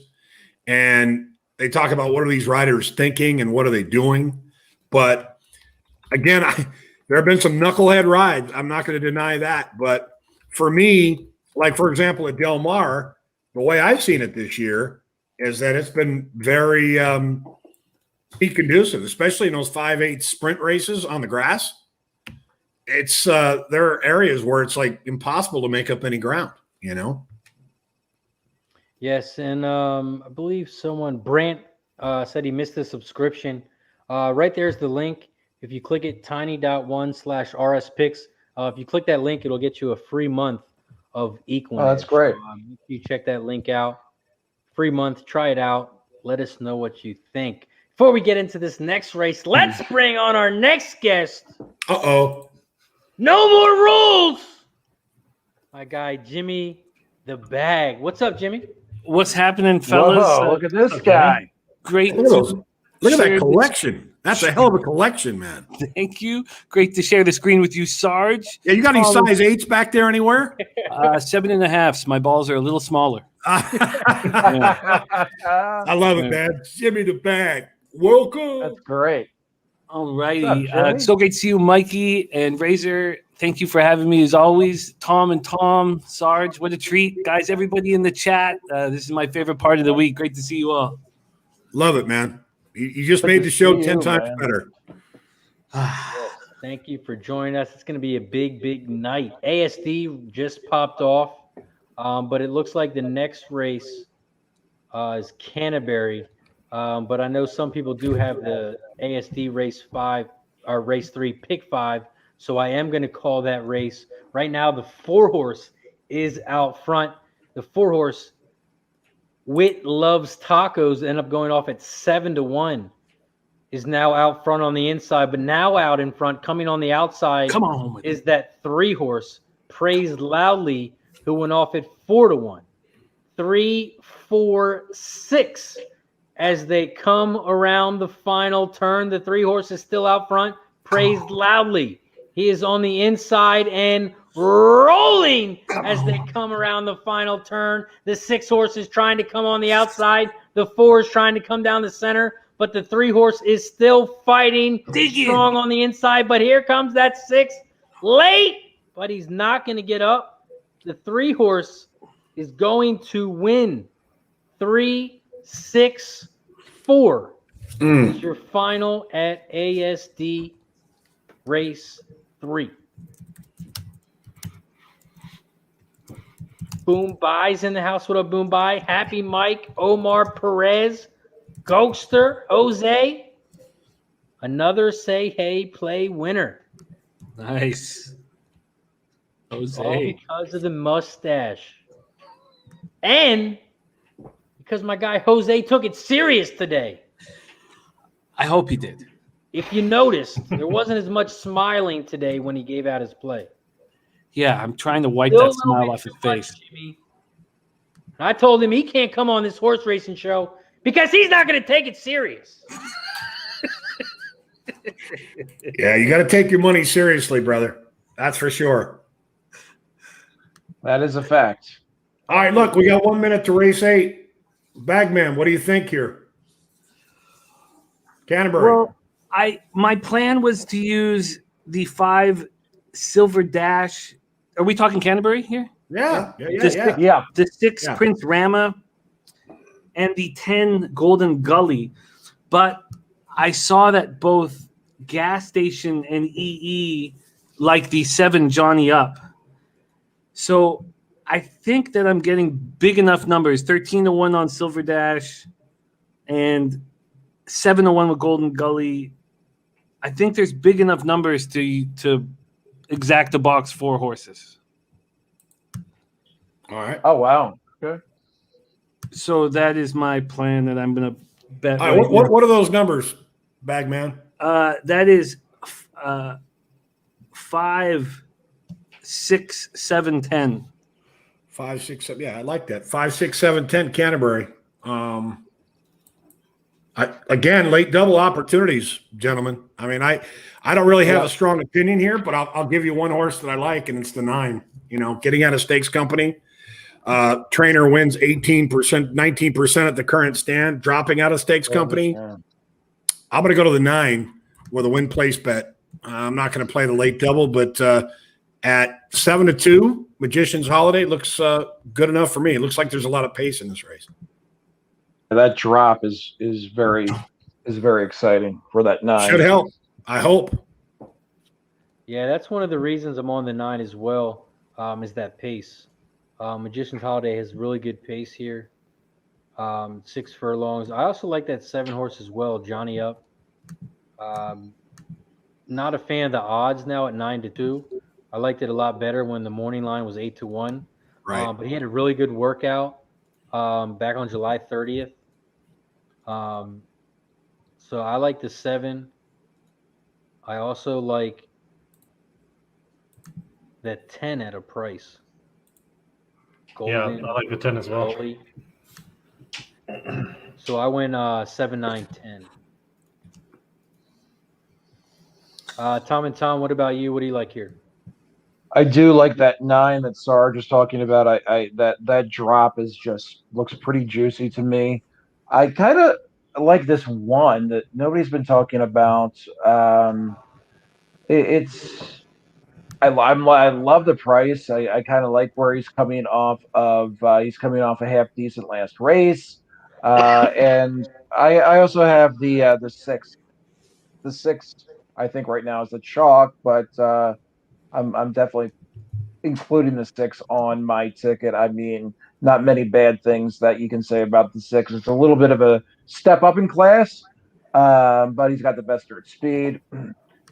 and they talk about what are these riders thinking and what are they doing. But again, there have been some knucklehead rides. I'm not going to deny that. But for me, like, for example, at Del Mar, the way I've seen it this year is that it's been very speed conducive, especially in those 5/8 sprint races on the grass. It's there are areas where it's like impossible to make up any ground, Yes, and I believe Brant said he missed the subscription. Right there's the link. If you click it, tiny.1/RSPicks. If you click that link, it'll get you a free month of Equine. Oh, that's great. You check that link out. Free month. Try it out. Let us know what you think. Before we get into this next race, let's bring on our next guest. Uh-oh. No more rules. My guy, Jimmy the Bag. What's up, Jimmy? What's happening, fellas? Whoa, look at this guy. Great. Look at that collection. That's a hell of a collection, man. Thank you. Great to share the screen with you, Sarge. Yeah, you got any size 8s back there anywhere? 7.5s. My balls are a little smaller. I love it, man. Jimmy the Bag. Welcome. That's great. All righty. What's up, Jimmy? So great to see you, Mikey and Razor. Thank you for having me as always. Tom, Sarge, what a treat. Guys, everybody in the chat. This is my favorite part of the week. Great to see you all. Love it, man. You just made the show 10 times better. Thank you for joining us. It's going to be a big, big night. ASD just popped off, but it looks like the next race is Canterbury. But I know some people do have the ASD race 5 or race 3 pick 5. So I am going to call that race. Right now, the 4-horse is out front. The 4-horse, Wit Loves Tacos, end up going off at 7-1. is now out front on the inside, but now out in front, coming on the outside, Come on. is that 3-horse, Praised Loudly, who went off at 4-1. 3, 4, 6. As they come around the final turn, the 3-horse is still out front, Praised Loudly. He is on the inside and rolling as they come around the final turn. The 6-horse is trying to come on the outside. The 4 is trying to come down the center, but the 3-horse is still fighting strong on the inside. But here comes that 6 late, but he's not going to get up. The 3-horse is going to win 3, 6, 4. It's your final at ASD Race 3. Boom Bye's in the house. What up, Boom Bye? Happy Mike, Omar Perez, Ghoster, Jose. Another Say Hey Play winner. Nice. Jose. All because of the mustache. And because my guy Jose took it serious today. I hope he did. If you noticed, there wasn't as much smiling today when he gave out his play. Yeah, I'm trying to wipe Still that smile off his face. Jimmy. I told him he can't come on this horse racing show because he's not going to take it serious. Yeah, you got to take your money seriously, brother. That's for sure. That is a fact. All right, look, we got 1 minute to race 8. Bagman, what do you think here? Canterbury. Well, my plan was to use the 5 Silver Dash. Are we talking Canterbury here? Yeah. The 6 Yeah. Prince Rama and the 10 Golden Gully. But I saw that both Gas Station and EE like the 7 Johnny Up. So I think that I'm getting big enough numbers, 13-1 on Silver Dash and 7-1 with Golden Gully. I think there's big enough numbers to exact the box 4 horses. All right. Oh, wow. Okay. So that is my plan that I'm going to bet. All right, what are those numbers, Bagman? That is 5, 6, 7, 10. 5, 6, 7. Yeah, I like that. 5, 6, 7, 10 Canterbury. Again, late double opportunities, gentlemen. I mean, I don't really have a strong opinion here, but I'll give you one horse that I like, and it's the 9. You know, getting out of Stakes Company. Trainer wins 18%, 19% at the current stand. Dropping out of Stakes Company. I'm going to go to the 9 with a win place bet. I'm not going to play the late double, but at 7-2, Magician's Holiday looks good enough for me. It looks like there's a lot of pace in this race. That drop is very exciting for that 9. Should help. I hope. Yeah, that's one of the reasons I'm on the 9 as well, is that pace. Magician's Holiday has really good pace here. 6 furlongs. I also like that 7 horse as well, Johnny Up. Not a fan of the odds now at 9-2. I liked it a lot better when the morning line was 8-1. Right. But he had a really good workout back on July 30th. So I like the 7. I also like that 10 at a price. Golden, yeah, I like the 10 as well. Gully. So I went 7, 9, 10. Tom and Tom, what about you? What do you like here? I do like that 9 that Sarge is talking about. That drop is just looks pretty juicy to me. I kind of like this 1 that nobody's been talking about. I love the price. I kind of like where he's coming off of. He's coming off a half decent last race, and I also have the 6. The 6 I think right now is the chalk, but I'm definitely including the 6 on my ticket. I mean, not many bad things that you can say about the 6. It's a little bit of a step up in class, but he's got the best dirt speed.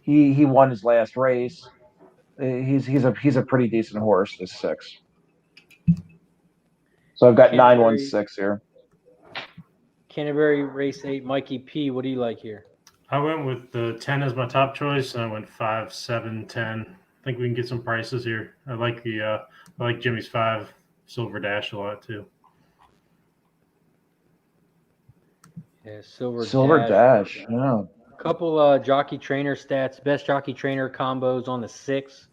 He won his last race. He's a pretty decent horse, this 6. So I've got 9, 1, 6 here. Canterbury Race 8, Mikey P. What do you like here? I went with the 10 as my top choice, and I went 5, 7, 10. I think we can get some prices here. I like Jimmy's 5 Silver Dash a lot too. Yeah, Silver Dash. Yeah. Couple jockey trainer stats. Best jockey trainer combos on the 6.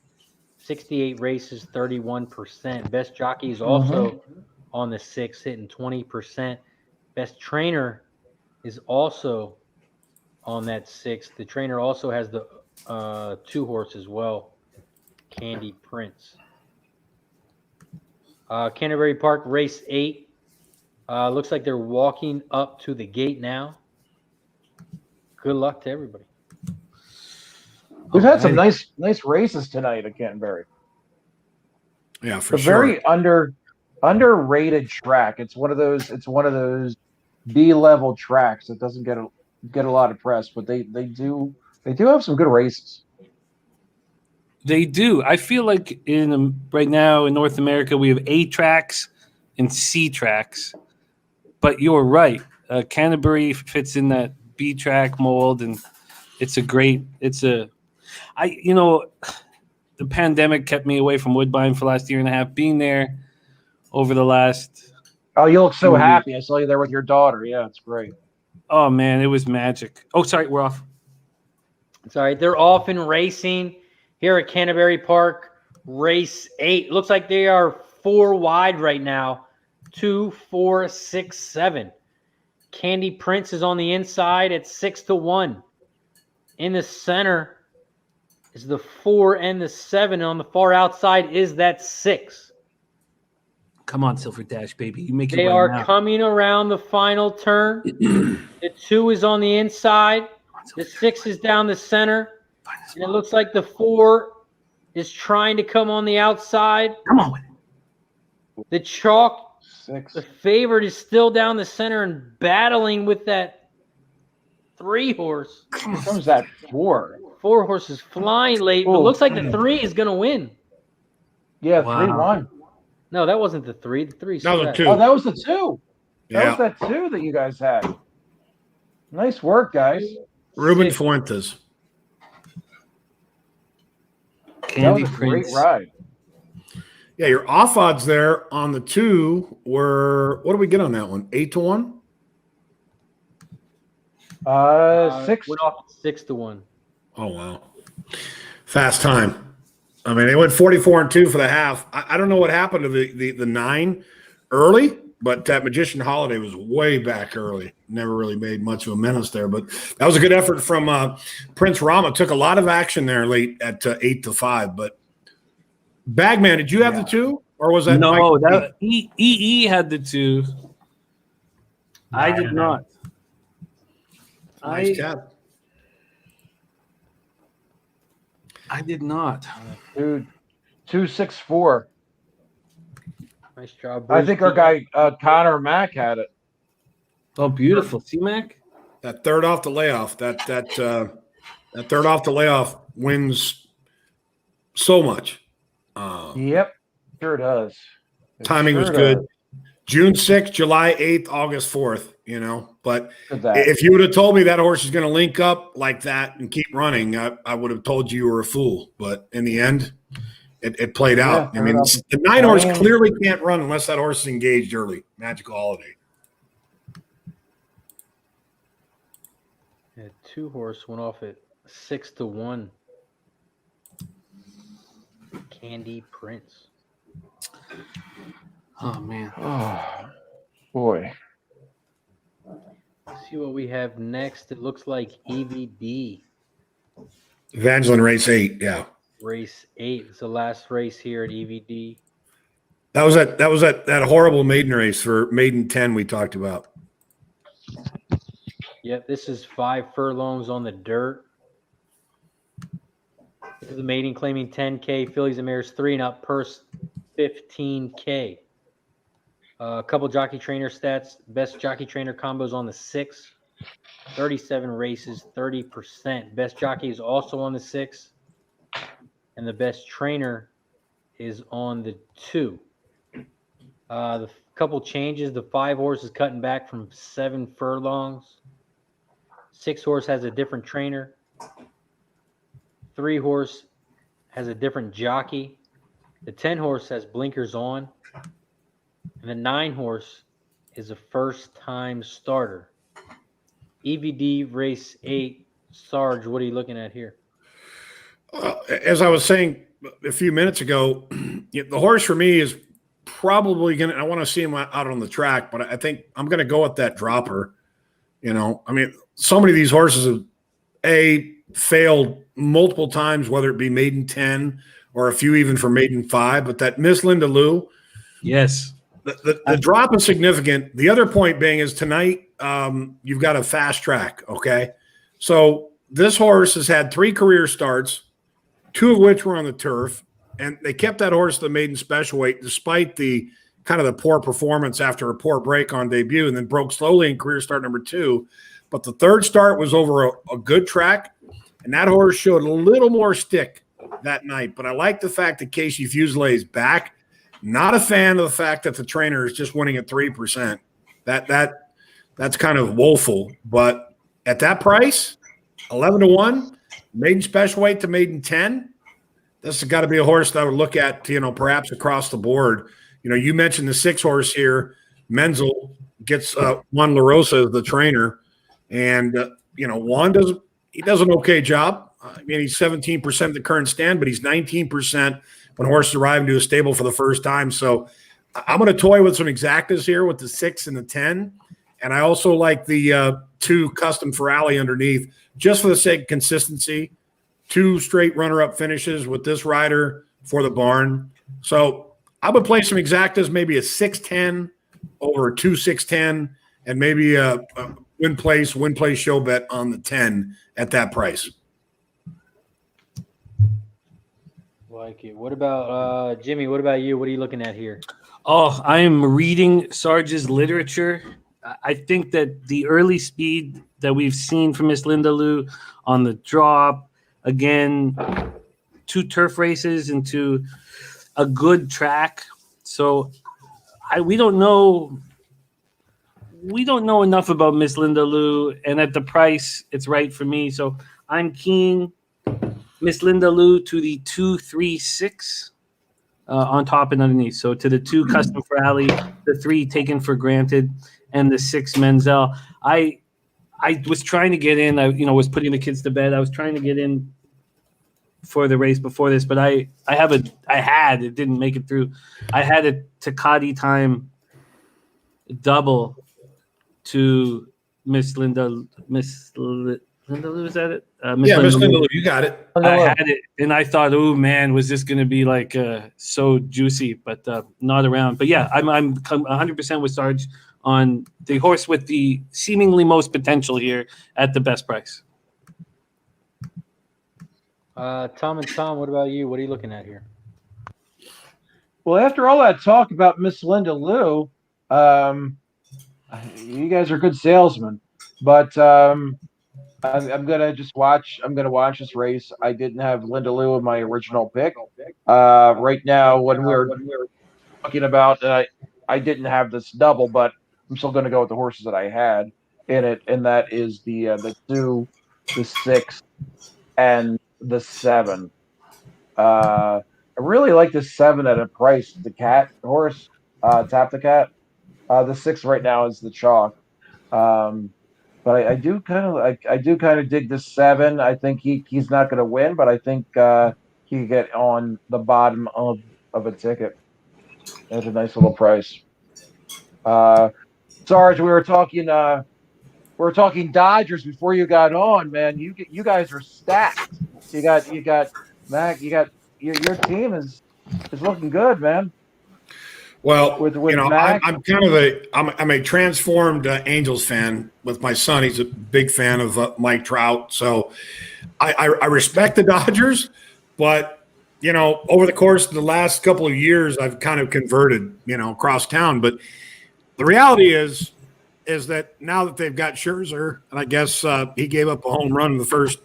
68 races, 31%. Best jockey is also on the 6, hitting 20%. Best trainer is also on that 6. The trainer also has the 2 horse as well, Candy Prince. Canterbury Park, race 8. Looks like they're walking up to the gate now. Good luck to everybody. We've had some nice races tonight at Canterbury. Yeah, for a sure. Very underrated track. It's one of those B-level tracks that doesn't get a lot of press, but they do have some good races. They do. I feel like right now in North America we have A tracks and C tracks, but you're right. Canterbury fits in that B track mold, and the pandemic kept me away from Woodbine for the last year and a half. Being there over the last, oh, you look so happy. I saw you there with your daughter. Yeah, it's great. Oh man, it was magic. Oh, sorry, we're off. Sorry, they're off in racing here at Canterbury Park, race 8. Looks like they are 4 wide right now. 2, 4, 6, 7. Candy Prince is on the inside at 6-1. In the center is the 4 and the 7. And on the far outside is that 6. Come on, Silver Dash, baby. You make it. They are coming around the final turn. The 2 is on the inside. The 6 is down the center. And it looks like the 4 is trying to come on the outside. Come on with it. The chalk, 6. the favorite, is still down the center and battling with that 3 horse. Here comes that 4. 4 horses flying late, but looks like the 3 is going to win. Yeah, Wow. 3-1. No, that wasn't the 3. The 3 That was a 2. Oh, that was the 2. That Yeah. was that 2 that you guys had. Nice work, guys. Ruben Fuentes. That was a great ride. Yeah, your off odds there on the 2 were, what do we get on that one? 8-1? 6. Went off 6-1. Oh, wow. Fast time. I mean, they went 44-2 for the half. I don't know what happened to the 9 early, but that Magician Holiday was way back early. Never really made much of a menace there, but that was a good effort from Prince Rama. Took a lot of action there late at 8-5. But Bagman, did you have the 2, or was that no? Mike? That EE had the 2. I did not. Nice job. I did not. Dude, 264. Nice job. I think our guy Connor Mack had it. Oh, beautiful. C-Mac? That third off the layoff. That third off the layoff wins so much. Yep, sure does. Timing was good. June 6th, July 8th, August 4th, But if you would have told me that horse is going to link up like that and keep running, I would have told you were a fool. But in the end, it played out. Yeah, I mean, the 9 horse clearly can't run unless that horse is engaged early. Magical Holiday. Yeah, 2 horse went off at 6-1. Candy Prince. Oh, man. Oh, boy. Let's see what we have next. It looks like EVD. Evangeline race 8, yeah. Race 8. It's the last race here at EVD. That was that horrible maiden race for maiden 10 we talked about. Yep, this is 5 furlongs on the dirt. This is the maiden claiming 10K. Fillies and mares 3 and up, purse 15K. A couple jockey trainer stats. Best jockey trainer combos on the 6. 37 races, 30%. Best jockey is also on the 6. And the best trainer is on the 2. The couple changes. The 5 horse is cutting back from 7 furlongs. 6 horse has a different trainer. 3 horse has a different jockey. The 10 horse has blinkers on. And the 9 horse is a first-time starter. EVD race 8. Sarge, what are you looking at here? As I was saying a few minutes ago, the horse for me is probably going to – I want to see him out on the track, but I think I'm going to go with that dropper. You know, I mean, so many of these horses have, failed multiple times, whether it be maiden 10 or a few even for maiden 5. But that Miss Linda Lou – Yes. The drop is significant. The other point being is tonight you've got a fast track, okay? So this horse has had 3 career starts, 2 of which were on the turf, and they kept that horse the maiden special weight despite the kind of the poor performance after a poor break on debut, and then broke slowly in career start number 2. But the 3rd start was over a good track, and that horse showed a little more stick that night. But I like the fact that Casey Fuselier is back. Not a fan of the fact that the trainer is just winning at 3%. That's kind of woeful. But at that price, 11-1, maiden special weight to maiden 10, this has got to be a horse that I would look at, perhaps across the board. You mentioned the 6 horse here. Menzel gets Juan La Rosa as the trainer, and Juan does an okay job. I mean, he's 17% of the current stand, but he's 19% when horses arrive into a stable for the first time. So I'm going to toy with some exactas here with the 6 and the 10. And I also like the 2 custom Ferrari underneath, just for the sake of consistency. 2 straight runner-up finishes with this rider for the barn. So I would play some exactas, maybe a 6-10 over a 2-6-10, and maybe a win place show bet on the 10 at that price. Like it. What about Jimmy? What about you? What are you looking at here? Oh, I am reading Sarge's literature. I think that the early speed that we've seen from Miss Linda Lou on the drop, again, 2 turf races into a good track. So we don't know enough about Miss Linda Lou, and at the price, it's right for me. So I'm keen. Miss Linda Lou to the 2-3-6 on top and underneath. So to the 2 custom Ferrari, the 3 taken for granted, and the 6 Menzel. I was trying to get in. I was putting the kids to bed. I was trying to get in for the race before this, but it didn't make it through. I had a Takati time double to Miss Linda Lou, is that it? Miss Linda Lou, you got it. I had it, and I thought, oh man, was this going to be like so juicy? But not around. But yeah, I'm 100% with Sarge on the horse with the seemingly most potential here at the best price. Tom, what about you? What are you looking at here? Well, after all that talk about Miss Linda Lou, you guys are good salesmen, but I'm gonna watch this race. I didn't have Linda Lou in my original pick. Right now, when we were talking about, I didn't have this double, but I'm still gonna go with the horses that I had in it, and that is the 2, the 6, and the 7. I really like the 7 at a price. The cat horse, Tap the Cat. The 6 right now is the chalk. But I do kind of dig the 7. I think he's not going to win, but I think he can get on the bottom of a ticket. That's a nice little price. Sarge, we were talking Dodgers before you got on, man. You guys are stacked. You got Mac. Your team is looking good, man. Well, with Mac. I'm a transformed Angels fan with my son. He's a big fan of Mike Trout. So I respect the Dodgers, but over the course of the last couple of years, I've kind of converted, across town. But the reality is that now that they've got Scherzer, and I guess he gave up a home run in the first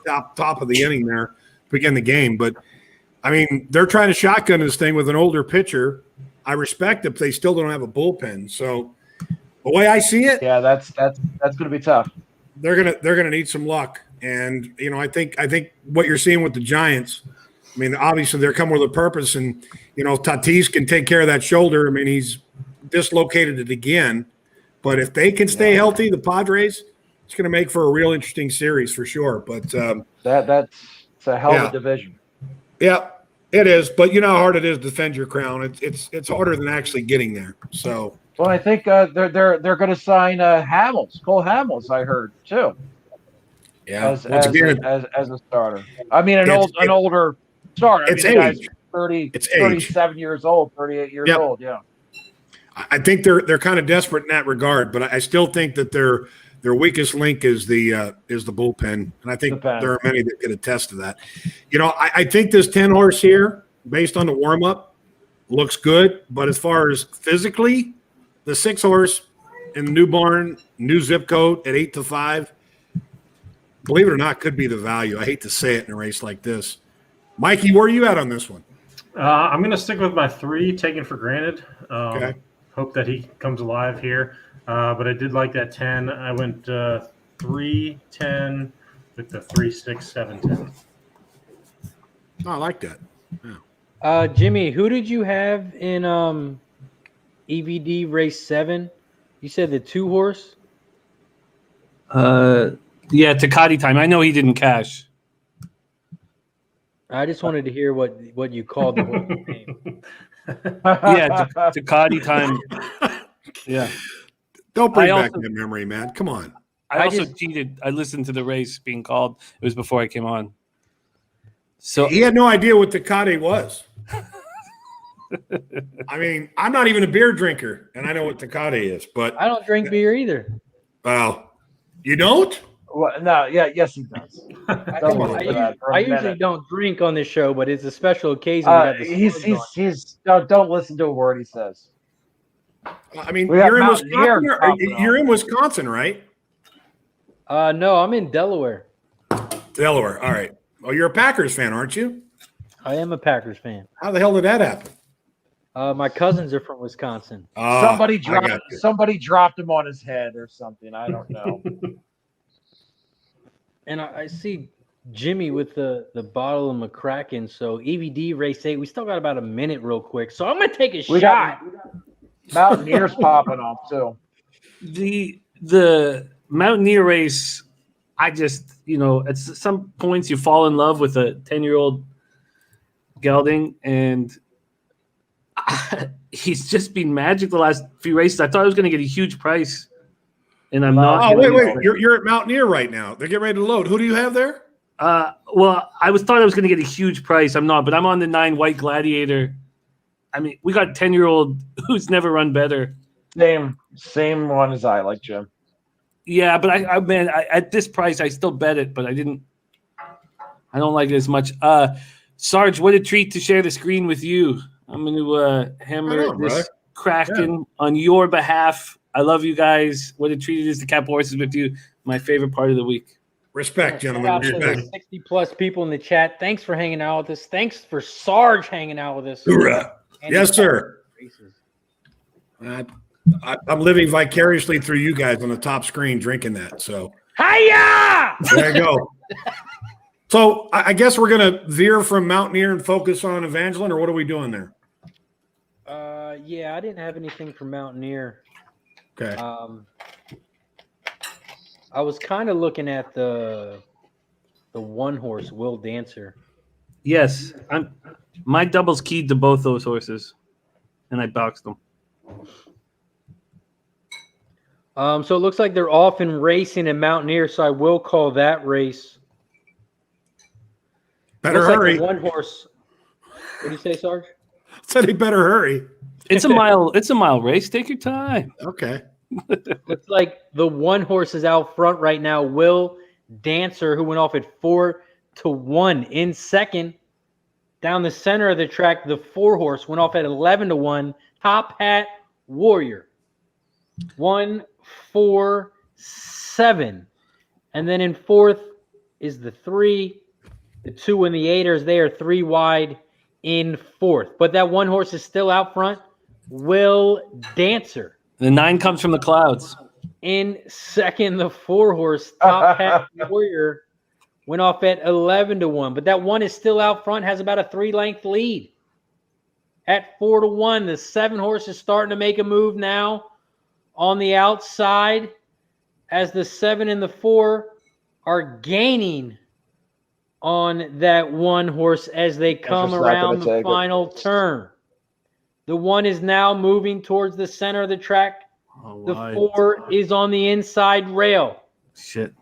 top of the inning there to begin the game. But I mean, they're trying to shotgun this thing with an older pitcher. I respect it, but they still don't have a bullpen. So the way I see it, yeah, that's going to be tough. they're gonna need some luck. And I think what you're seeing with the Giants, I mean, obviously they're coming with a purpose, and Tatis can take care of that shoulder. I mean, he's dislocated it again, but if they can stay healthy, the Padres, it's going to make for a real interesting series for sure. But that's a hell of a division. Yeah, it is. But you know how hard it is to defend your crown. It's harder than actually getting there. So. Well, I think they're going to sign Cole Hamels. I heard too. Yeah, as a starter. I mean, an older starter. It's age. 37 years old, 38 years old. Yeah. I think they're kind of desperate in that regard, but I still think that their weakest link is the bullpen, and I think there are many that could attest to that. I think this 10-horse here, based on the warm up, looks good, but as far as physically, the 6-horse in the new barn, new zip code at 8-5. Believe it or not, could be the value. I hate to say it in a race like this. Mikey, where are you at on this one? I'm going to stick with my 3, taken for granted. Okay. Hope that he comes alive here. But I did like that 10. I went 3, 10 with the 3, 6, 7, 10. Oh, I like that. Yeah. Jimmy, who did you have in EVD race 7? You said the 2-horse? Yeah, Takati time. I know he didn't cash. I just wanted to hear what you called the horse name. Yeah, Takati time. Yeah. Don't bring back that memory, man. Come on. I also cheated. I listened to the race being called. It was before I came on. So he had no idea what Takati was. I mean, I'm not even a beer drinker, and I know what Takati is, but I don't drink beer either. Well, you don't? Well, no, yes, he does. I usually don't drink on this show, but it's a special occasion. Don't listen to a word he says. I mean, you're in Wisconsin. You're in Wisconsin, right? No, I'm in Delaware. Delaware. All right. Well, you're a Packers fan, aren't you? I am a Packers fan. How the hell did that happen? My cousins are from Wisconsin. Somebody dropped him on his head or something. I don't know. And I see Jimmy with the bottle of McCracken. So EVD race 8. We still got about a minute real quick. So I'm going to take a shot. Mountaineers popping off too. The Mountaineer race, I just, at some points you fall in love with a 10-year-old gelding, and he's just been magic the last few races. I thought I was going to get a huge price, and I'm not. Oh, wait. You're at Mountaineer right now. They're getting ready to load. Who do you have there? Well, I thought I was going to get a huge price. I'm not, but I'm on the 9 White Gladiator. I mean, we got 10-year-old who's never run better. Same one as I like, Jim. Yeah, but I at this price, I still bet it, but I don't like it as much. Sarge, what a treat to share the screen with you. I'm going to hammer this Kraken on your behalf. I love you guys. What a treat it is to cap horses with you. My favorite part of the week. Respect, gentlemen. Respect. 60-plus people in the chat. Thanks for hanging out with us. Thanks for Sarge hanging out with us. Hoorah. Yes, sir. I'm living vicariously through you guys on the top screen drinking that. So, hiya! There you go. So, I guess we're going to veer from Mountaineer and focus on Evangeline, or what are we doing there? Yeah, I didn't have anything for Mountaineer. Okay. I was kind of looking at the 1-horse Will Dancer. Yes, my doubles keyed to both those horses, and I boxed them. So it looks like they're off and racing in Mountaineer, so I will call that race. Better hurry. Like 1-horse. What do you say, Sarge? Said he better hurry. It's a mile race. Take your time. Okay. Looks like the 1-horse is out front right now. Will Dancer, who went off at 4-1 in second. Down the center of the track, the 4-horse went off at 11-1. Top Hat Warrior 1, 4, 7, and then in fourth is the 3. The 2 and the 8 they are 3 wide in fourth. But that 1-horse is still out front. Will Dancer. The 9 comes from the clouds. in second, the 4 horse Top Hat Warrior went off at 11-1, but that 1 is still out front, has about a 3-length lead at 4-1. The 7 horse is starting to make a move now on the outside as the 7 and the 4 are gaining on that 1 horse as they come around the final turn. The 1 is now moving towards the center of the track. The 4 is on the inside rail. Shit.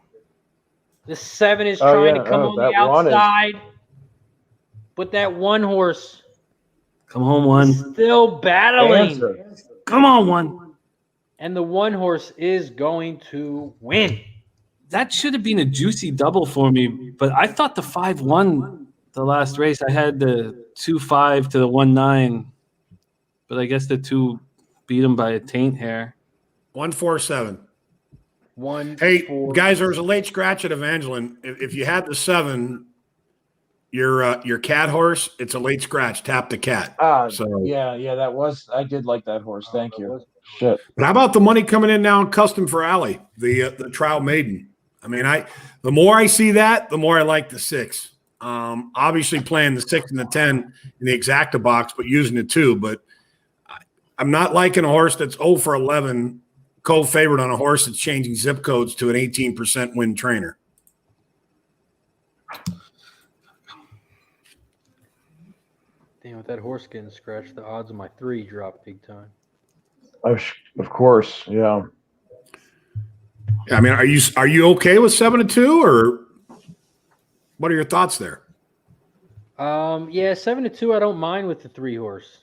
The 7 is trying to come on the outside. But that 1 horse Come home, 1. is still battling. Come on, 1. And the 1 horse is going to win. That should have been a juicy double for me, but I thought the 5 won the last race. I had the 2-5 to the 1-9, but I guess the 2 beat him by a taint hair. 1-4-7. 1. Hey, 4. guys, there was a late scratch at Evangeline. If you had the 7, your cat horse, it's a late scratch. Tap the cat. Yeah, that was. I did like that horse. Thank you. Shit. But how about the money coming in now in Custom for Alley, the Trial Maiden? I mean, the more I see that, the more I like the 6. Obviously playing the 6 and the 10 in the exacta box, but using the 2. But I'm not liking a horse that's 0 for 11, co-favorite on a horse that's changing zip codes to an 18% win trainer. Damn, with that horse getting scratched, the odds of my 3 dropped big time. Of course, yeah. I mean, are you okay with 7-2, or what are your thoughts there? Yeah, 7-2. I don't mind with the 3 horse.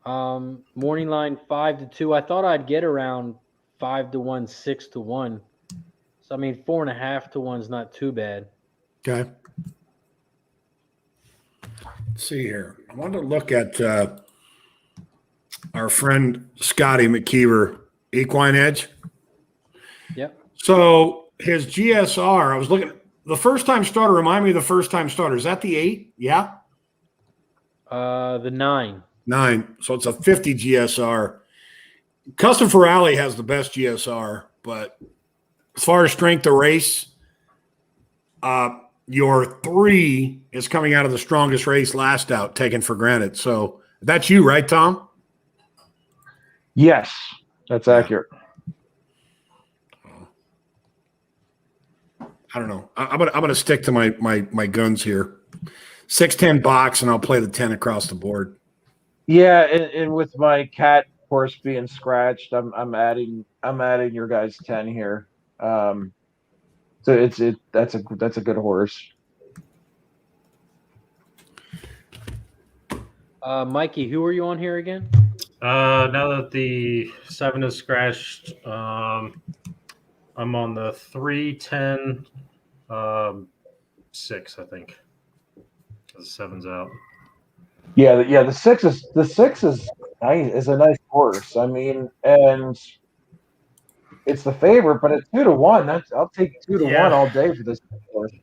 Morning line 5-2. I thought I'd get around 5-1, 6-1. So I mean, 4.5 to 1 is not too bad. Okay. Let's see here. I wanted to look at our friend Scotty McKeever, Equine Edge. Yep. So his GSR, I was looking. The first time starter, remind me of the first time starter. Is that the 8? Yeah. The 9. 9. So it's a 50 GSR. Custom for Alley has the best GSR, but as far as strength of race, your 3 is coming out of the strongest race last out, taken for granted. So that's you, right, Tom? Yes, that's accurate. I don't know. I'm gonna stick to my guns here. 6-10 box, and I'll play the 10 across the board. Yeah, and with my cat horse being scratched, I'm adding your guys' 10 here. So that's a good horse. Mikey, who are you on here again? Now that the 7 is scratched, I'm on the 3-10 6, I think. The 7's out. Yeah. The 6 is nice. Is a nice horse. I mean, and it's the favorite, but at 2-1, I'll take 2-1 all day for this horse.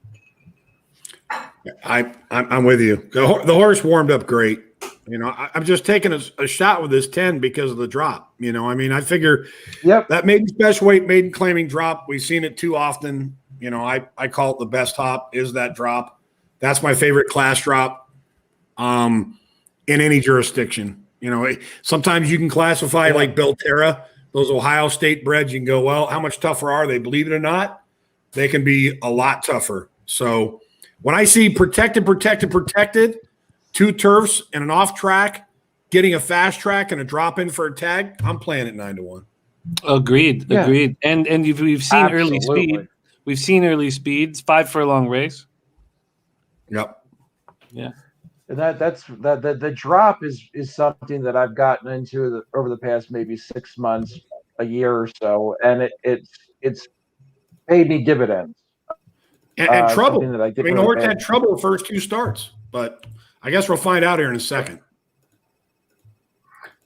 I'm with you. The horse warmed up great. You know, I'm just taking a shot with this 10 because of the drop. You know, I mean, I figure that maiden special weight, maiden claiming drop, we've seen it too often. You know, I call it the best hop is that drop. That's my favorite class drop in any jurisdiction. You know, sometimes you can classify like Belterra, those Ohio State breds. You can go, well, how much tougher are they? Believe it or not, they can be a lot tougher. So when I see protected, 2 turfs and an off track, getting a fast track and a drop in for a tag, I'm playing at 9-1. Agreed. And we've seen early speed. We've seen early speeds. 5 furlong race. Yep. Yeah. And the drop is something that I've gotten into over the past maybe 6 months, a year or so, and it's paid me dividends. And trouble. I mean, the horse had trouble the first 2 starts, but I guess we'll find out here in a second.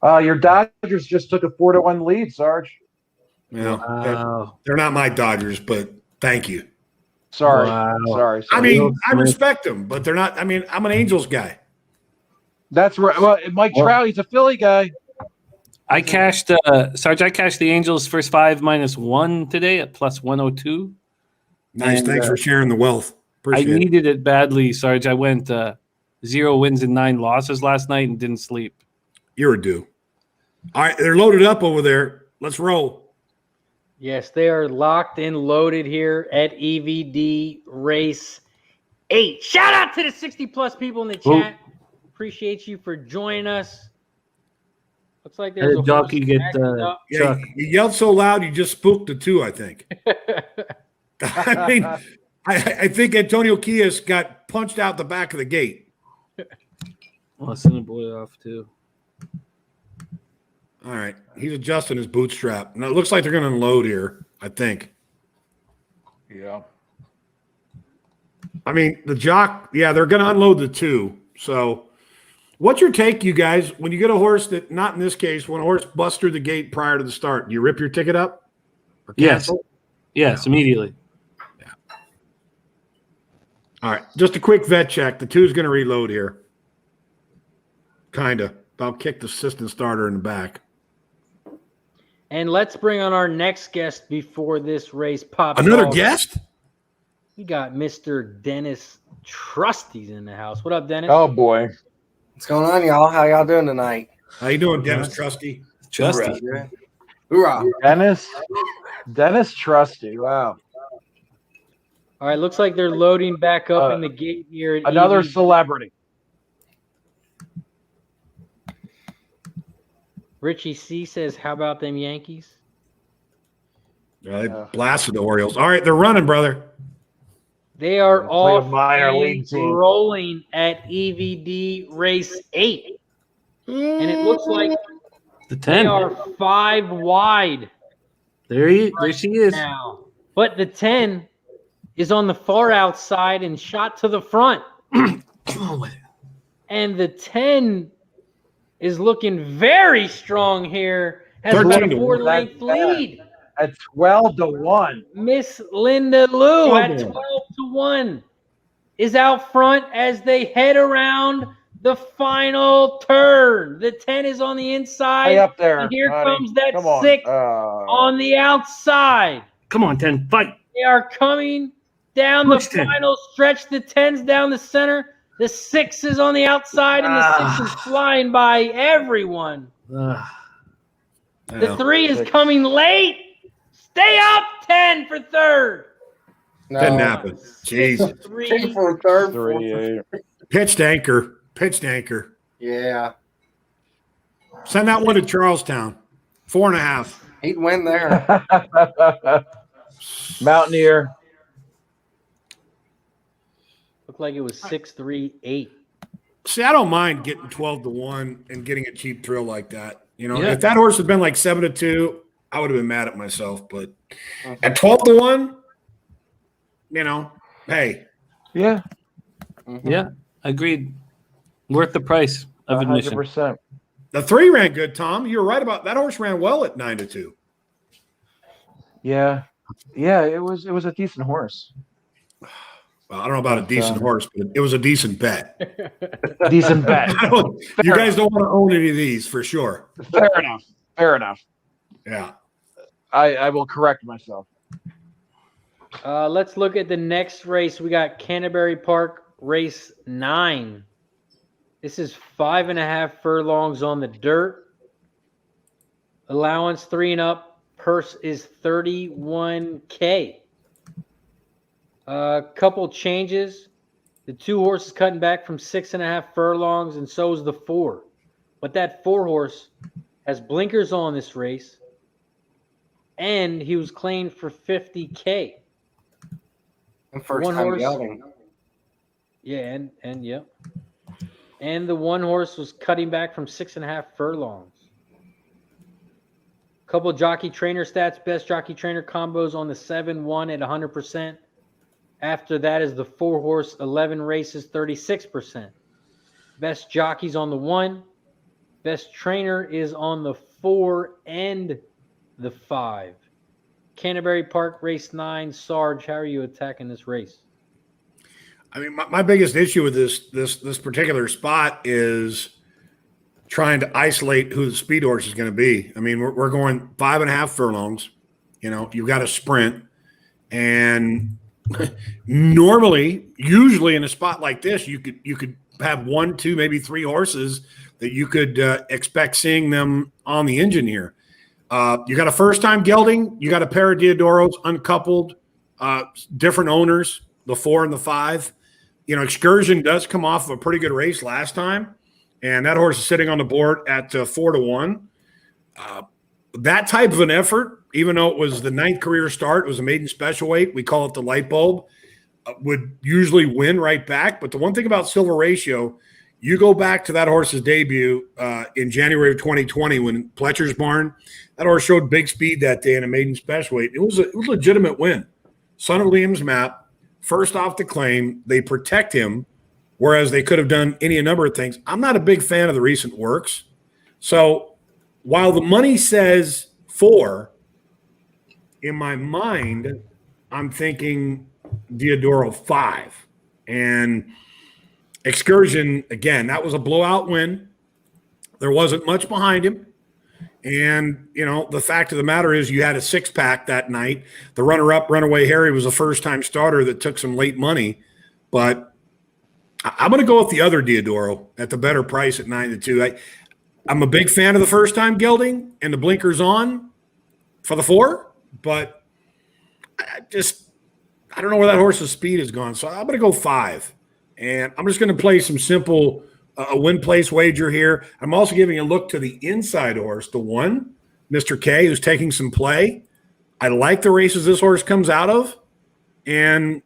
Your Dodgers just took a 4-1 lead, Sarge. Yeah, they're not my Dodgers, but thank you. Sorry. I mean, I respect them, but they're not. I mean, I'm an Angels guy. That's right. Well, Mike Trout, he's a Philly guy. I cashed Sarge. I cashed the Angels first 5 -1 today at +102. Nice. And, Thanks for sharing the wealth. I Appreciate it. needed it badly, Sarge. I went 0 wins and 9 losses last night and didn't sleep. You're a due. All right, they're loaded up over there. Let's roll. Yes, they are locked and loaded here at EVD Race 8. Shout out to the 60+ people in the chat. Appreciate you for joining us. Looks like there's a jockey horse get acting up. Yeah, Chuck. you yelled so loud you just spooked the two, I think. I mean, I think Antonio Kias got punched out the back of the gate. I'll send the boy off too. All right. He's adjusting his bootstrap. Now it looks like they're going to unload here, I think. Yeah. I mean, the jock, yeah, they're going to unload the two. So what's your take, you guys, when you get a horse that, not in this case, when a horse busts through the gate prior to the start, do you rip your ticket up? Or Yes. cancel? Yes, immediately. All right. Just a quick vet check. The two's going to reload here. Kind of. I'll kick the assistant starter in the back. And let's bring on our next guest before this race pops Another off. guest? We got Mr. Dennis Trusty's in the house. What up, Dennis? Oh boy. What's going on, y'all? How y'all doing tonight? How you doing, Dennis Trusty? Trusty. Hoorah. Dennis Trusty. Wow. All right, looks like they're loading back up in the gate here. At Another EVD. celebrity. Richie C says, how about them Yankees? They blasted the Orioles. All right, they're running, brother. They are Play a off minor and league team. rolling at EVD Race 8. And it looks like The they 10. are 5 wide There she is. now. But the 10 is on the far outside and shot to the front. Come on with it. And the 10 is looking very strong here. Has 13 about a to 4-length one. lead. At 12-1. Miss Linda Lou at Come 12-1 is out front as they head around the final turn. The 10 is on the inside. Way up there. And here honey. comes that Come on. 6 on the outside. Come on, 10. Fight. They are coming down Push the 10. final stretch. The 10's down the center. The 6 is on the outside, and the 6 is flying by everyone. The 3 is 6. coming late. Stay up, 10 for third. No. Didn't happen. Jeez. 10 for a third. 3. Pitched anchor. Pitched anchor. Yeah. Send that one to Charlestown. 4.5. He'd win there. Mountaineer. Looked like it was 6-3-8. See, I don't mind getting 12-1 and getting a cheap thrill like that. You know, Yeah. if that horse had been like 7-2, I would have been mad at myself. But at 12-1, you know, hey, Yeah. Yeah, agreed. Worth the price of admission. 100%. the 3 ran good, Tom. You're right about that horse ran well at 9-2. Yeah. Yeah, it was a decent horse. Well, I don't know about a decent horse, but it was a decent bet. Decent bet. You guys don't want to own any of these for sure. Fair enough. Fair enough. Yeah. I will correct myself. Let's look at the next race. We got Canterbury Park Race 9. This is 5.5 furlongs on the dirt. Allowance 3 and up. Purse is $31K. Couple changes. The 2 horses cutting back from 6.5 furlongs, and so is the 4. But that 4 horse has blinkers on this race, and he was claimed for $50K. First One time horse. gelding. Yeah, and yep. And the 1 horse was cutting back from 6.5 furlongs. Couple jockey trainer stats. Best jockey trainer combos on the 7-1 at 100%. After that is the 4 horse, 11 races, 36%. Best jockeys on the 1. Best trainer is on the 4 and the 5. Canterbury Park Race 9. Sarge, how are you attacking this race? I mean, my biggest issue with this particular spot is trying to isolate who the speed horse is going to be. I mean, we're going 5.5 furlongs. You know, you've got a sprint, and usually in a spot like this, you could have 1, 2, maybe 3 horses that you could expect seeing them on the engine here. You got a first-time gelding. You got a pair of Diodoros, uncoupled, different owners, the 4 and the 5. You know, Excursion does come off of a pretty good race last time, and that horse is sitting on the board at 4-1. That type of an effort, even though it was the 9th career start, it was a maiden special weight. We call it the light bulb. Would usually win right back. But the one thing about Silver Ratio, you go back to that horse's debut in January of 2020 when Pletcher's Barn, that horse showed big speed that day in a maiden special weight. It was a legitimate win. Son of Liam's Map, first off the claim, they protect him, whereas they could have done any number of things. I'm not a big fan of the recent works. So while the money says 4, in my mind, I'm thinking Diodoro 5. And Excursion, again, that was a blowout win. There wasn't much behind him. And, you know, the fact of the matter is you had a 6-pack that night. The runner-up, Runaway Harry, was a first-time starter that took some late money. But I'm going to go with the other Diodoro at the better price at 9-2. I'm a big fan of the first-time gelding and the blinkers on for the 4. But I don't know where that horse's speed has gone. So I'm going to go 5. And I'm just going to play some simple a win-place wager here. I'm also giving a look to the inside horse, the 1, Mr. K, who's taking some play. I like the races this horse comes out of, and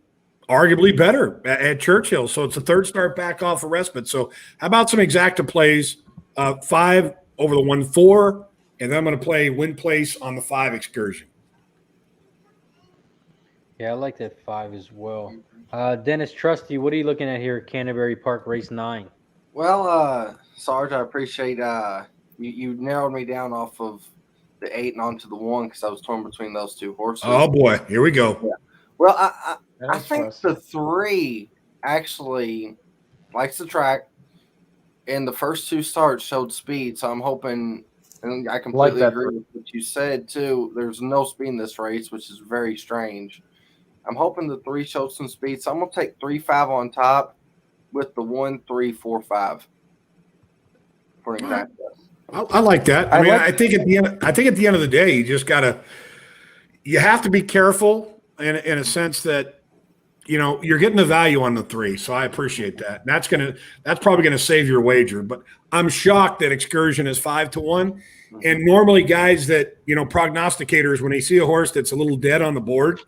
arguably better at Churchill. So it's a 3rd start back off a respite. So how about some exacta plays, 5 over the 1-4, and then I'm going to play win-place on the 5 Excursion. Yeah, I like that 5 as well. Dennis Trusty, what are you looking at here at Canterbury Park, race 9? Well, Sarge, I appreciate you narrowed me down off of the 8 and onto the 1 because I was torn between those 2 horses. Oh boy, here we go. Yeah. Well, I think the 3 actually likes the track, and the first 2 starts showed speed. So I'm hoping, and I completely agree with what you said too. There's no speed in this race, which is very strange. I'm hoping the 3 shows some speed, so I'm gonna take 3-5 on top with the 1-3-4-5 for an exact. I like that. I think at the end of the day, you have to be careful in a sense that, you know, you're getting the value on the 3. So I appreciate that. And that's probably gonna save your wager. But I'm shocked that Excursion is 5-1. And normally guys that, you know, prognosticators, when they see a horse that's a little dead on the board,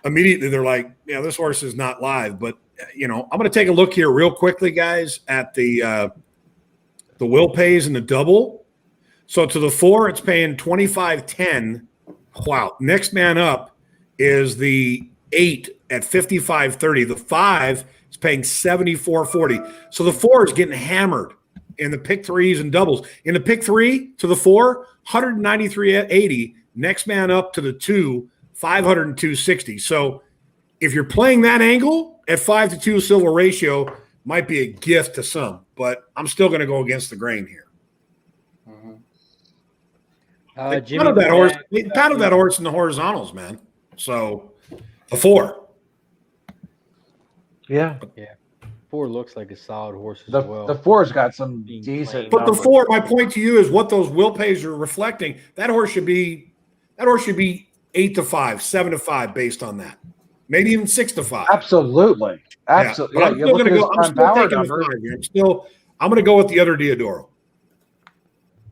immediately they're like, yeah, this horse is not live. But, you know, I'm going to take a look here real quickly, guys, at the will pays and the double. So to the 4, it's paying 25.10. Wow. Next man up is the 8 at 55.30. The 5 is paying 74.40. So the 4 is getting hammered in the pick 3s and doubles. In the pick 3 to the 4, 193.80. Next man up to the 2, 502.60. So if you're playing that angle at 5-2 Silver Ratio, might be a gift to some, but I'm still going to go against the grain here. They pounded that horse in the horizontals, man. So a 4. Yeah. 4 looks like a solid horse as well. The 4's got some decent. But the 4, my point to you is what those will pays are reflecting. That horse should be 8-5, 7-5 based on that. Maybe even 6-5. Absolutely. Yeah, I'm still going to go. I'm still taking the 5 here. I'm going to go with the other Diodoro.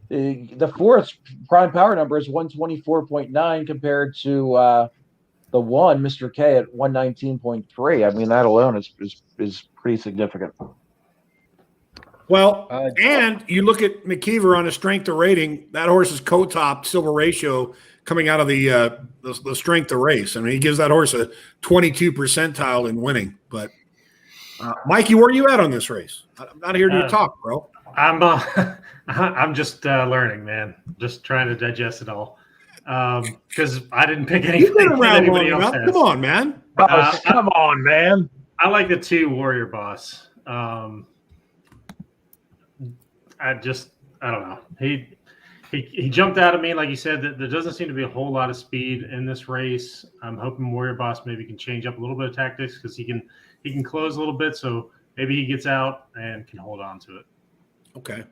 The 4th prime power number is 124.9 compared to the 1, Mr. K, at 119.3. I mean, that alone is pretty significant. Well, and you look at McKeever on a strength of rating. That horse is co-top Silver Ratio coming out of the strength of race. I mean, he gives that horse a 22 percentile in winning. But Mikey, where are you at on this race? I'm not here to talk, bro. I'm just learning, man. Just trying to digest it all. Because I didn't pick anything. You've been around long enough. Come on, man. Come on, man. I like the 2 Warrior Boss. I don't know. He jumped out at me, like you said. That there doesn't seem to be a whole lot of speed in this race. I'm hoping Warrior Boss maybe can change up a little bit of tactics because he can close a little bit. So maybe he gets out and can hold on to it. Okay.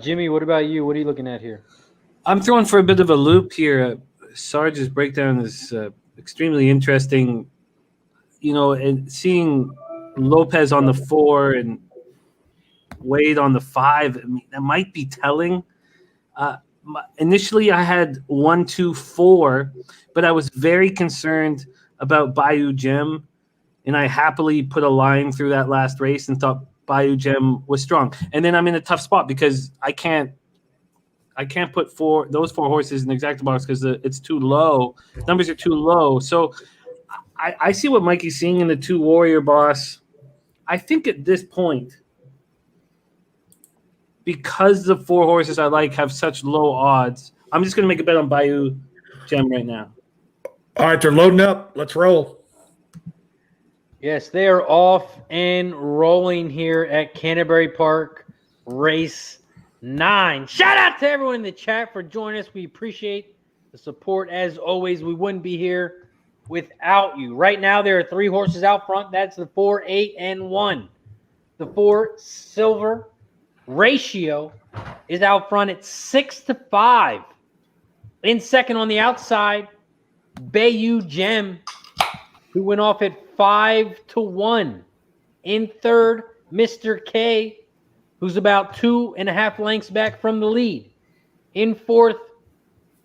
Jimmy, what about you? What are you looking at here? I'm throwing for a bit of a loop here. Sarge's breakdown is extremely interesting. And seeing Lopez on the 4 and Wade on the 5, I mean, that might be telling. Initially, I had 1, 2, 4, but I was very concerned about Bayou Gem, and I happily put a line through that last race and thought Bayou Gem was strong. And then I'm in a tough spot because I can't put those 4 horses in the exacta box because it's too low. Numbers are too low. So I see what Mikey's seeing in the 2 Warrior Boss. I think at this point, because the 4 horses I like have such low odds, I'm just going to make a bet on Bayou Gem right now. All right, they're loading up. Let's roll. Yes, they are off and rolling here at Canterbury Park, race 9. Shout out to everyone in the chat for joining us. We appreciate the support. As always, we wouldn't be here without you. Right now, there are 3 horses out front. That's the 4, 8, and 1. The 4 Silver Ratio is out front at 6-5. In second on the outside, Bayou Gem, who went off at 5-1. In third, Mr. K, who's about 2.5 lengths back from the lead. In fourth,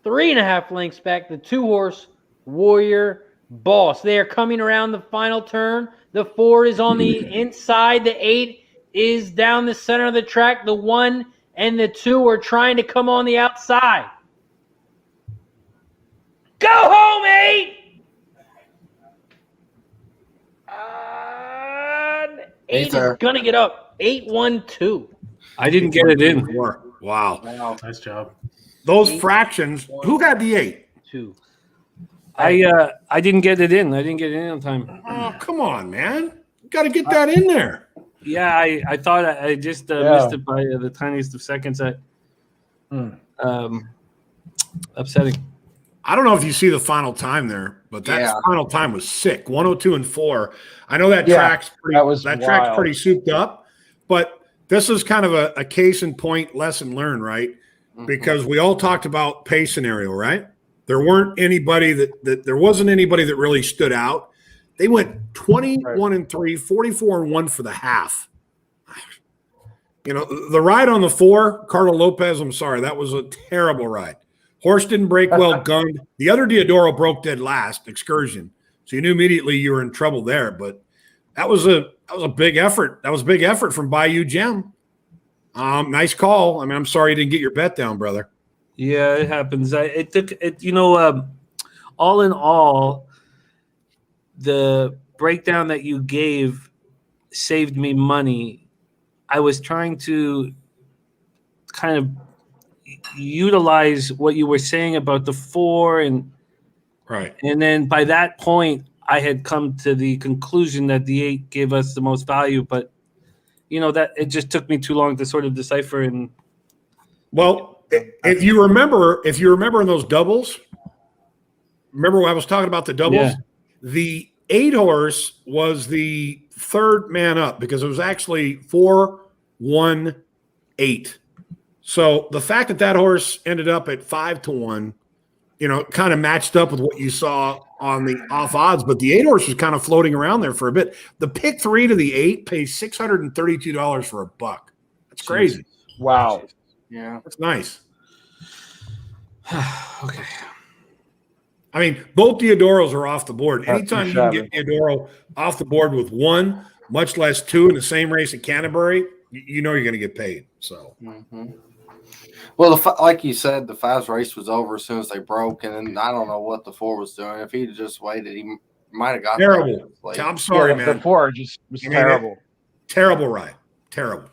3.5 lengths back, the 2-horse Warrior Boss. They are coming around the final turn. The 4 is on the inside. The 8 is down the center of the track. The 1 and the 2 are trying to come on the outside. Go home, 8! 8 is going to get up. 8-1-2. I didn't get it in. Wow. Nice job. Those fractions. Who got the 8? 2. I didn't get it in. I didn't get it in on time. Oh, come on, man. You got to get that in there. Yeah, I thought I just missed it by the tiniest of seconds. Upsetting. I don't know if you see the final time there, but that final time was sick. 102 and 4. I know that track's pretty souped up, but this is kind of a case in point lesson learned, right? Mm-hmm. Because we all talked about pace scenario, right? There wasn't anybody that really stood out. They went 21 and 3, 44 and 1 for the half. The ride on the 4, Carlos Lopez, I'm sorry, that was a terrible ride. Horse didn't break well, gunned. The other Diodoro broke dead last, Excursion. So you knew immediately you were in trouble there. But that was a big effort. That was a big effort from Bayou Gem. Nice call. I mean, I'm sorry you didn't get your bet down, brother. Yeah, it happens. It took it. All in all, the breakdown that you gave saved me money. I was trying to kind of utilize what you were saying about the 4 and then by that point I had come to the conclusion that the 8 gave us the most value, but that it just took me too long to sort of decipher. And if you remember in those doubles, remember when I was talking about the doubles, the 8 horse was the third man up because it was actually 4-1-8. So the fact that horse ended up at 5-1, kind of matched up with what you saw on the off odds, but the 8 horse was kind of floating around there for a bit. The pick 3 to the 8 pays $632 for a buck. That's crazy. Wow. Yeah. That's nice. Okay. I mean, both Diodoros are off the board. Anytime you can get Diodoro off the board with 1, much less 2 in the same race at Canterbury, you're going to get paid. So. Mm-hmm. Well, like you said, the 5's race was over as soon as they broke, and then I don't know what the 4 was doing. If he'd just waited, he might have got terrible. I'm sorry, man. The 4 just was terrible. Terrible ride. Terrible.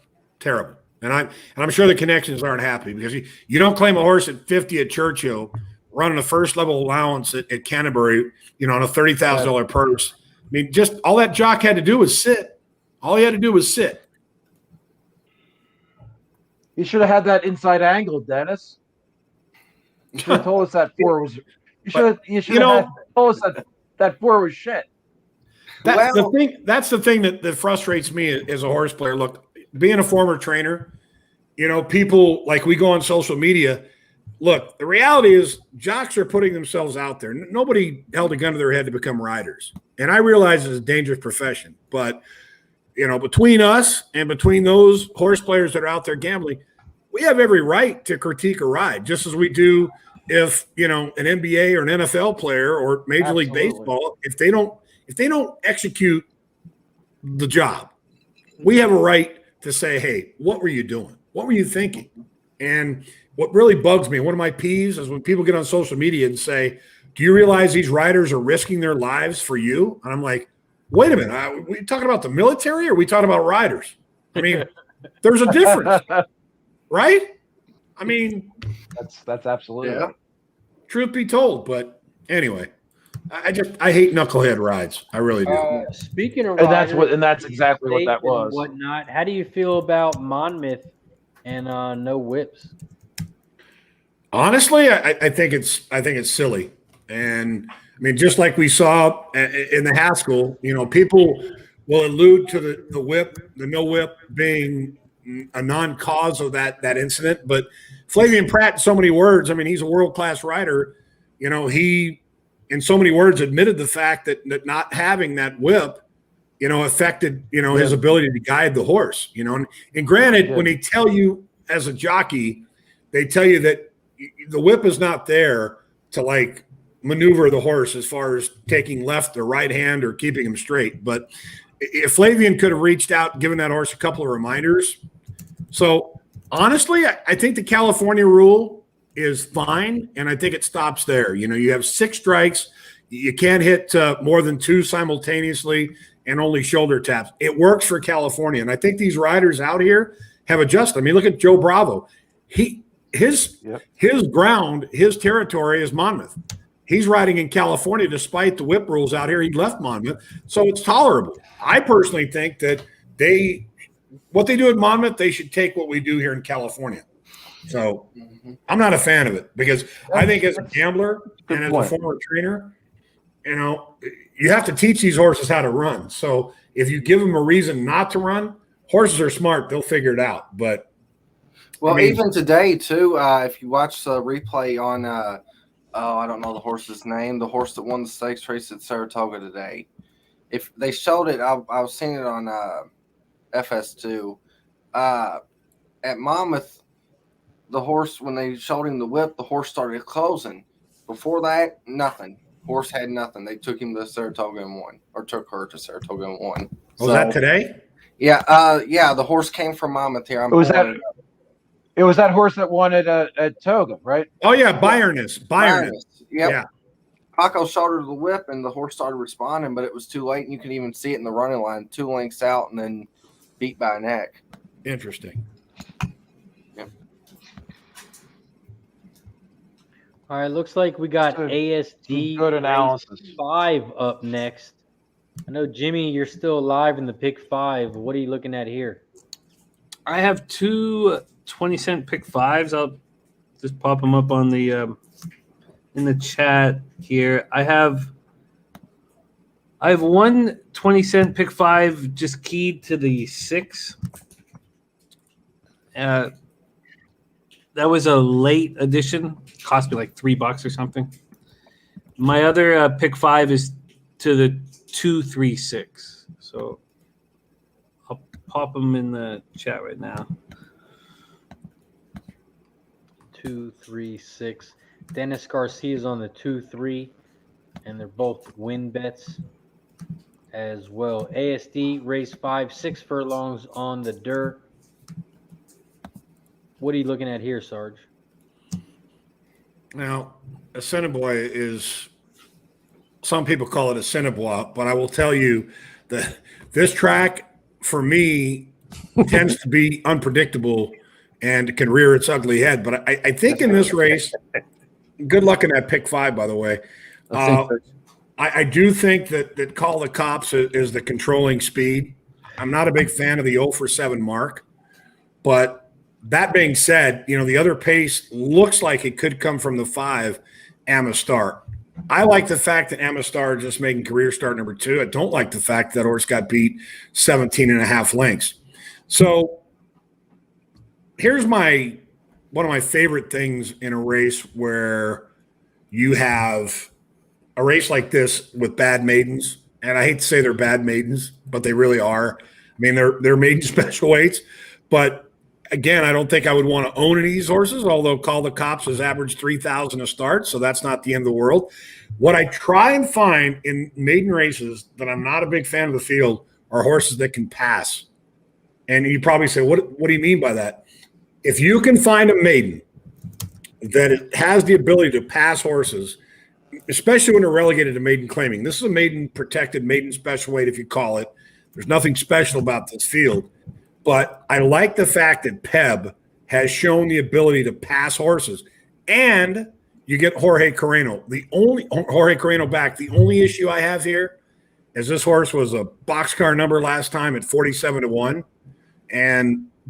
And I'm sure the connections aren't happy because you don't claim a horse at 50 at Churchill running a first level allowance at Canterbury, on a $30,000 purse. I mean, just all that jock had to do was sit. All he had to do was sit. You should have had that inside angle, Dennis. You should have told us that 4 was. You should have told us that 4 was shit. That's the thing that frustrates me as a horse player. Look, being a former trainer, people like we go on social media. Look, the reality is jocks are putting themselves out there. Nobody held a gun to their head to become riders. And I realize it's a dangerous profession, but between us and between those horse players that are out there gambling, we have every right to critique a ride, just as we do if, an NBA or an NFL player or Major League Baseball, if they don't execute the job, we have a right to say, hey, what were you doing? What were you thinking? And what really bugs me, one of my peeves, is when people get on social media and say, do you realize these riders are risking their lives for you? And I'm like, wait a minute. Are we talking about the military or are we talking about riders? I mean, there's a difference, right? I mean, that's absolutely right. Truth be told. But anyway, I hate knucklehead rides. I really do. Speaking of riders, and that's exactly what that was. Whatnot. How do you feel about Monmouth and no whips? Honestly, I think it's silly. And I mean, just like we saw in the Haskell, people will allude to the whip, the no whip being a non-cause of that incident. But Flavien Prat, in so many words, I mean, he's a world-class rider. He, in so many words, admitted the fact that not having that whip, affected, his ability to guide the horse, And granted, when they tell you as a jockey, they tell you that the whip is not there to maneuver the horse as far as taking left or right hand or keeping him straight. But if Flavien could have reached out and given that horse a couple of reminders. So honestly, I think the California rule is fine. And I think it stops there. You have 6 strikes. You can't hit more than 2 simultaneously and only shoulder taps. It works for California. And I think these riders out here have adjusted. I mean, look at Joe Bravo. His ground, his territory is Monmouth. He's riding in California despite the whip rules out here. He left Monmouth, so it's tolerable. I personally think that what they do at Monmouth, they should take what we do here in California. So I'm not a fan of it because I think as a gambler and as a former trainer, you have to teach these horses how to run. So if you give them a reason not to run, horses are smart. They'll figure it out. But even today too, if you watch the replay on I don't know the horse's name, the horse that won the stakes race at Saratoga today. If they showed it, I was seeing it on FS2. At Monmouth, the horse, when they showed him the whip, the horse started closing. Before that, nothing. Horse had nothing. They took him to Saratoga and won, or took her to Saratoga and won. Was that today? Yeah, the horse came from Monmouth here. It was that horse that won at Toga, right? Oh yeah, Byroness. Yep. Yeah. Paco showed her the whip, and the horse started responding, but it was too late, and you could even see it in the running line, 2 lengths out, and then beat by a neck. Interesting. Yep. All right, looks like we got ASD good analysis. 5 up next. I know, Jimmy, you're still alive in the pick 5. What are you looking at here? I have 2 20-cent pick 5s. I'll just pop them up on the in the chat here. I have 1 20-cent pick 5 just keyed to the 6. That was a late edition. Cost me like $3 or something. My other pick 5 is to the 2, 3, 6. So I'll pop them in the chat right now. 2, 3, 6. Dennis Garcia's on the 2, 3, and they're both win bets as well. ASD race 5, 6 furlongs on the dirt. What are you looking at here, Sarge? Now, Assiniboia is, some people call it Assiniboia, but I will tell you that this track, for me, tends to be unpredictable and can rear its ugly head. But I think in this race, good luck in that pick 5, by the way. I do think that Call the Cops is the controlling speed. I'm not a big fan of the 0 for 7 mark, but That being said, the other pace looks like it could come from the 5, Amistar. I like the fact that Amistar just making career start number 2. I don't like the fact that horse got beat 17.5 lengths. So here's one of my favorite things in a race where you have a race like this with bad maidens. And I hate to say they're bad maidens, but they really are. I mean, they're maiden special weights. But again, I don't think I would want to own any of these horses, although Call the Cops has averaged 3,000 a start, so that's not the end of the world. What I try and find in maiden races that I'm not a big fan of the field are horses that can pass. And you probably say, what do you mean by that? If you can find a maiden that has the ability to pass horses, especially when they're relegated to maiden claiming. This is a maiden protected, maiden special weight, if you call it. There's nothing special about this field. But I like the fact that Peb has shown the ability to pass horses. And you get Jorge Carreno. Jorge Carreno back. The only issue I have here is this horse was a boxcar number last time at 47-1.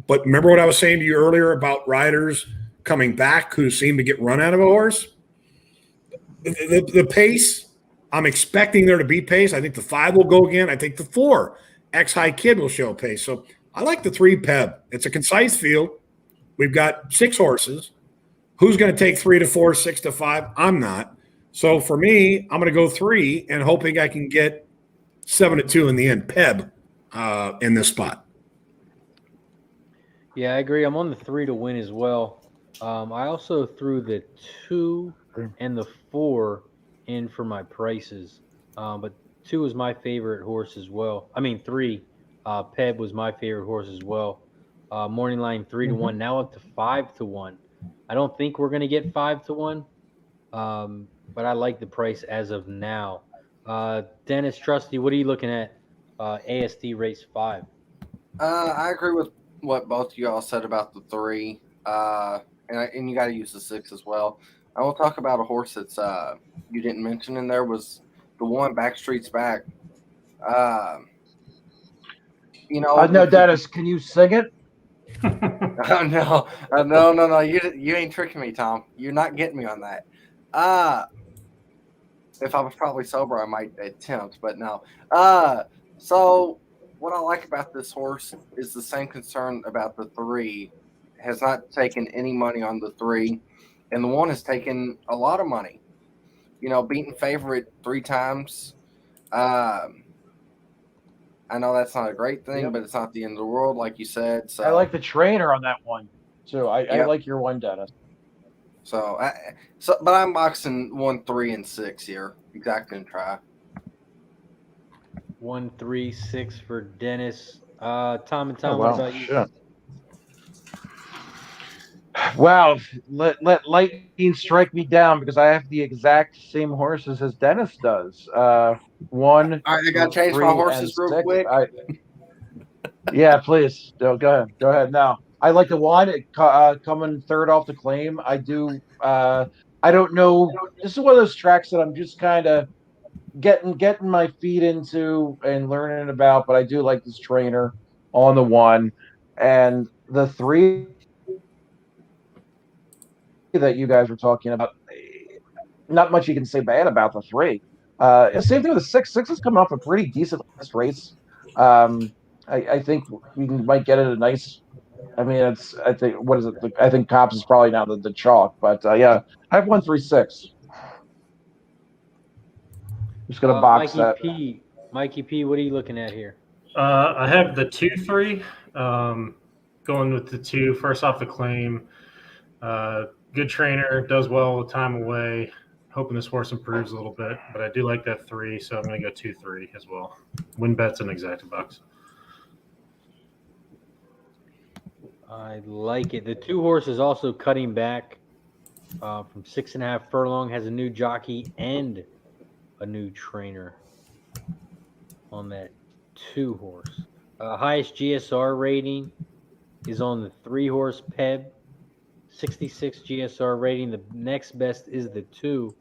But remember what I was saying to you earlier about riders coming back who seem to get run out of a horse? The pace, I'm expecting there to be pace. I think the 5 will go again. I think the 4, X-High Kid, will show pace. So I like the 3 Peb. It's a concise field. We've got 6 horses. Who's going to take 3 to 4, 6 to 5? I'm not. So for me, I'm going to go 3 and hoping I can get 7 to 2 in the end. Peb in this spot. Yeah, I agree. I'm on the 3 to win as well. I also threw the 2 and the 4 in for my prices. But 2 is my favorite horse as well. I mean, 3. Peb was my favorite horse as well. Morning line 3 to 1, now up to 5 to 1. I don't think we're going to get 5 to 1, but I like the price as of now. Dennis Trusty, what are you looking at? ASD race 5. I agree with what both of y'all said about the 3, and you got to use the 6 as well. I will talk about a horse that's you didn't mention in there was the 1 Backstreet's Back. No, Dennis, can you sing it? No. You ain't tricking me, Tom. You're not getting me on that. If I was probably sober, I might attempt, but no. So what I like about this horse is the same concern about the 3. Has not taken any money on the 3, and the 1 has taken a lot of money. Beaten favorite 3 times. I know that's not a great thing, but it's not the end of the world, like you said. So I like the trainer on that one too. I like your one, Dennis. But I'm boxing 1, 3, and 6 here. Exactly, and try 1, 3, 6 for Dennis. Tom and Tom, wow. what about you? Shit. Wow, let lightning strike me down because I have the exact same horses as Dennis does. 1. All right, I got to change my horses real 6. quick. Yeah, please. Go ahead now. I like the 1 coming 3rd off the claim. I do. I don't know. This is one of those tracks that I'm just kind of getting my feet into and learning about. But I do like this trainer on the 1 and the 3 that you guys were talking about. Not much you can say bad about the 3. Same thing with the 6. 6 is coming off a pretty decent last race. I think we might get it a nice. I mean, I think what is it? I think Cops is probably now the chalk, but yeah, I have 1, 3, 6. Just gonna box Mikey that. Mikey P, what are you looking at here? I have the 2, 3. Going with the 2 first off the claim. Good trainer, does well with time away. Hoping this horse improves a little bit, but I do like that 3, so I'm going to go 2, 3 as well. Win bets and exacta bucks. I like it. The 2 horse is also cutting back from 6.5 furlong. Has a new jockey and a new trainer on that 2 horse. Highest GSR rating is on the 3 horse Peb. 66 GSR rating. The next best is the 2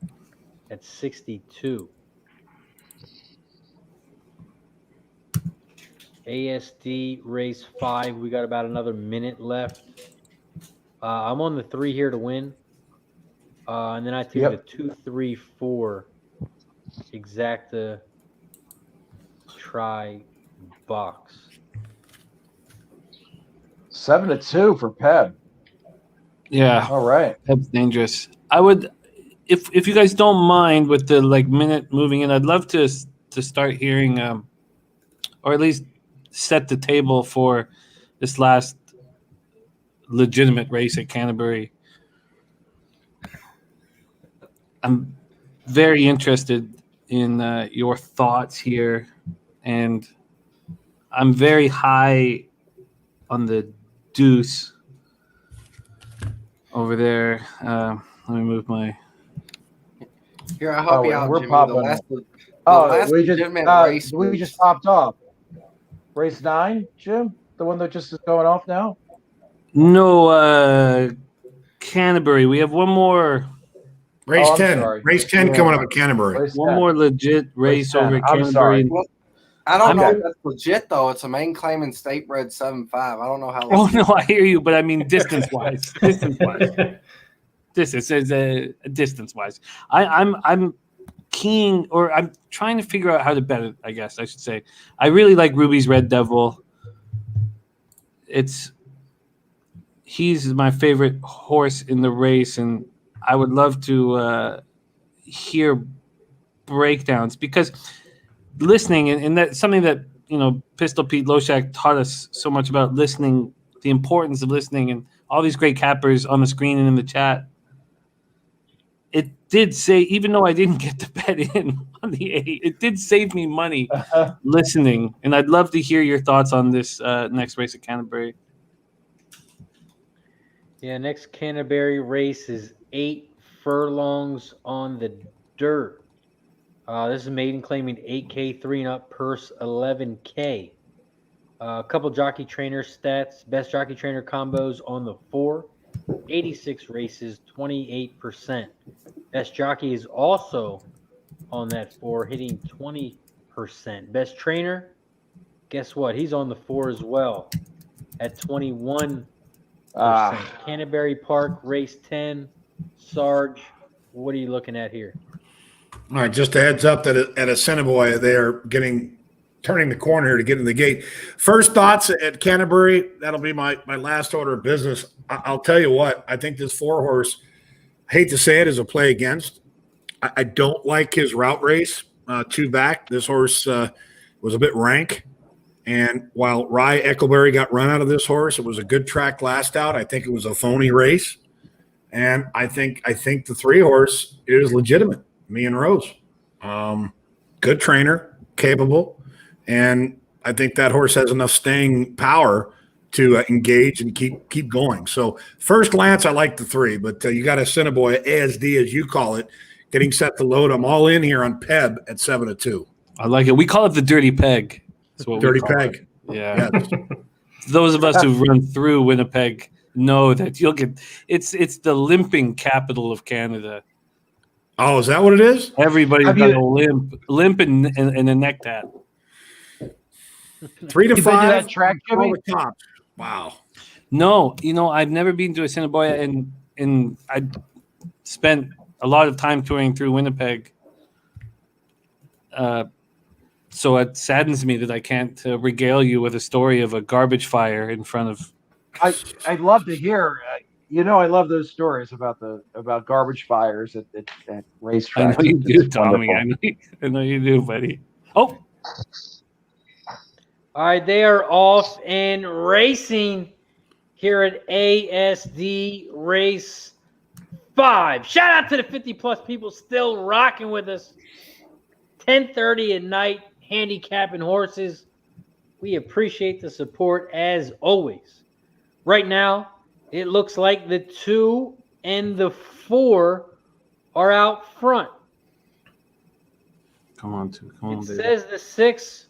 at 62. ASD race 5. We got about another minute left. I'm on the 3 here to win. And then I take the 2, 3, 4 exacta try box. 7-2 for Peb. Yeah. All right. That's dangerous. I would, if you guys don't mind with the minute moving in, I'd love to start hearing, or at least set the table for this last legitimate race at Canterbury. I'm very interested in your thoughts here, and I'm very high on the deuce over there. Let me move my. Here, I help you out, we're Jimmy. popping. We just popped off. Race 9, Jim, the one that just is going off now. No, Canterbury. We have one more. Race 10. Race 10 coming up at Canterbury. One more legit race over at Canterbury. Well, I don't know if that's legit, though. It's a main claiming state bred 7.5. I don't know how. Oh, no, I hear you, but I mean distance-wise. Distance-wise. I'm keen, or I'm trying to figure out how to bet it, I guess I should say. I really like Ruby's Red Devil. He's my favorite horse in the race, and I would love to hear breakdowns, because listening, and that's something that Pistol Pete Loshak taught us so much about listening, the importance of listening, and all these great cappers on the screen and in the chat. It did say, even though I didn't get to bet in on the 8, it did save me money listening, and I'd love to hear your thoughts on this next race at Canterbury. Yeah, next Canterbury race is 8 furlongs on the dirt. This is maiden claiming 8K, 3 and up, purse 11K. A couple jockey trainer stats, best jockey trainer combos on the 4, 86 races, 28%. Best jockey is also on that 4, hitting 20%. Best trainer, guess what? He's on the 4 as well at 21%. Canterbury Park, race 10. Sarge, what are you looking at here? All right, just a heads up that at Assiniboia, they are turning the corner here to get in the gate. First thoughts at Canterbury, that'll be my last order of business. I'll tell you what, I think this 4-horse, hate to say it, is a play against. I don't like his route race, 2 back. This horse was a bit rank. And while Rye Eccleberry got run out of this horse, it was a good track last out. I think it was a phony race. And I think the 3-horse is legitimate, me and Rose. Good trainer, capable. And I think that horse has enough staying power to engage and keep going. So first glance, I like the 3, but you got Assiniboia, ASD as you call it, getting set to load. I'm all in here on Peb at 7-2. I like it. We call it the dirty peg. That's what dirty peg. Yeah. Yes. Those of us who've run through Winnipeg know that you'll get it's the limping capital of Canada. Oh, is that what it is? Everybody's got a limp and a neck tat. 3 to 5 that track, Jimmy? Top. Wow. No, I've never been to Assiniboia, and I spent a lot of time touring through Winnipeg. So it saddens me that I can't regale you with a story of a garbage fire in front of. I'd love to hear. I love those stories about garbage fires at racetracks. I know you do, Tommy. I know you do, buddy. Oh. All right, they are off and racing here at ASD Race 5. Shout out to the 50-plus people still rocking with us. 10:30 at night, handicapping horses. We appreciate the support as always. Right now, it looks like the 2 and the 4 are out front. Come on, it says the 6.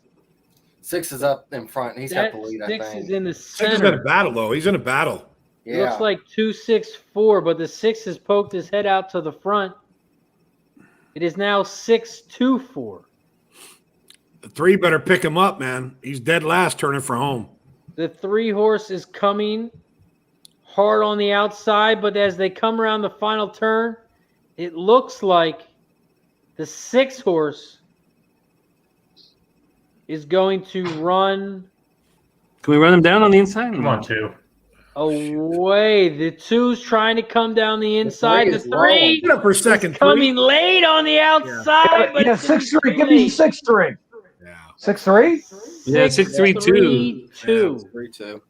6 is up in front. He's got the lead, I think. 6 is in the center. 6 is in a battle, though. He's in a battle. Yeah. It looks like 2, 6, 4, but the 6 has poked his head out to the front. It is now 6, 2, 4. The 3 better pick him up, man. He's dead last, turning for home. The 3 horse is coming hard on the outside, but as they come around the final turn, it looks like the 6 horse is going to run. Can we run them down on the inside? Come on, 2. Away. The 2's trying to come down the inside. The 3 Get up for second. is coming late on the outside. But Yeah, it's gonna 6-3. be Give me late. 6-3. Yeah. 6-3. Yeah, 6-3-2. 2. 3-2.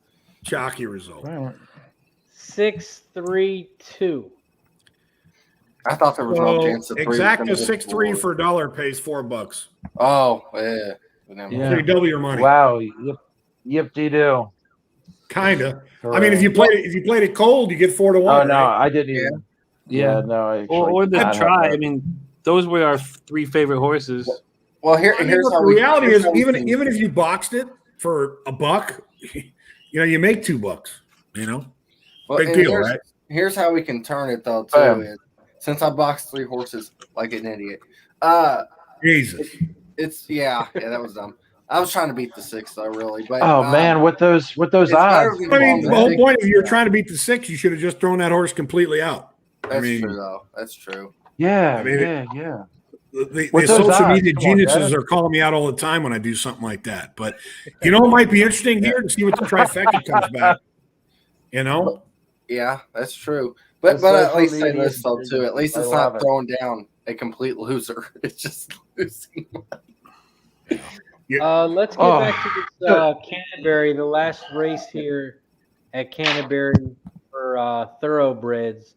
Chalky result. 6-3-2. I thought there was no So chance. exacta 6-3 for $1 pays $4. Oh, yeah. Yeah. So you double your money. Wow. Yip de do. Kinda. I mean, if you played it cold, you get 4 to 1. Oh no, right? I didn't even. Yeah, no. I Or the not try. have I mean, those were our 3 favorite horses. Well, I mean, here's look, how the we, reality here's is, how we even can- if you boxed it for $1, you make $2. well, Big and deal, here's, right? Here's how we can turn it though too. Bam. Is, since I boxed 3 horses like an idiot, Jesus. it's that was dumb. I was trying to beat the 6 though, really. But Oh man, with those it's better odds. than I mean, going the whole big. point, if you're trying to beat the 6, you should have just thrown that horse completely out. That's mean- true though. That's true. Yeah, I mean, yeah. The With those social odds, media come on, geniuses Dennis. are calling me out all the time when I do something like that. But you know, it might be interesting here to see what the trifecta comes back. Yeah, that's true. But The at social least say media this though is- too. At least I it's love not it. throwing down a complete loser. It's just losing. Let's get back to this Canterbury, the last race here at Canterbury for thoroughbreds.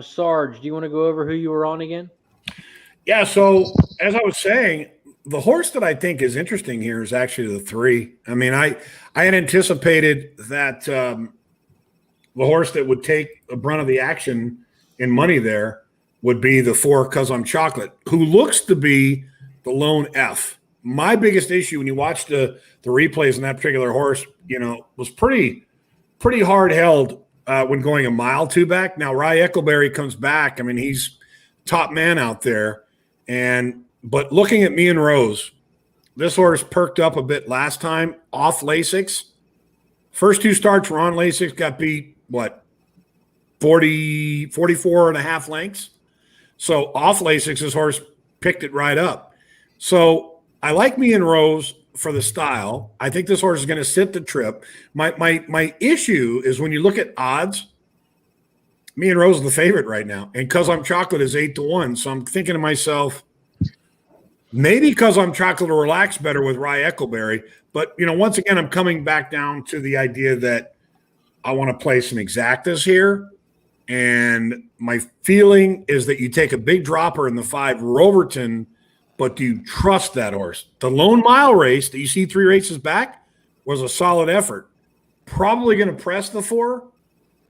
Sarge, do you want to go over who you were on again? Yeah. So as I was saying, the horse that I think is interesting here is actually the 3. I mean, I had anticipated that the horse that would take the brunt of the action in money there would be the 4 'Cause I'm Chocolate, who looks to be the lone F. My biggest issue when you watch the replays on that particular horse, was pretty hard held when going a mile 2 back. Now, Rye Eccleberry comes back. I mean, he's top man out there. But looking at Me and Rose, this horse perked up a bit last time off Lasix. First 2 starts were on Lasix, got beat, 44 and a half lengths. So off Lasix, this horse picked it right up. So I like Me and Rose for the style. I think this horse is going to sit the trip. My issue is when you look at odds, Me and Rose is the favorite right now. And 'Cause I'm Chocolate is 8 to 1. So I'm thinking to myself, maybe 'Cause I'm Chocolate will relax better with Rye Eccleberry. But, once again, I'm coming back down to the idea that I want to play some exactas here. And my feeling is that you take a big dropper in the 5 Roverton, but do you trust that horse? The Lone Mile race that you see 3 races back was a solid effort. Probably going to press the 4,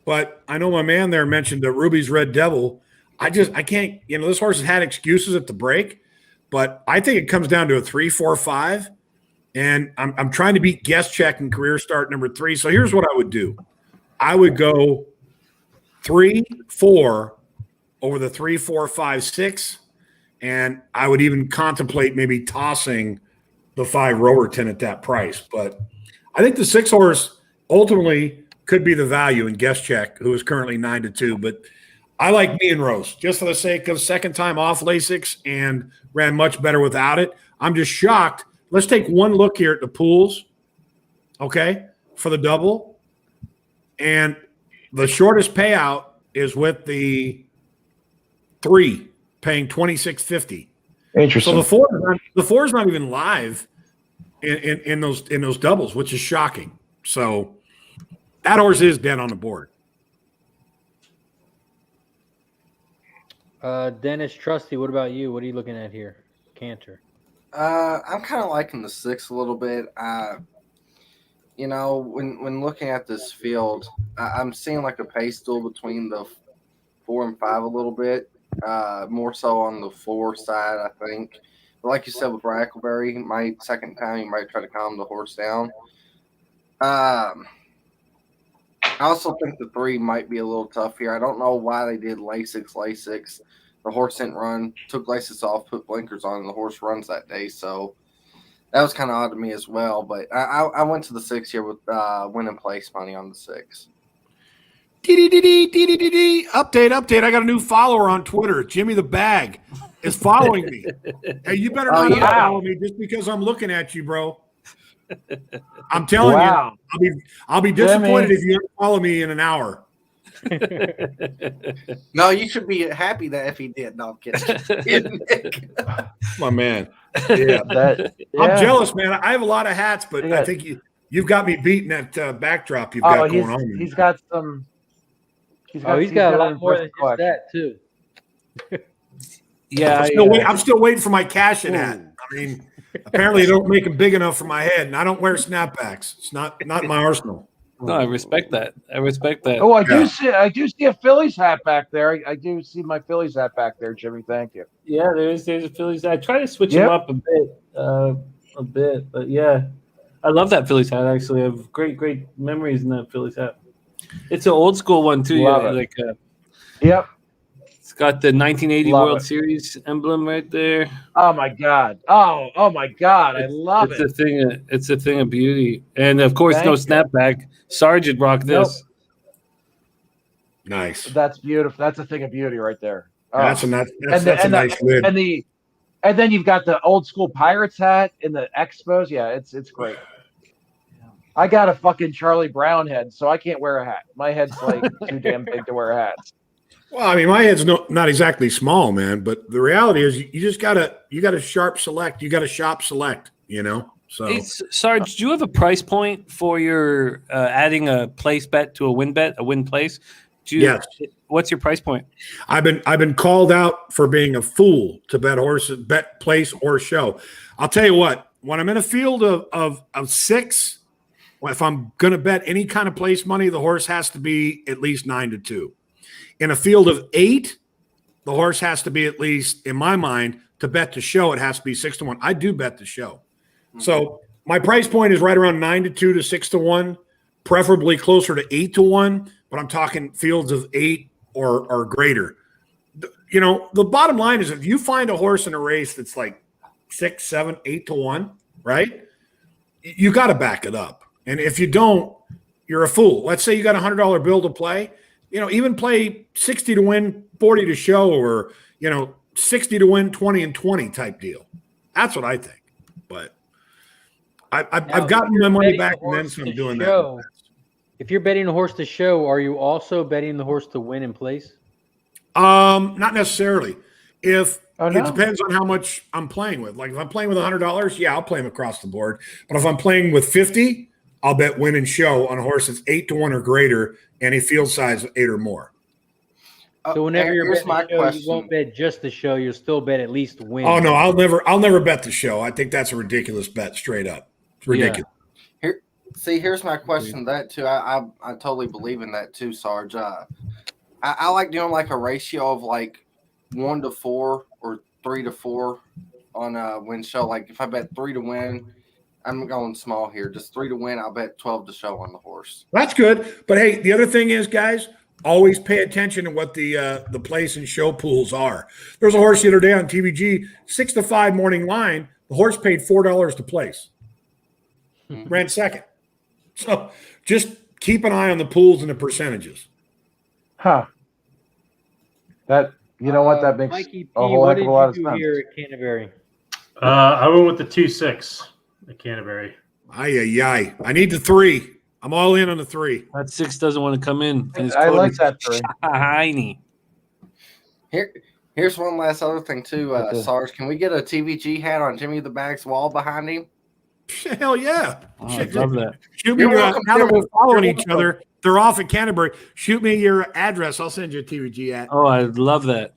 but I know my man there mentioned the Ruby's Red Devil. I can't, this horse has had excuses at the break, but I think it comes down to a 3, 4, 5. And I'm trying to beat Guest Check in career start number 3. So here's what I would do. I would go 3, 4 over the 3, 4, 5, 6. And I would even contemplate maybe tossing the 5 Roverton at that price. But I think the 6 horse ultimately could be the value in Guest Check, who is currently 9 to 2. But I like Me and Rose just for the sake of second time off Lasix and ran much better without it. I'm just shocked. Let's take one look here at the pools, okay, for the double. And the shortest payout is with the 3 paying $26.50. Interesting. So the four is not even live in those doubles, which is shocking. So that horse is dead on the board. Dennis Trusty, what about you? What are you looking at here? Canter. I'm kind of liking the 6 a little bit. When looking at this field, I'm seeing like a pace duel between the 4 and 5 a little bit. More so on the 4 side, I think. But like you said with Rackleberry, my second time, you might try to calm the horse down. I also think the 3 might be a little tough here. I don't know why they did Lasix. The horse didn't run, took Lasix off, put blinkers on, and the horse runs that day. So that was kind of odd to me as well. But I went to the 6 here with win and place money on the 6. Update. I got a new follower on Twitter. Jimmy the Bag is following me. Hey, you better not follow me just because I'm looking at you, bro. I'm telling you, I'll be disappointed if you don't follow me in an hour. No, you should be happy that if he did. No, I'm kidding. My man. Yeah. I'm jealous, man. I have a lot of hats, but I think you've got me beating that backdrop you've got going on. He's got some. He's got a lot more than just that, too. Yeah. I'm still waiting for my cash in hat. I mean, apparently they don't make them big enough for my head, and I don't wear snapbacks. It's not my arsenal. No, I respect that. Oh, I do see a Phillies hat back there. I do see my Phillies hat back there, Jimmy. Thank you. Yeah, there's a Phillies hat. I try to switch them up a bit, but yeah, I love that Phillies hat. Actually, I have great memories in that Phillies hat. It's an old school one too. Yep. It's got the 1980 World Series emblem right there. Oh my God! Oh my God! I love it. It's a thing of beauty, and of course, no snapback. Sarge would rock this. Nice. That's beautiful. That's a thing of beauty right there. That's a nice lid. And then you've got the old school Pirates hat in the Expos. Yeah, it's great. I got a fucking Charlie Brown head, so I can't wear a hat. My head's like too damn big to wear a hat. Well, I mean, my head's not exactly small, man. But the reality is, you just gotta sharp select. You gotta shop select. You know. So, hey, Sarge, do you have a price point for your adding a place bet to a win place? Yes. What's your price point? I've been called out for being a fool to bet horses, bet place or show. I'll tell you what. When I'm in a field of 6, if I'm going to bet any kind of place money, the horse has to be at least 9-2. In a field of 8, the horse has to be at least, in my mind, to bet the show, it has to be 6-1. I do bet the show. So my price point is right around 9-2 to 6-1, preferably closer to 8-1, but I'm talking fields of 8 or greater. You know, the bottom line is if you find a horse in a race that's like 6, 7, 8-1, right? You got to back it up. And if you don't, you're a fool. Let's say you got a $100 bill to play, you know, even play 60 to win, 40 to show, or, you know, 60 to win, 20 and 20 type deal. That's what I think. But I've gotten my money back and then some doing that. If you're betting a horse to show, are you also betting the horse to win in place? Not necessarily. It depends on how much I'm playing with. Like if I'm playing with $100, yeah, I'll play him across the board. But if I'm playing with 50, I'll bet win and show on a horse that's 8-1 or greater and a field size of 8 or more. So whenever you're betting the show, you won't bet just the show. You'll still bet at least win. Oh no, I'll never bet the show. I think that's a ridiculous bet, straight up. It's ridiculous. Yeah. Here's my question. That too, I totally believe in that too, Sarge. I like doing like a ratio of like 1-4 or 3-4 on a win show. Like if I bet 3 to win, I'm going small here. Just 3 to win, I'll bet 12 to show on the horse. That's good. But hey, the other thing is, guys, always pay attention to what the place and show pools are. There was a horse the other day on TVG, 6-5 morning line. The horse paid $4 to place. Ran second. So just keep an eye on the pools and the percentages. Huh. That, you know what, that makes Mikey P, a whole heck of a lot of sense. What did you do here at Canterbury? I went with the 2-6 at Canterbury. I need the 3. I'm all in on the 3. That 6 doesn't want to come in. I like that 3. Tiny. Here's one last other thing too, Sarge. Can we get a TVG hat on Jimmy the Bag's wall behind him? Hell yeah! Oh, I love that. Shoot me now that we're following each other. They're off at Canterbury. Shoot me your address. I'll send you a TVG hat. Oh, I'd love that.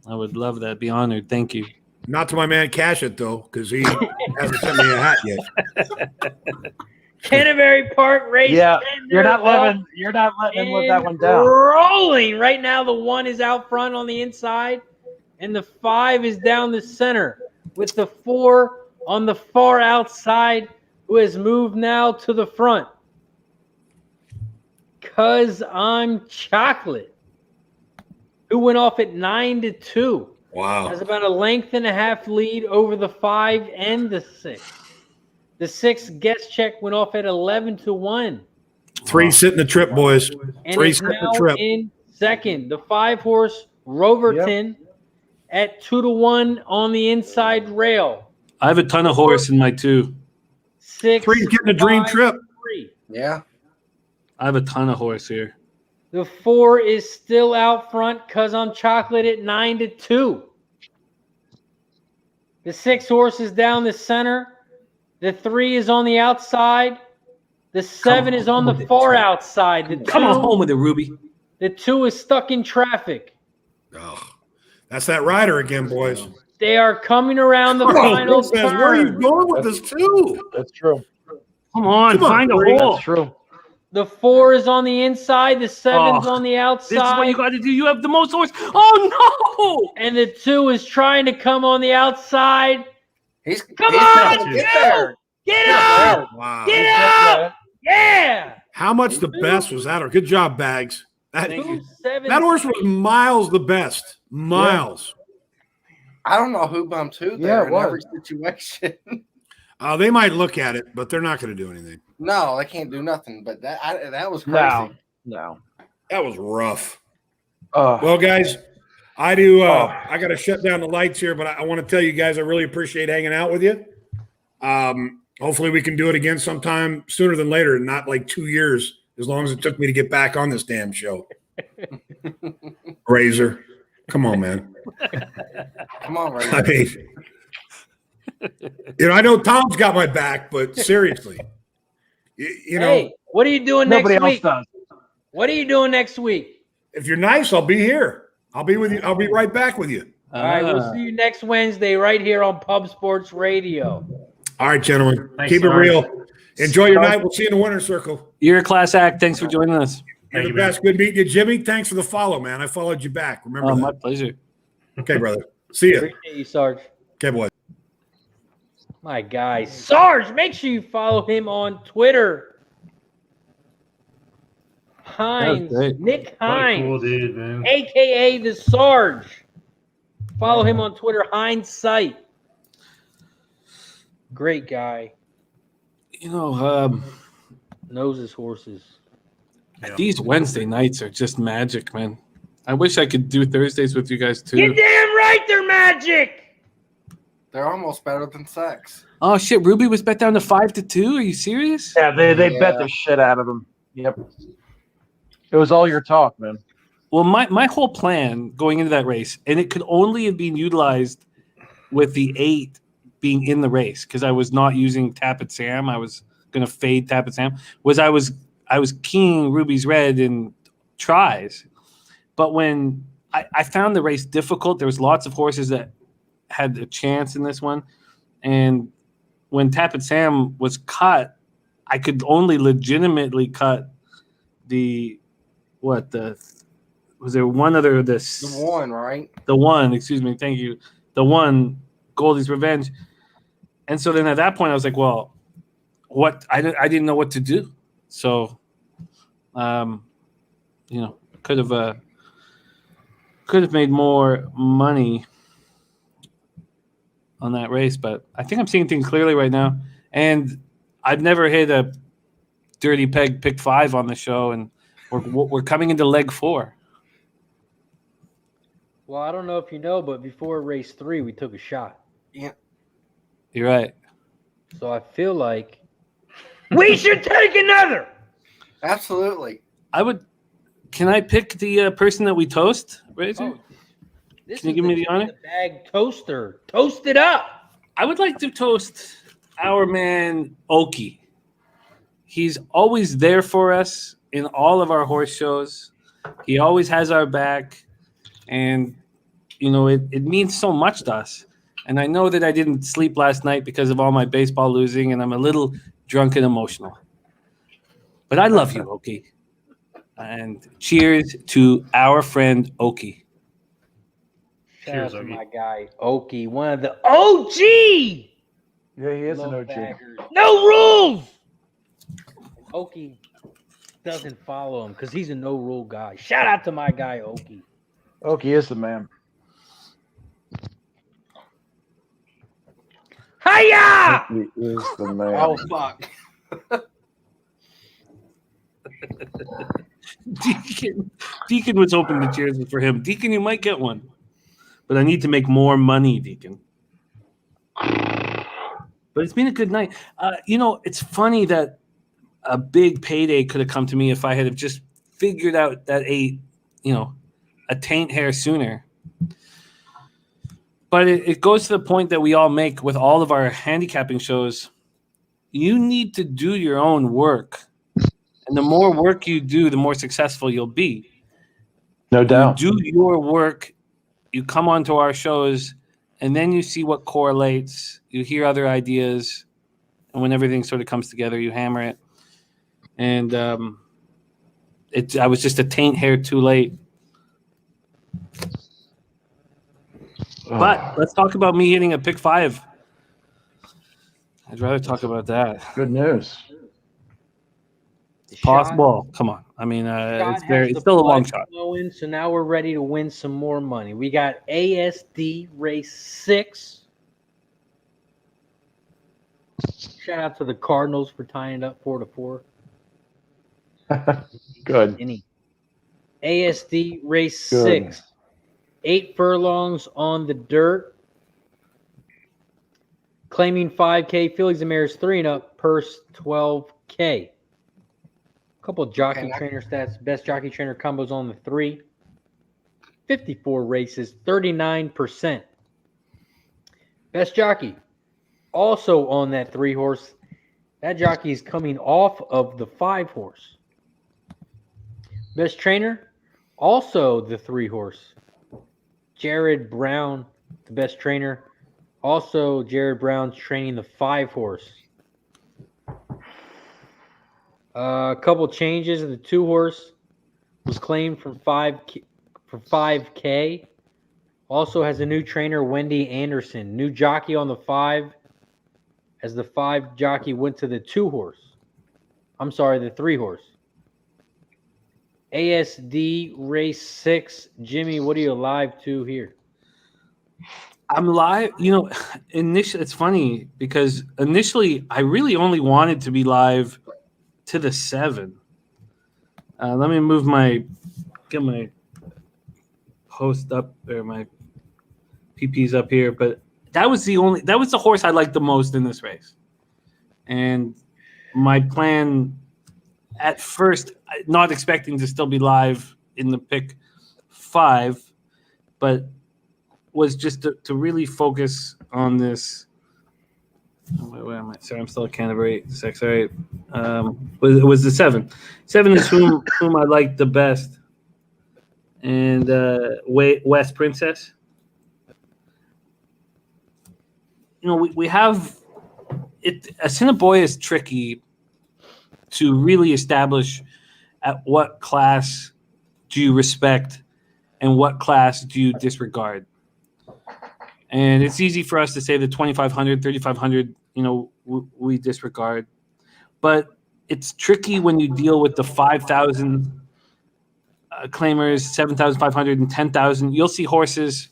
I would love that. Be honored. Thank you. Not to my man Cashett though, because he hasn't sent me a hat yet. Canterbury Park race. Yeah, you're not letting him live that one down. Rolling right now. The 1 is out front on the inside, and the 5 is down the center with the 4 on the far outside, who has moved now to the front. 'Cause I'm Chocolate, who went off at 9-2. Wow. Has about a length and a half lead over the 5 and the 6. The 6 guest check went off at 11-1. 3 sitting the trip, boys. And 3 it's sitting the now trip. in second. The 5-horse Roverton at 2-1 on the inside rail. I have a ton of horse in my 2. 6. 3's getting a dream 5, trip. 3. Yeah. I have a ton of horse here. The 4 is still out front because I'm chocolate at 9-2. The 6 horse is down the center. The 3 is on the outside. The 7 is on the far outside. The 2, Come on home with it, Ruby. The 2 is stuck in traffic. Oh, that's that rider again, boys. They are coming around the final turn. Where are you going with this too? That's true. Come on, find a hole. That's true. The 4 is on the inside. The 7's on the outside. This is what you got to do. You have the most horse. Oh, no. And the 2 is trying to come on the outside. Come on, on, get there. Get up! Wow. Get up! Yeah! How much the best was that? Or good job, Bags. That horse was miles the best. Miles. I don't know who bumped who there in every situation. They might look at it, but they're not going to do anything. No, they can't do nothing. But that was crazy. No. That was rough. Well, guys, I do. I got to shut down the lights here, but I want to tell you guys I really appreciate hanging out with you. Hopefully we can do it again sometime sooner than later, and not like 2 years, as long as it took me to get back on this damn show. Razor, come on, man. Come on, Razor. I mean, I know Tom's got my back, but seriously, you know. Hey, what are you doing next week? Nobody else does. What are you doing next week? If you're nice, I'll be here. I'll be with you. I'll be right back with you. All right, we'll see you next Wednesday right here on Pub Sports Radio. All right, gentlemen. Thanks, Keep it Sarge. real. Enjoy your night. We'll see you in the winner's circle. You're a class act. Thanks for joining us. You're Thank the you, man. best. Good meeting you, Jimmy. Thanks for the follow, man. I followed you back. Remember My that. pleasure. Okay, brother. See you. Appreciate you, Sarge. Okay, boy. My guy, Sarge. Make sure you follow him on Twitter. Hines, great. Nick What a Hines, cool dude, man. AKA the Sarge. Follow him on Twitter, Hines Sight. Great guy. You know, Knows his horses. Yeah. these Wednesday nights are just magic, man. I wish I could do Thursdays with you guys too. You're damn right they're magic. They're almost better than sex. Oh shit, Ruby was bet down to 5-2. Are you serious? Yeah, they bet the shit out of him. Yep. It was all your talk, man. Well, my whole plan going into that race, and it could only have been utilized with the 8 being in the race because I was not using Tappet Sam. I was going to fade Tappet Sam. I was keying Ruby's Red in tries, but when I found the race difficult, there was lots of horses that had a chance in this one, and when Tappet Sam was cut, I could only legitimately cut was there one other The one, right? the one, excuse me, thank you. The one, Goldie's Revenge. And so then at that point I was like, well, what I didn't know what to do. So could have made more money on that race, but I think I'm seeing things clearly right now. And I've never hit a dirty peg pick 5 on the show, and we're coming into leg 4. Well, I don't know if you know, but before race 3, we took a shot. Yeah. You're right. So I feel like we should take another. Absolutely. Can I pick the person that we toast, Razor? Oh, this Can you is give me the honor? The bag toaster. Toast it up. I would like to toast our man Oki. He's always there for us in all of our horse shows. He always has our back, and it means so much to us. And I know that I didn't sleep last night because of all my baseball losing, and I'm a little drunk and emotional. But I love you, Oki. And cheers to our friend Oki. Shout Cheers, out to Oki. my guy Oki, one of the OG. Yeah, he is an Low OG. baggers. No rules. Oki doesn't follow him because he's a no rule guy. Shout out to my guy Oki. Oki is the man. Hiya! He is the man. Oh, fuck. Deacon was hoping the cheers was for him. Deacon, you might get one, but I need to make more money, Deacon. But it's been a good night. It's funny that a big payday could have come to me if I had have just figured out that a taint hair sooner. But it goes to the point that we all make with all of our handicapping shows. You need to do your own work. And the more work you do, the more successful you'll be. No doubt. You do your work, you come onto our shows, and then you see what correlates. You hear other ideas. And when everything sort of comes together, you hammer it. And I was just a taint hair too late. But let's talk about me hitting a pick 5. I'd rather talk about that. Good news. Possible. Come on. I mean, it's still a long shot. Flowing, so now we're ready to win some more money. We got ASD race 6. Shout out to the Cardinals for tying it up 4-4. Good. ASD race 6. 8 furlongs on the dirt. Claiming 5K. Fillies and Mares 3 and up. Purse 12K. Couple of jockey trainer stats. Best jockey trainer combos on the 3. 54 races. 39%. Best jockey. Also on that 3 horse. That jockey is coming off of the 5 horse. Best trainer. Also the 3 horse. Jared Brown, the best trainer. Also, Jared Brown's training the 5 horse. A couple changes. The 2 horse was claimed for 5K. Also has a new trainer, Wendy Anderson. New jockey on the 5, as the 5 jockey went to the 2 horse. I'm sorry, the 3 horse. ASD race 6. Jimmy, what are you live to here? I'm live. Initially, it's funny because initially I really only wanted to be live to the 7. Let me get my post up or my PPs up here. But that was the horse I liked the most in this race. And my plan at first, not expecting to still be live in the pick 5, but was just to really focus on this. Where am I? Sorry, I'm still at Canterbury. 6, all right. It was the 7. 7 is whom I liked the best. And West Princess. We have it. Assiniboia is tricky to really establish at what class do you respect and what class do you disregard. And it's easy for us to say the 2,500, 3,500, we disregard. But it's tricky when you deal with the 5,000 claimers, 7,500 and 10,000. You'll see horses,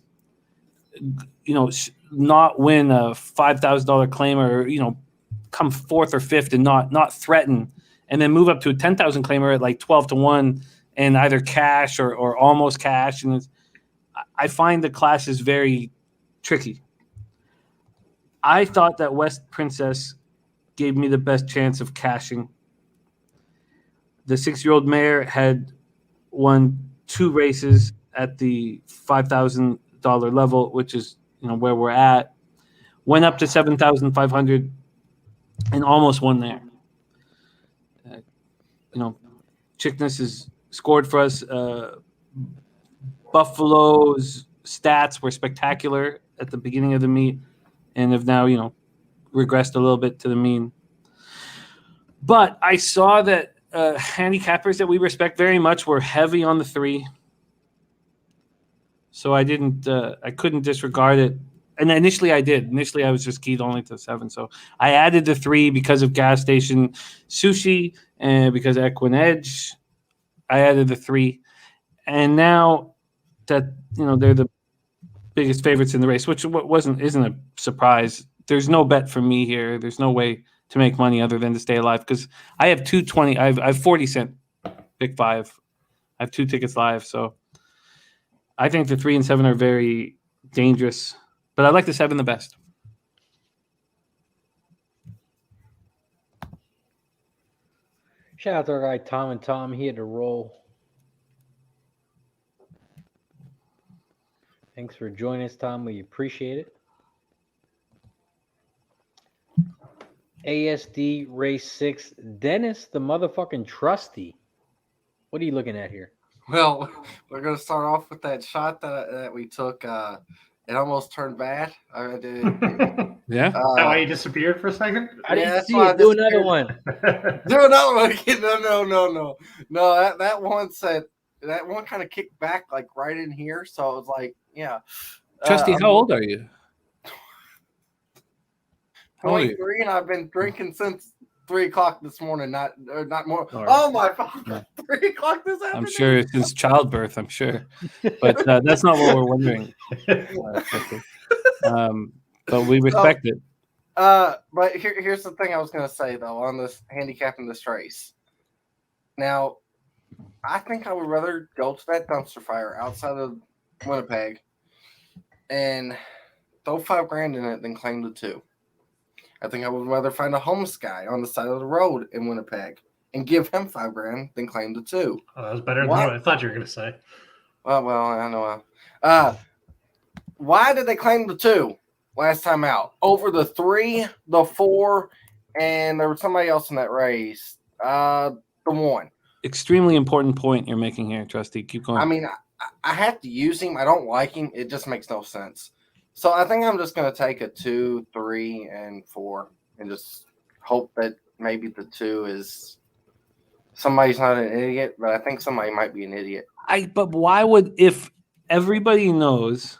not win a $5,000 claimer, come 4th or 5th and not threaten, and then move up to a 10,000 claimer at like 12-1 and either cash or almost cash. And I find the class is very tricky. I thought that West Princess gave me the best chance of cashing. The 6-year-old mare had won 2 races at the $5,000 level, which is where we're at. Went up to 7,500 and almost won there. Chickness has scored for us. Buffalo's stats were spectacular at the beginning of the meet and have now, regressed a little bit to the mean. But I saw that handicappers that we respect very much were heavy on the 3. So I couldn't disregard it. And initially I did. Initially I was just keyed only to 7. So I added the 3 because of Gas Station Sushi and because of Equine Edge. I added the 3. And now that, they're the biggest favorites in the race, which isn't a surprise. There's no bet for me here. There's no way to make money other than to stay alive because I have 220. I have 40 cent pick 5. I have 2 tickets live, so I think the 3 and 7 are very dangerous, but I like the 7 the best. Shout out to our guy Tom and Tom. He had to roll. Thanks for joining us, Tom. We appreciate it. ASD Race 6. Dennis, the motherfucking trusty. What are you looking at here? Well, we're going to start off with that shot that we took. It almost turned bad. Yeah. Is that why you disappeared for a second? I didn't that's see why I it. Do disappeared. another one. Do another one. No, that one said, that one kind of kicked back like right in here. So it was like, yeah. Trusty, how old are you? 23, and I've been drinking since 3 o'clock this morning. Not more. Or- Oh my God, 3 o'clock this afternoon. I'm sure since childbirth, I'm sure. But that's not what we're wondering. But we respect it. But here's the thing I was going to say, though, on this handicapping this race. Now, I think I would rather go to that dumpster fire outside of Winnipeg and throw $5,000 in it than claim the 2. I think I would rather find a homeless guy on the side of the road in Winnipeg and give him $5,000 than claim the 2. Oh, that was better than what I thought you were going to say. Well, I know. Why did they claim the 2 last time out over the 3, the 4, and there was somebody else in that race? The 1. Extremely important point you're making here, Trusty. Keep going. I mean, I have to use him. I don't like him. It just makes no sense. So I think I'm just going to take a 2, 3, and 4 and just hope that maybe the 2 is somebody's not an idiot, but I think somebody might be an idiot. But why would, if everybody knows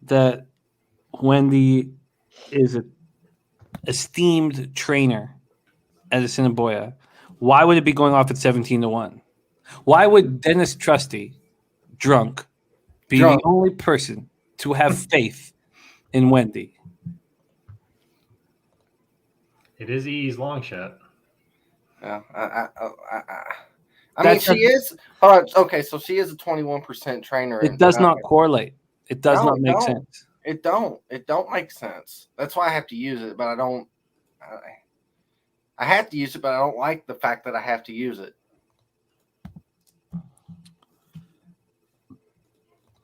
that Wendy is an esteemed trainer at Assiniboia, why would it be going off at 17-1? Why would Dennis Trusty, drunk, be the only person to have faith in Wendy? It is E's long shot. Yeah, I mean, she is. All right, okay, so she is a 21% trainer. It does not correlate. It does not make sense. It don't make sense. That's why I have to use it, but I don't. I have to use it, but I don't like the fact that I have to use it.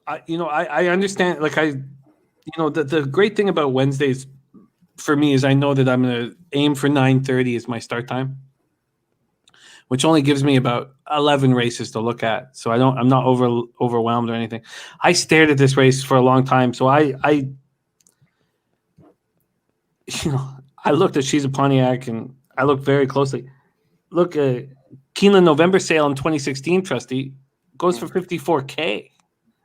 I understand. Like the great thing about Wednesdays for me is I know that I'm going to aim for 9:30 as my start time, which only gives me about 11 races to look at. So I'm not overwhelmed or anything. I stared at this race for a long time. So I looked at She's a Pontiac and I looked very closely. Look, Keeneland November sale in 2016, Trusty, goes for $54K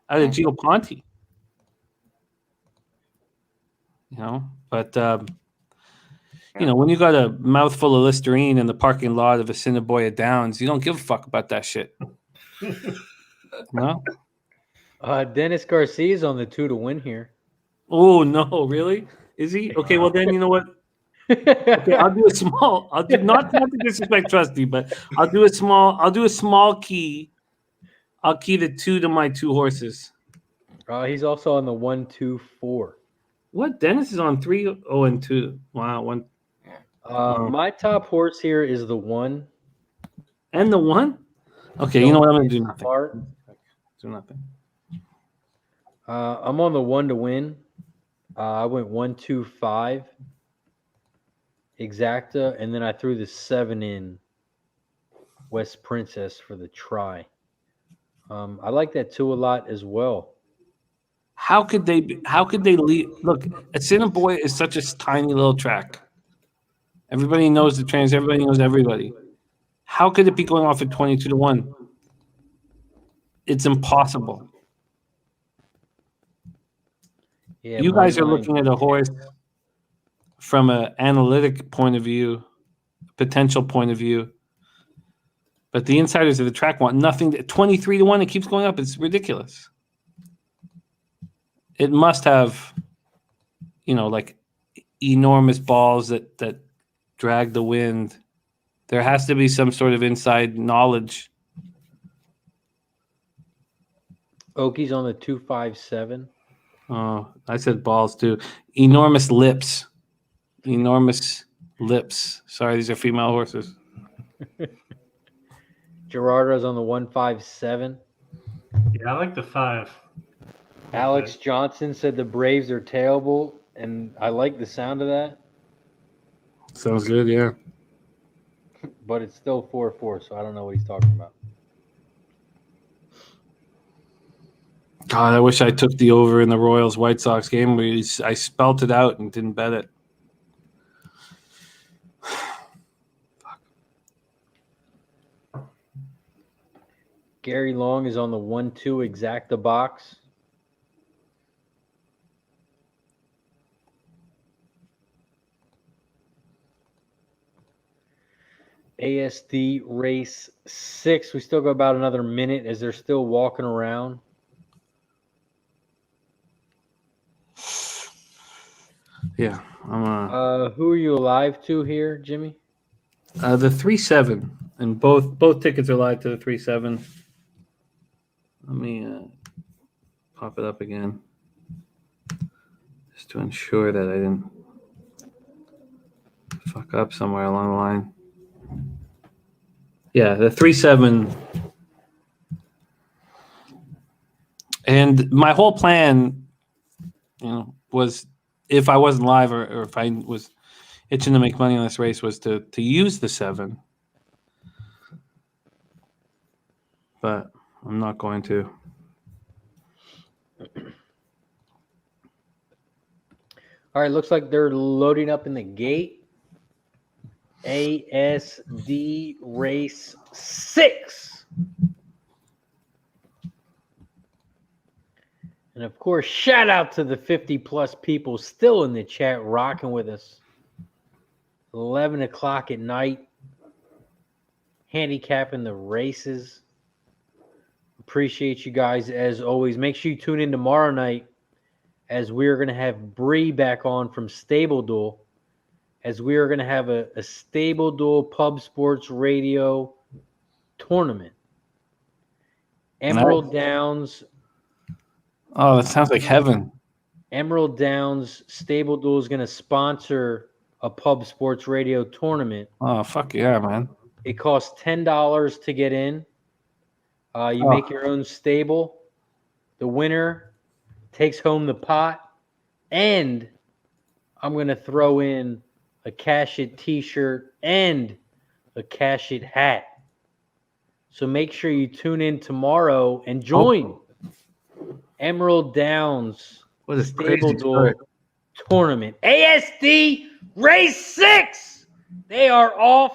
out of Gio Ponte. But when you got a mouthful of Listerine in the parking lot of Assiniboia Downs, you don't give a fuck about that shit. No? Dennis Garcia's on the 2 to win here. Oh, no, really? Is he? Okay, well then, you know what? Okay, I'll do a small. I'll do not to disrespect Trusty, but I'll do a small key. I'll key the 2 to my 2 horses. He's also on the 1, 2, 4. What? Dennis is on 3, 0, and 2. Wow, 1. My top horse here is the 1. And the 1? Okay, you know what? I'm going to do nothing. Do nothing. I'm on the 1 to win. I went 1, 2, 5. Exacta, and then I threw the 7 in West Princess for the try. I like that 2 a lot as well. How could they leave? Look, Assiniboia is such a tiny little track. Everybody knows the trains. Everybody knows everybody. How could it be going off at 22-1? It's impossible. Yeah, you guys are looking at a horse from an analytic point of view, potential point of view. But the insiders of the track want nothing. 23-1, it keeps going up. It's ridiculous. It must have, like enormous balls that drag the wind. There has to be some sort of inside knowledge Oki's on the 257. Oh, I said balls too. Enormous lips. Enormous lips. Sorry, these are female horses. Gerardo's on the 157. Yeah, I like the 5. Alex Johnson said the Braves are terrible, and I like the sound of that. Sounds good, yeah. But it's still 4-4, so I don't know what he's talking about. God, I wish I took the over in the Royals White Sox game. I spelt it out and didn't bet it. Gary Long is on the 1-2 exacta box. ASD race 6. We still got about another minute as they're still walking around. Yeah. Who are you alive to here, Jimmy? The 3-7. And both tickets are live to the 3-7. Let me pop it up again. Just to ensure that I didn't fuck up somewhere along the line. Yeah, the 3-7. And my whole plan, was if I wasn't live or if I was itching to make money on this race was to use the 7. But I'm not going to. All right, looks like they're loading up in the gate. ASD race 6. And of course, shout out to the 50+ people still in the chat rocking with us. 11 o'clock at night, handicapping the races. Appreciate you guys as always. Make sure you tune in tomorrow night as we're going to have Bree back on from Stable Duel, as we are going to have a Stable Duel Pub Sports Radio tournament. Emerald Downs. Oh, that sounds like heaven. Emerald Downs Stable Duel is going to sponsor a Pub Sports Radio tournament. Oh, fuck yeah, man. It costs $10 to get in. You make your own stable. The winner takes home the pot. And I'm going to throw in a Cash It t-shirt and a Cash It hat. So make sure you tune in tomorrow and join Emerald Downs Stable Duel tournament. ASD Race 6. They are off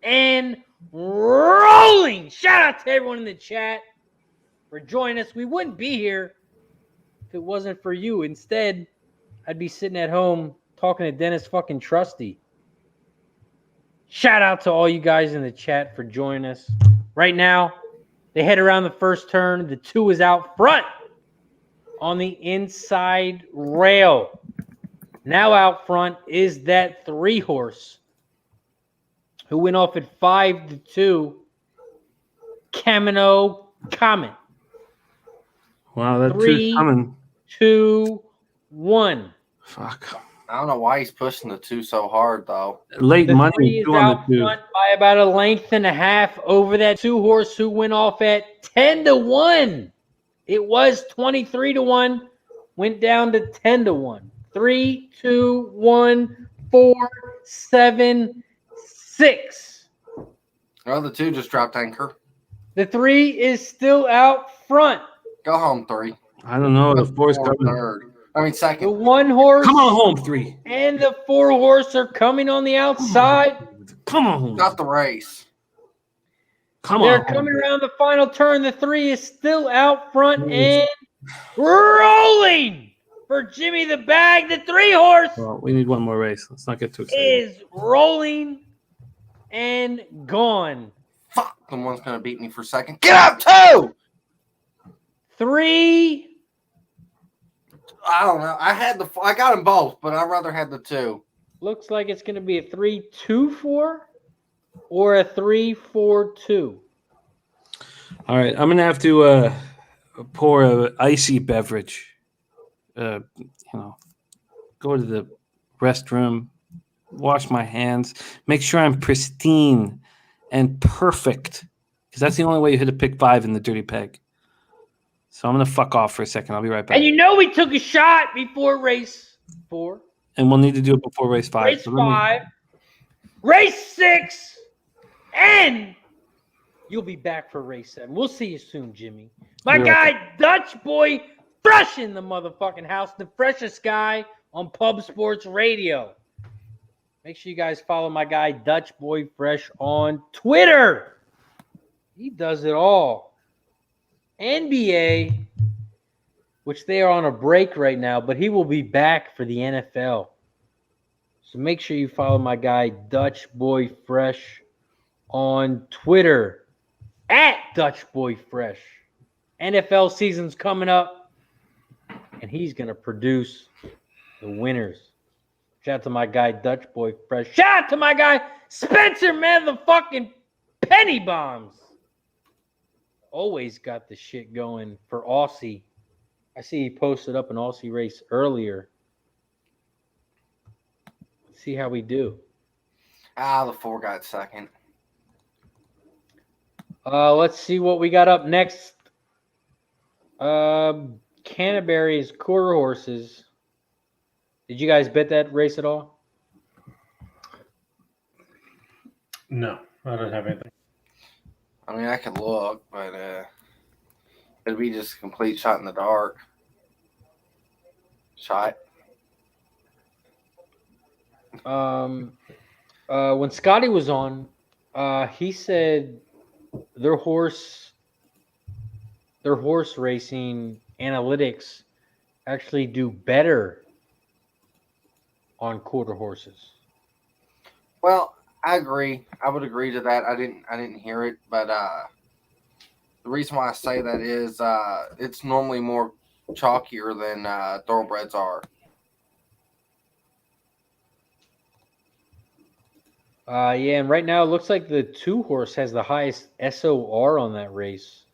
and rolling. Shout out to everyone in the chat for joining us. We wouldn't be here if it wasn't for you. Instead, I'd be sitting at home talking to Dennis fucking Trusty. Shout out to all you guys in the chat for joining us. Right now, they head around the first turn. The 2 is out front on the inside rail. Now out front is that 3 horse who went off at 5-2, Camino Comet. Wow, that 3, 2's coming. 2, 1. Fuck. I don't know why he's pushing the 2 so hard, though. Late The money. 3 is out front by about 1.5 lengths over that 2 horse who went off at 10-1. It was 23-1, went down to 10-1. 3, 2, 1, 4, 7, 6. Oh, the 2 just dropped anchor. The 3 is still out front. Go home, 3. I don't know. The 4's coming. Third. I mean, second. The 1 horse. Come on home, 3. And the 4 horse are coming on the outside. Come on home. Not the race. Come They're on. coming around the final turn. The 3 is still out front and rolling for Jimmy the Bag. The 3 horse Well, we need one more race. Let's not get too excited. is rolling and gone. Fuck, someone's going to beat me for second. Get up, 2! 3. I don't know. I got them both, but I'd rather have the 2. Looks like it's going to be a 3-2-4 or a 3-4-2. All right, I'm gonna have to pour a icy beverage. Go to the restroom, wash my hands, make sure I'm pristine and perfect, because that's the only way you hit a pick 5 in the dirty peg. So I'm gonna fuck off for a second. I'll be right back. And we took a shot before race 4. And we'll need to do it before race 5. Race 5. Race 6. And you'll be back for race 7. We'll see you soon, Jimmy. My guy, Dutch Boy Fresh in the motherfucking house. The freshest guy on Pub Sports Radio. Make sure you guys follow my guy, Dutch Boy Fresh, on Twitter. He does it all. NBA, which they are on a break right now, but he will be back for the NFL. So make sure you follow my guy, Dutch Boy Fresh, on Twitter, at Dutch Boy Fresh. NFL season's coming up, and he's going to produce the winners. Shout out to my guy, Dutch Boy Fresh. Shout out to my guy, Spencer motherfucking Penny Bombs. Always got the shit going for Aussie. I see he posted up an Aussie race earlier. Let's see how we do. The 4 got second. Let's see what we got up next. Canterbury's quarter horses. Did you guys bet that race at all? No, I don't have anything. I mean, I could look, but it'd be just a complete shot in the dark. Shot. When Scotty was on, he said their horse racing analytics actually do better on quarter horses. Well, I agree. I would agree to that. I didn't hear it, but the reason why I say that is it's normally more chalkier than thoroughbreds are. Yeah, and right now it looks like the 2 horse has the highest SOR on that race.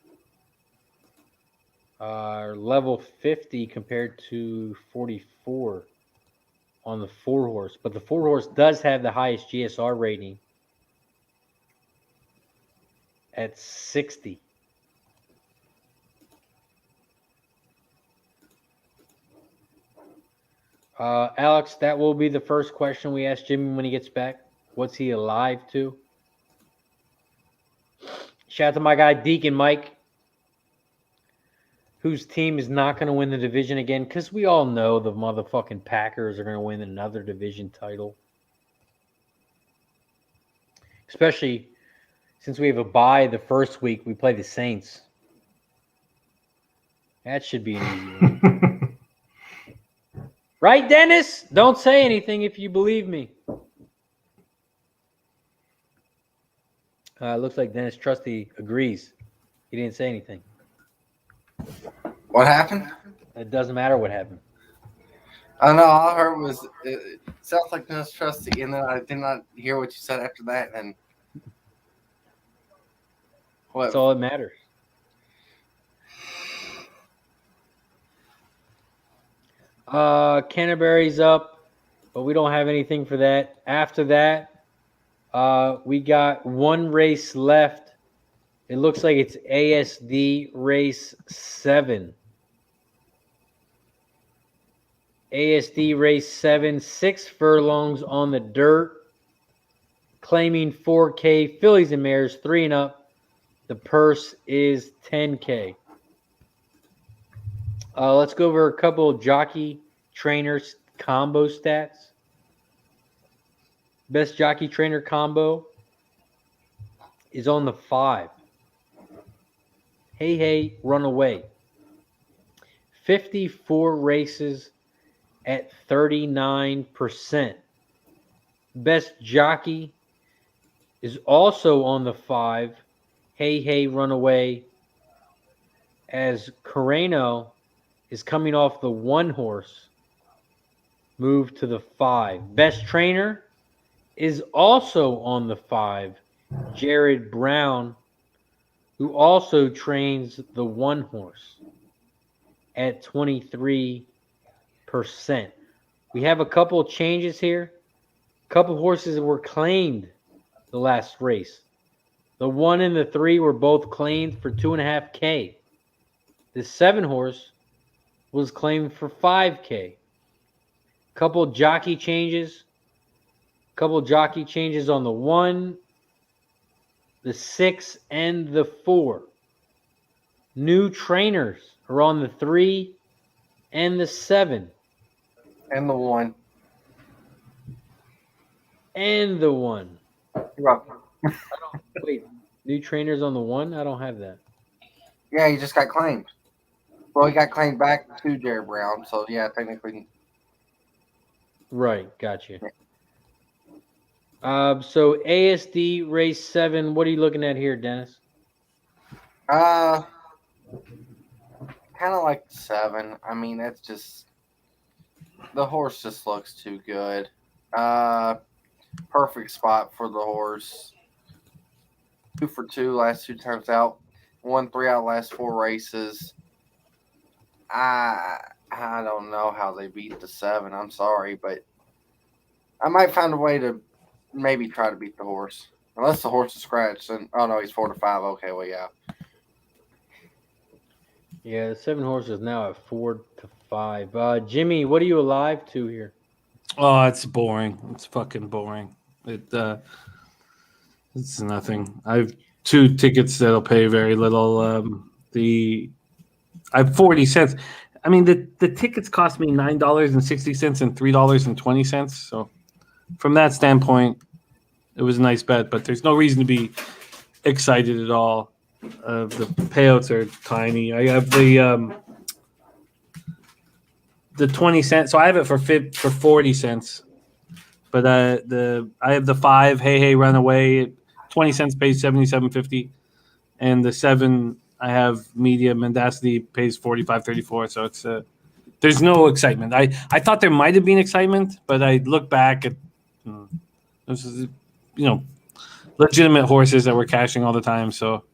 Level 50 compared to 44 on the 4 horse. But the 4 horse does have the highest GSR rating at 60. Alex, that will be the first question we ask Jimmy when he gets back. What's he alive to? Shout out to my guy, Deacon Mike, whose team is not going to win the division again, because we all know the motherfucking Packers are going to win another division title. Especially since we have a bye the first week, we play the Saints. That should be an easy one. Right, Dennis? Don't say anything if you believe me. Looks like Dennis Trusty agrees. He didn't say anything. What happened? It doesn't matter what happened. I know. All I heard was it sounds like Dennis Trusty, and then I did not hear what you said after that. And what? That's all that matters. Canterbury's up, but we don't have anything for that. After that, we got 1 race left. It looks like it's ASD race 7. ASD race 7, 6 furlongs on the dirt, claiming 4K. Fillies and mares 3 and up. The purse is 10K. Let's go over a couple of jockey trainers combo stats. Best jockey trainer combo is on the 5. Hey, run away. 54 races at 39%. Best jockey is also on the 5. Hey, run away. As Carreno is coming off the 1 horse, move to the 5. Best trainer is also on the 5. Jared Brown, who also trains the one horse at 23%. We have a couple of changes here. A couple horses were claimed the last race. The 1 and the 3 were both claimed for $2.5K. The 7 horse was claimed for $5K. Couple jockey changes. Couple jockey changes on the 1, the 6, and the 4. New trainers are on the 3 and the 7. And the 1. And the 1. You're welcome. Wait, new trainers on the 1? I don't have that. Yeah, he just got claimed. Well, he got claimed back to Jerry Brown, so yeah, technically. Right, gotcha. So ASD race 7, what are you looking at here, Dennis? Kind of like 7. I mean, that's just the horse just looks too good. Perfect spot for the horse. 2 for 2 last 2 times out. 1 3 out last 4 races. I don't know how they beat the 7. I'm sorry, but I might find a way to maybe try to beat the horse. Unless the horse is scratched, then oh no, he's 4 to 5. Okay, well yeah. Yeah, the 7 horse is now at 4 to 5. Jimmy, what are you alive to here? Oh, it's boring. It's fucking boring. It's nothing. I have 2 tickets that'll pay very little. I have 40 cents. I mean, the tickets cost me $9.60 and $3.20. So from that standpoint, it was a nice bet, but there's no reason to be excited at all. The payouts are tiny. I have the 20 cents. So I have it for 40 cents. But I have the 5 Hey Runaway, 20 cents pays $77.50, and the 7 I have medium mendacity pays $45.34. So it's there's no excitement. I thought there might have been excitement, but I look back at this is legitimate horses that were cashing all the time. So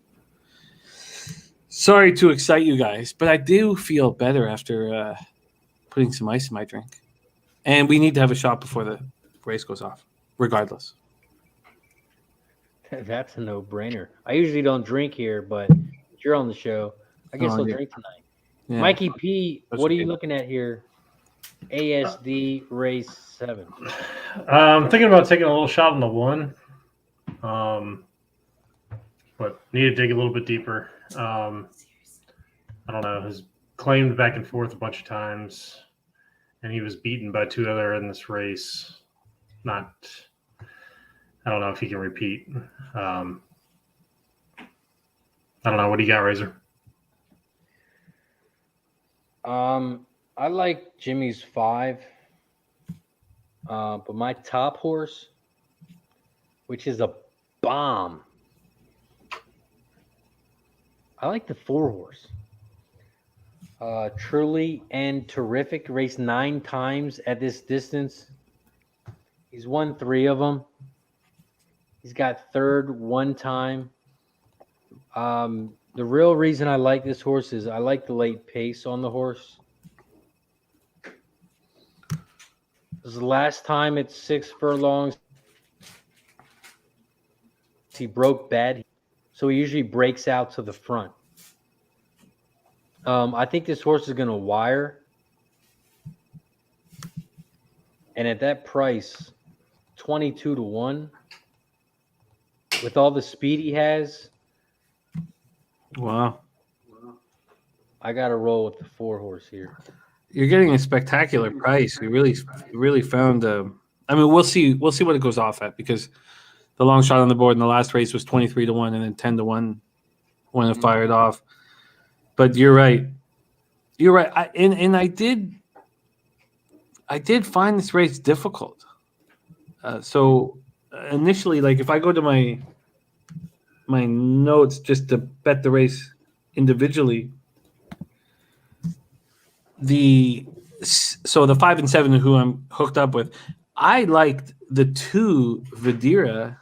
sorry to excite you guys, but I do feel better after putting some ice in my drink. And we need to have a shot before the race goes off, regardless. That's a no-brainer. I usually don't drink here, but you're on the show. I guess I'll drink tonight. Yeah. Mikey P, what are you looking at here? ASD race 7. I'm thinking about taking a little shot on the 1. But need to dig a little bit deeper. I don't know. Has claimed back and forth a bunch of times, and he was beaten by 2 other in this race. I don't know if he can repeat. I don't know. What do you got, Razor? I like Jimmy's 5. But my top horse, which is a bomb, I like the 4 horse. Truly and Terrific, raced 9 times at this distance. He's won 3 of them. He's got 3rd 1 time. The real reason I like this horse is I like the late pace on the horse. This is the last time it's 6 furlongs. He broke bad, so he usually breaks out to the front. I think this horse is going to wire. And at that price, 22 to 1, with all the speed he has. Wow. I got to roll with the 4 horse here. You're getting a spectacular price. You really found I mean, we'll see what it goes off at, because the long shot on the board in the last race was 23 to 1 and then 10 to 1 when it fired off. But you're right. I did find this race difficult. So initially, like if I go to my notes just to bet the race individually, the 5 and 7 who I'm hooked up with, I liked the 2 Vidira.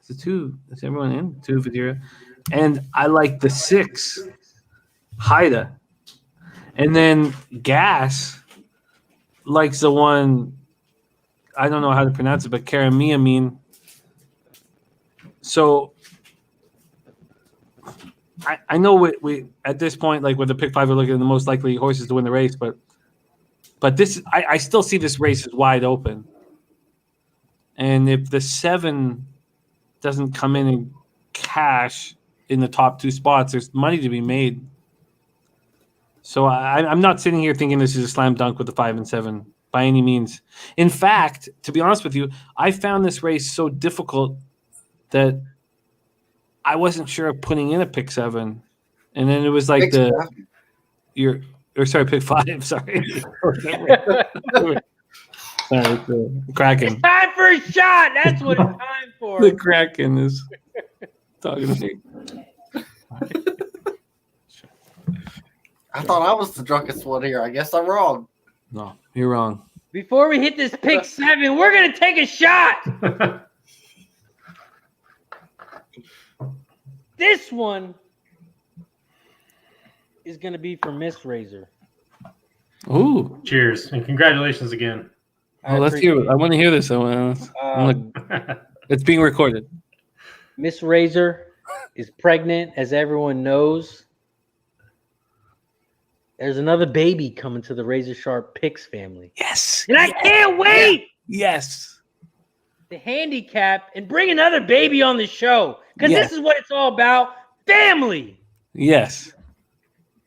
The 2, is everyone in? 2 Vidira. And I like the 6, Haida. And then Gas likes the one, I don't know how to pronounce it, but Karamiamine. So I know we at this point, like with the pick 5, we're looking at the most likely horses to win the race, but this I still see this race as wide open. And if the 7 doesn't come in and cash in the top 2 spots, there's money to be made. So I'm not sitting here thinking this is a slam dunk with the 5 and 7 by any means. In fact, to be honest with you, I found this race so difficult that I wasn't sure of putting in a pick 7, and then it was like pick 5. Sorry, Kraken. It's time for a shot. That's what it's time for. The Kraken is talking to me. I thought I was the drunkest one here. I guess I'm wrong. No, you're wrong. Before we hit this pick 7, we're gonna take a shot. This one is going to be for Miss Razor. Ooh. Cheers. And congratulations again. Oh, let's hear it. I want to hear this. It's being recorded. Miss Razor is pregnant, as everyone knows. There's another baby coming to the Razor Sharp Picks family. Yes. And I can't wait. Yes. To handicap and bring another baby on the show. Because this is what it's all about. Family. Yes.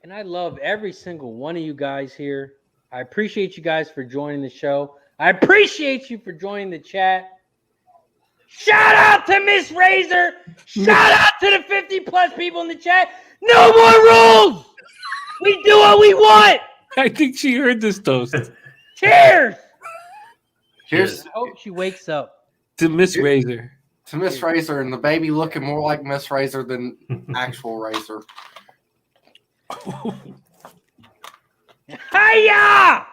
And I love every single one of you guys here. I appreciate you guys for joining the show. I appreciate you for joining the chat. Shout out to Miss Razor. Shout out to the 50+ people in the chat. No more rules. We do what we want. I think she heard this toast. Cheers. Cheers. I hope she wakes up. To Miss Razor. To Miss Razor, and the baby looking more like Miss Razor than actual Razor. Hiya!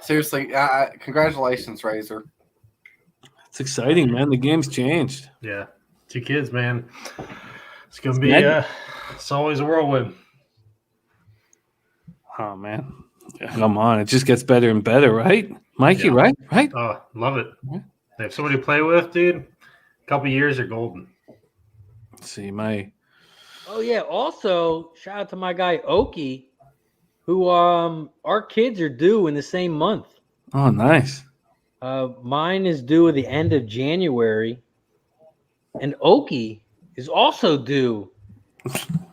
Seriously, congratulations, Razor. It's exciting, man. The game's changed. Yeah. 2 kids, man. It's going to be, it's always a whirlwind. Oh, man. Come on. It just gets better and better, right? Mikey, right? Right? Oh, love it. They have somebody to play with, dude. A couple years are golden. Let's see, Oh, yeah. Also, shout out to my guy, Oki, who our kids are due in the same month. Oh, nice. Mine is due at the end of January, and Oki is also due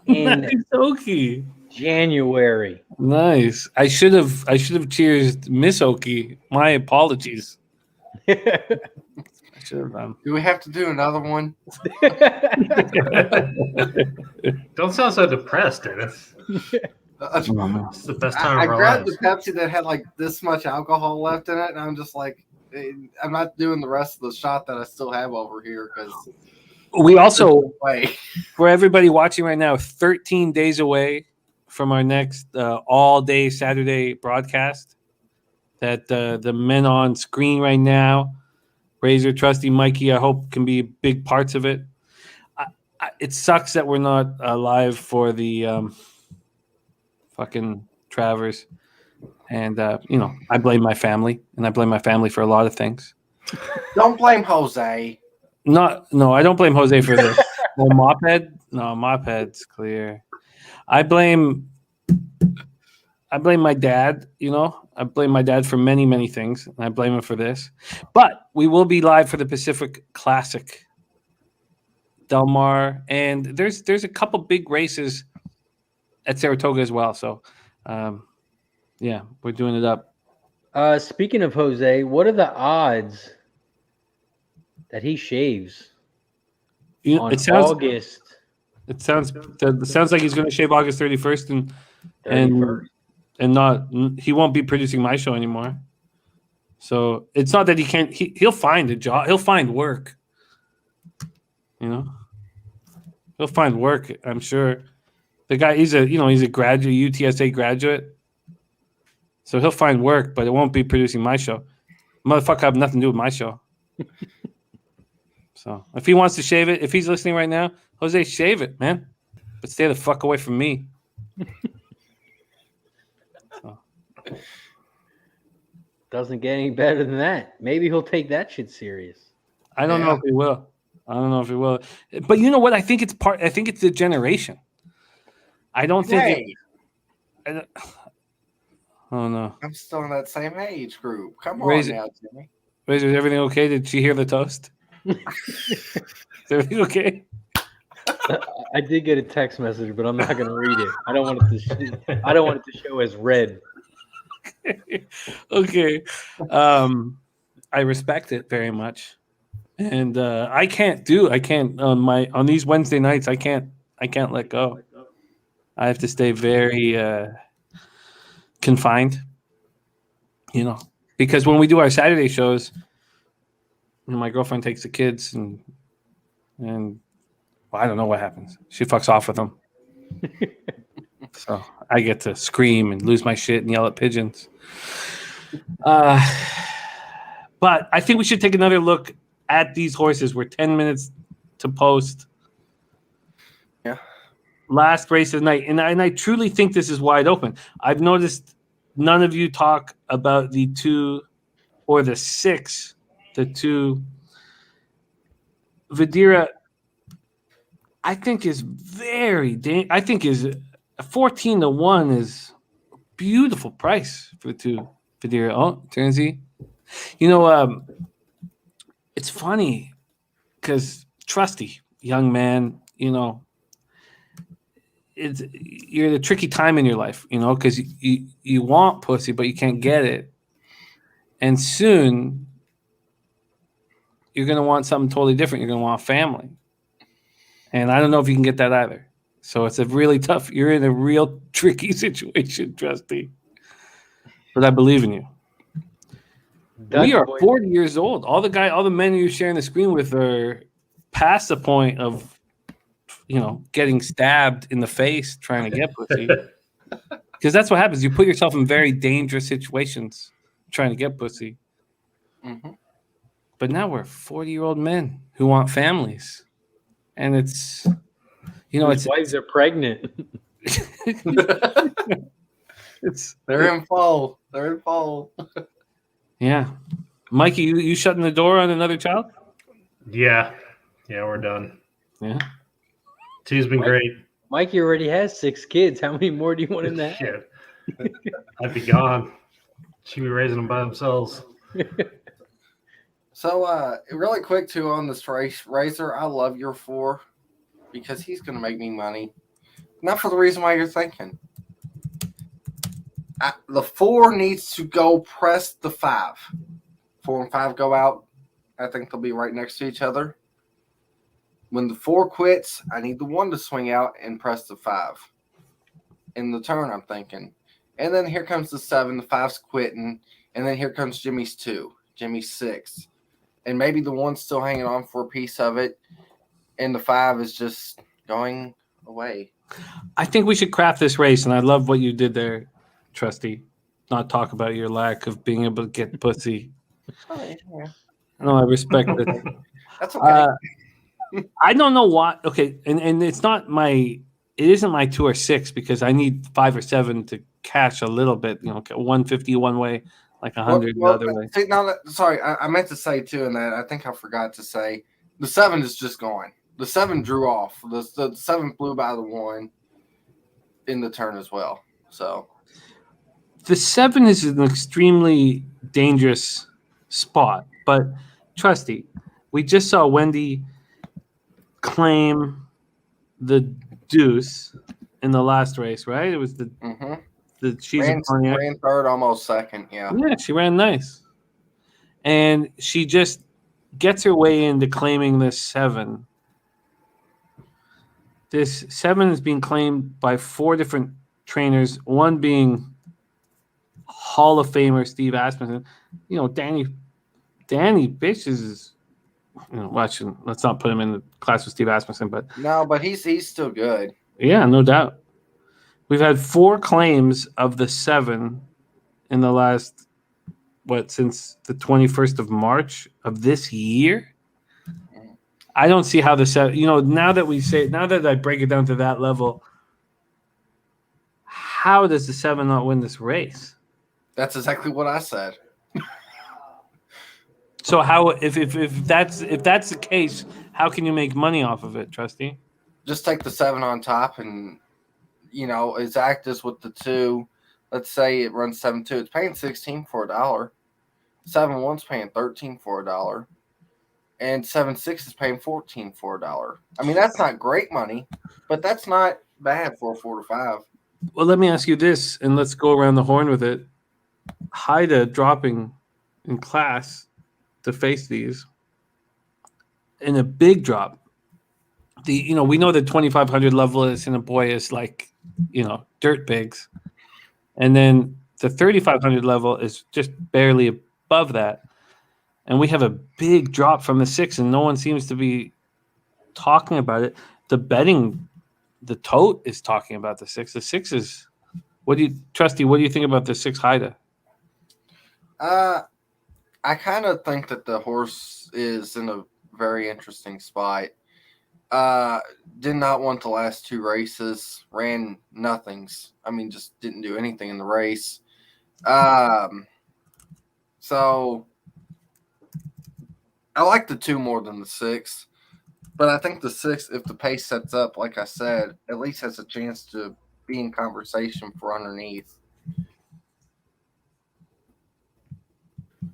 in Nice, Oki. January. Nice. I should have cheersed Miss Oki. My apologies. I should have done. Do we have to do another one? Don't sound so depressed, Dennis. It's the best time I of our grabbed lives. the Pepsi that had like this much alcohol left in it, and I'm just like, I'm not doing the rest of the shot that I still have over here because We also, for everybody watching right now, 13 days away from our next all-day Saturday broadcast that the men on screen right now, Razor, Trusty, Mikey, I hope can be big parts of it. It sucks that we're not live for the fucking Travers. And, I blame my family, and I blame my family for a lot of things. Don't blame Jose. No, I don't blame Jose for this. Moped? No, Moped's clear. I blame my dad, I blame my dad for many, many things, and I blame him for this. But we will be live for the Pacific Classic, Del Mar, and there's a couple big races at Saratoga as well. So, we're doing it up. Speaking of Jose, what are the odds that he shaves on August? It sounds like he's going to shave August 31st and not. He won't be producing my show anymore. So it's not that he can't. He'll find a job. He'll find work. He'll find work. I'm sure. The guy, he's a graduate, UTSA graduate. So he'll find work, but it won't be producing my show. Motherfucker have nothing to do with my show. So if he wants to shave it, if he's listening right now, Jose, shave it, man. But stay the fuck away from me. So. Doesn't get any better than that. Maybe he'll take that shit serious. I don't know if he will. I don't know if he will. But you know what? I think it's the generation. I don't think oh no. I'm still in that same age group. Come Razor, on now, Jimmy. Razor, is everything okay? Did she hear the toast? Is everything okay? I did get a text message, but I'm not going to read it. I don't want it to show as read. Okay. I respect it very much. And I can't on these Wednesday nights I can't let go. I have to stay very confined. You know, because when we do our Saturday shows, my girlfriend takes the kids and well, I don't know what happens. She fucks off with them. So I get to scream and lose my shit and yell at pigeons. But I think we should take another look at these horses. We're 10 minutes to post. Yeah. Last race of the night. And I truly think this is wide open. I've noticed none of you talk about the 2 or the 6. The 2. Vidira, I think is I think is 14-1 is a beautiful price for the 2 Vidira. Oh, Ternsey. You know, it's funny because Trusty, young man, you know, you're at a tricky time in your life, you know, because you want pussy, but you can't get it. And soon you're going to want something totally different. You're going to want a family. And I don't know if you can get that either. So it's a really tough, you're in a real tricky situation, Trusty. But I believe in you. We are 40 years old. All the men you're sharing the screen with are past the point of, you know, getting stabbed in the face trying to get pussy. Because that's what happens. You put yourself in very dangerous situations trying to get pussy. Mm-hmm. But now we're 40-year-old men who want families. And it's, you know, Whose wives are pregnant. They're in fall. Yeah. Mikey, you shutting the door on another child? Yeah, we're done. Yeah. 2's been great. Mikey already has 6 kids. How many more do you want in that? Shit. I'd be gone. She'd be raising them by themselves. So, really quick too on this race, Razor, I love your 4 because he's going to make me money. Not for the reason why you're thinking. The 4 needs to go press the 5. 4 and 5 go out. I think they'll be right next to each other. When the 4 quits, I need the 1 to swing out and press the 5. In the turn, I'm thinking. And then here comes the 7. The 5's quitting. And then here comes Jimmy's 2. Jimmy's 6. And maybe the 1's still hanging on for a piece of it. And the 5 is just going away. I think we should craft this race. And I love what you did there, Trusty. Not talk about your lack of being able to get pussy. Oh, yeah. No, I respect it. That's okay. I don't know why. Okay, and it's not it isn't my 2 or 6 because I need 5 or 7 to cash a little bit. You know, 150 one way, like 100 the other way. See, sorry, I meant to say too, and that I think I forgot to say the 7 is just gone. The 7 drew off. The 7 flew by the 1 in the turn as well. So the 7 is an extremely dangerous spot, but Trusty, we just saw Wendy claim the deuce in the last race, right? It was the she's ran 3rd, almost 2nd. Yeah, she ran nice, and she just gets her way into claiming this 7. This 7 is being claimed by 4 different trainers. One being Hall of Famer Steve Asmussen. You know, Danny Bitch is. You know, let's not put him in the class with Steve Asmussen, but he's still good. Yeah, no doubt. We've had 4 claims of the 7 in the last since the 21st of March of this year. I don't see how the 7. Now that I break it down to that level, how does the 7 not win this race? That's exactly what I said. So how if that's the case, how can you make money off of it, Trusty? Just take the 7 on top, and exact as with the 2. Let's say it runs 7-2. It's paying 16 for $1. 7-1's paying 13 for $1, and 7-6 is paying 14 for $1. I mean, that's not great money, but that's not bad for a 4 to 5. Well, let me ask you this, and let's go around the horn with it. Haida dropping in class to face these in a big drop. We know the 2,500 level is in a boy is like, dirt bigs, and then the 3,500 level is just barely above that, and we have a big drop from the 6, and no one seems to be talking about it. The tote is talking about the 6. The 6 is. Trusty? What do you think about the 6 Haida? I kind of think that the horse is in a very interesting spot. Did not want the last 2 races. Ran nothings. I mean, just didn't do anything in the race. So I like the 2 more than the 6. But I think the 6, if the pace sets up, like I said, at least has a chance to be in conversation for underneath.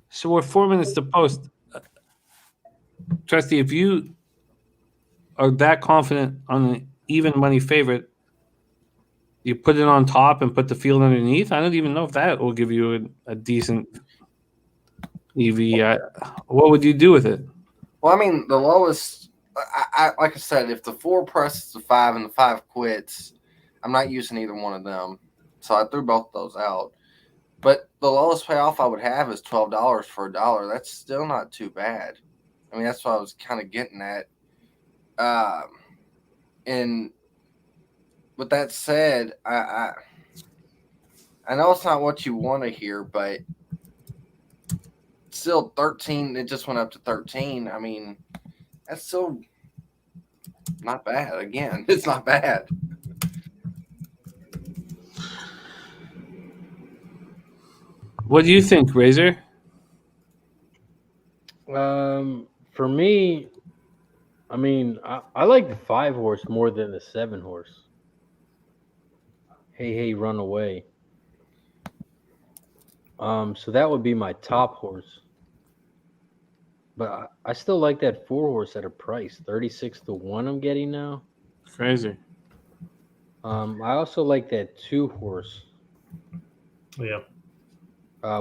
So we're 4 minutes to post. Trusty, if you are that confident on an even money favorite, you put it on top and put the field underneath? I don't even know if that will give you a decent EV. What would you do with it? Well, I mean, the lowest, like I said, if the 4 presses the 5 and the 5 quits, I'm not using either one of them. So I threw both those out. But the lowest payoff I would have is $12 for $1. That's still not too bad. I mean, that's what I was kind of getting at. And with that said, I know it's not what you want to hear, but still 13, it just went up to 13. I mean, that's still not bad. Again, it's not bad. What do you think, Razor? For me, I mean, I like the 5 horse more than the 7 horse. Hey, run away. So that would be my top horse. But I still like that 4 horse at a price, 36 to 1 I'm getting now. Crazy. I also like that 2 horse. Yeah.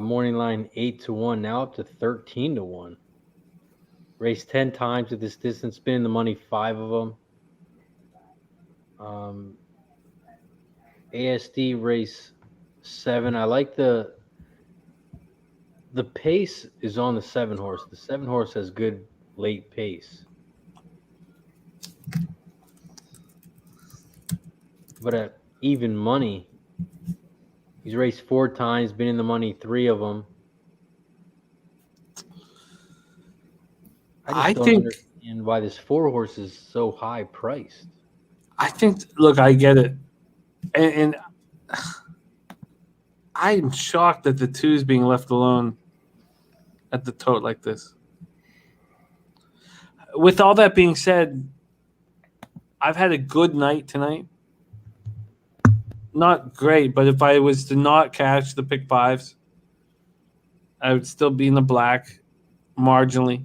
Morning line 8 to 1, now up to 13 to 1. Raced 10 times at this distance, been in the money 5 of them. ASD race 7. I like the pace is on the 7 horse. The 7 horse has good late pace. But at even money, he's raced 4 times, been in the money 3 of them. I don't understand why this 4 horse is so high priced. I think, look, I get it. And I'm shocked that the 2 is being left alone at the tote like this. With all that being said, I've had a good night tonight. Not great, but if I was to not cash the pick 5s, I would still be in the black marginally.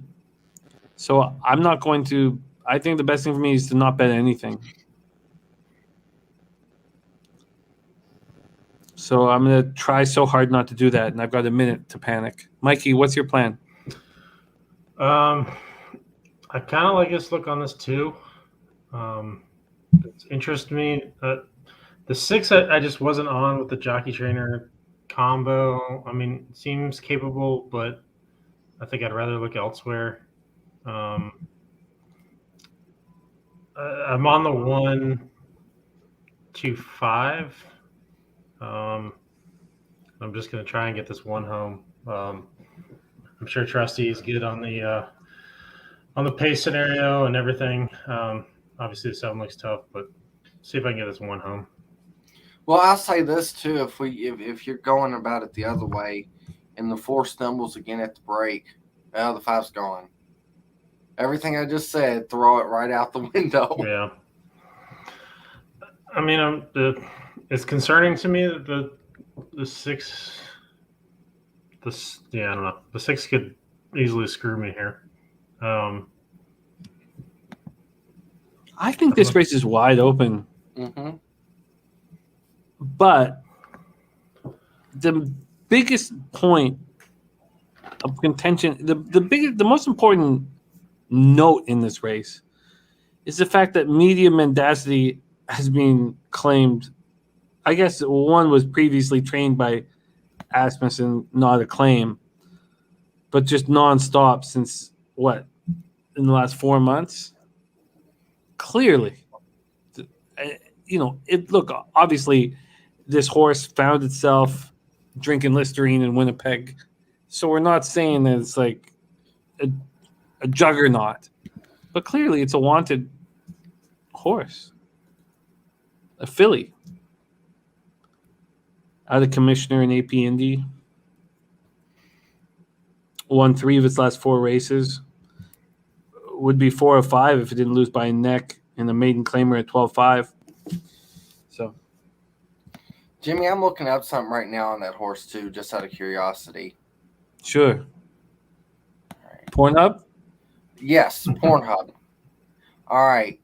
So I'm not going to. I think the best thing for me is to not bet anything. So I'm going to try so hard not to do that, and I've got a minute to panic. Mikey, what's your plan? I kind of like this look on this too. It interests me. The 6 I just wasn't on with the jockey trainer combo. I mean, it seems capable, but I think I'd rather look elsewhere. I'm on the 1, 2, 5. I'm just going to try and get this 1 home. I'm sure Trusty is good on the on the pace scenario and everything. Obviously, the 7 looks tough, but see if I can get this one home. Well, I'll say this too: if you're going about it the other way, and the 4 stumbles again at the break, the 5's gone. Everything I just said, throw it right out the window. Yeah. I mean, it's concerning to me that the 6. I don't know. The 6 could easily screw me here. I think this race is wide open. Mm-hmm. But the biggest point of contention, the most important note in this race is the fact that media mendacity has been claimed. I guess one was previously trained by Asmussen, not a claim, but just nonstop since what, in the last 4 months? Clearly, look, obviously this horse found itself drinking Listerine in Winnipeg, so we're not saying that it's like a juggernaut, but clearly it's a wanted horse, a filly, out of commissioner in AP Indy, won 3 of its last 4 races, would be 4 of 5 if it didn't lose by a neck in the maiden claimer at 12.5. So, Jimmy, I'm looking up something right now on that horse too, just out of curiosity. sure. Pornhub? Yes, Pornhub. All right.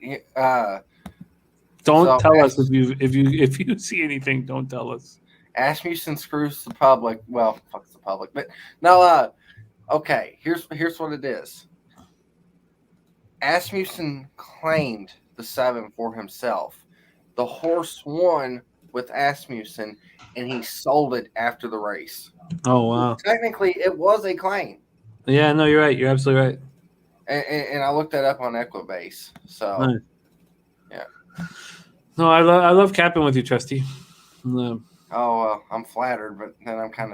Don't tell us if you see anything. Don't tell us. Asmussen screws the public. Well, fucks the public, but no. Okay. Here's what it is. Asmussen claimed the 7 for himself. The horse won with Asmussen, and he sold it after the race. Oh wow! Technically, it was a claim. Yeah, no, you're right. You're absolutely right. And I looked that up on Equibase. So, Nice. Yeah. No, I love capping with you, Trusty. I'm flattered, but then I'm kind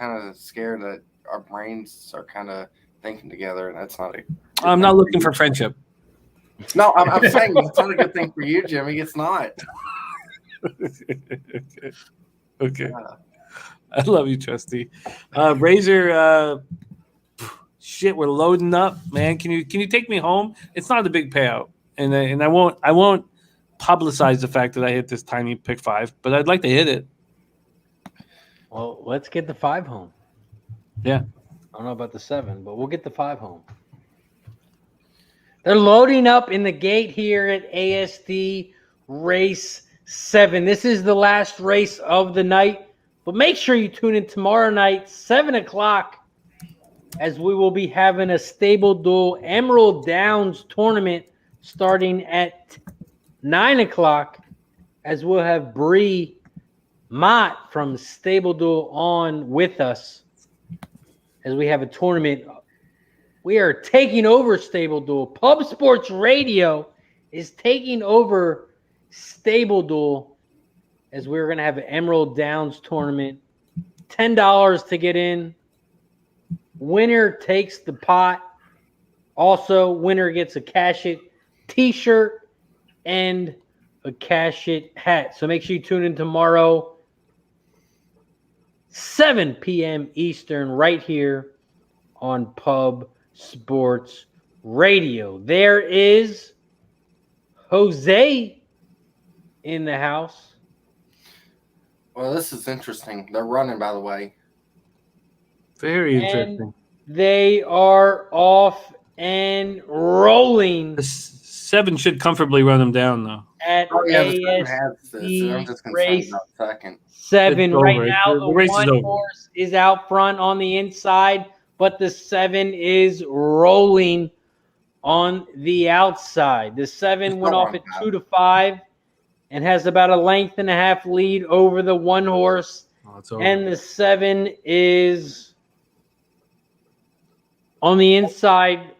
of scared that our brains are kind of thinking together, and that's not a. I'm not looking for friendship. No, I'm saying it's not a good thing for you, Jimmy. It's not. Okay. I love you, Trusty. Razor, shit, we're loading up, man. Can you take me home? It's not a big payout, and I won't publicize the fact that I hit this tiny pick 5, but I'd like to hit it. Well, let's get the 5 home. Yeah. I don't know about the 7, but we'll get the 5 home. They're loading up in the gate here at ASD Race 7. This is the last race of the night. But make sure you tune in tomorrow night, 7 o'clock, as we will be having a Stable Duel Emerald Downs tournament starting at 9 o'clock, as we'll have Bree Mott from Stable Duel on with us as we have a tournament. We are taking over Stable Duel. Pub Sports Radio is taking over Stable Duel, as we're going to have an Emerald Downs tournament. $10 to get in. Winner takes the pot. Also, winner gets a Cash It t-shirt and a Cash It hat. So make sure you tune in tomorrow, 7 p.m. Eastern, right here on Pub Sports Radio. There is Jose in the house. Well, this is interesting. They're running, by the way. Very interesting. They are off and rolling. The 7 should comfortably run them down, though. At ASD Race second. 7 It's right over. now. The The race is one over. horse is out front on the inside, but the 7 is rolling on the outside. The 7 went off at 2-5 and has about a length and a half lead over the one horse. Oh, it's over. And the 7 is on the inside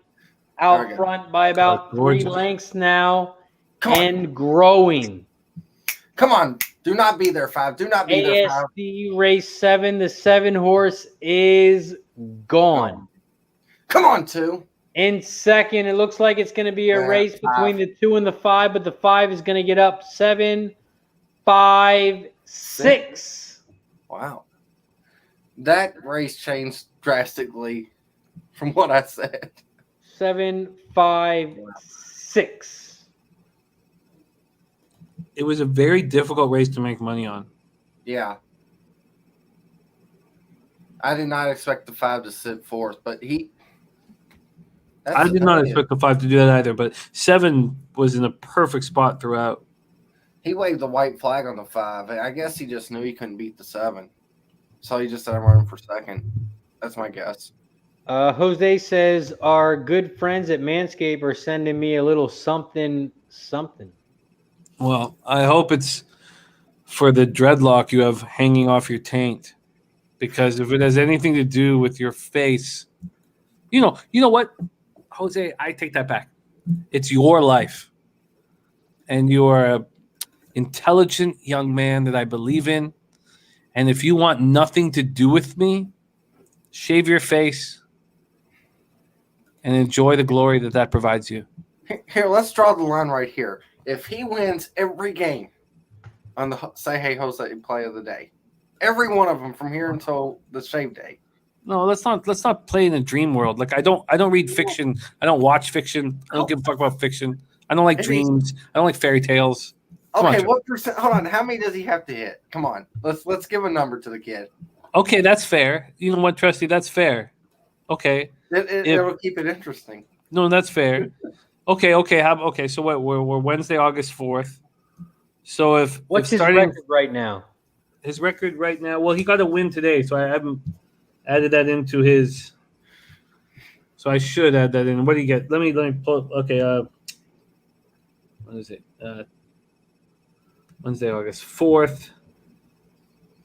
out front by about 3 lengths now and growing. Come on. Do not be there, 5. Do not be there, 5. ASD Race 7. The 7 horse is gone. Come on, 2. In second, it looks like it's going to be a race between the 2 and the 5, but the 5 is going to get up 7, 5, 6. Wow. That race changed drastically from what I said. 7, 5, 6. It was a very difficult race to make money on. Yeah. I did not expect the 5 to sit fourth, but I did not expect the 5 to do that either, but 7 was in a perfect spot throughout. He waved the white flag on the 5. I guess he just knew he couldn't beat the 7. So he just started running for second. That's my guess. Jose says, our good friends at Manscaped are sending me a little something. Well, I hope it's for the dreadlock you have hanging off your taint. Because if it has anything to do with your face, you know what, Jose, I take that back. It's your life. And you're an intelligent young man that I believe in. And if you want nothing to do with me, shave your face and enjoy the glory that provides you. Here, let's draw the line right here. If he wins every game on the Say Hey Jose play of the day, every one of them from here until the shave day. No, let's not play in a dream world. Like I don't read fiction. I don't watch fiction. I don't give a fuck about fiction. I don't like dreams. I don't like fairy tales. Okay, what percent? Hold on. How many does he have to hit? Come on. Let's give a number to the kid. Okay, that's fair. You know what, Trusty? That's fair. Okay. It'll keep it interesting. No, that's fair. Okay. So what? We're Wednesday, August 4th. So what's his record right now? His record right now. Well, he got a win today, so I haven't added that into his. So I should add that in. What do you get? Let me pull. Okay. What is it? Wednesday, August 4th.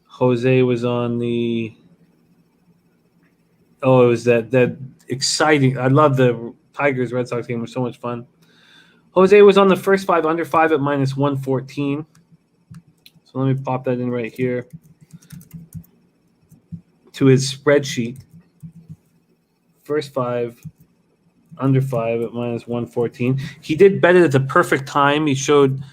Jose was on the. Oh, it was that exciting. I love the Tigers Red Sox game. It was so much fun. Jose was on the first 5 under 5 at minus 114. So let me pop that in right here to his spreadsheet. First 5 under 5 at minus 114. He did bet it at the perfect time. He showed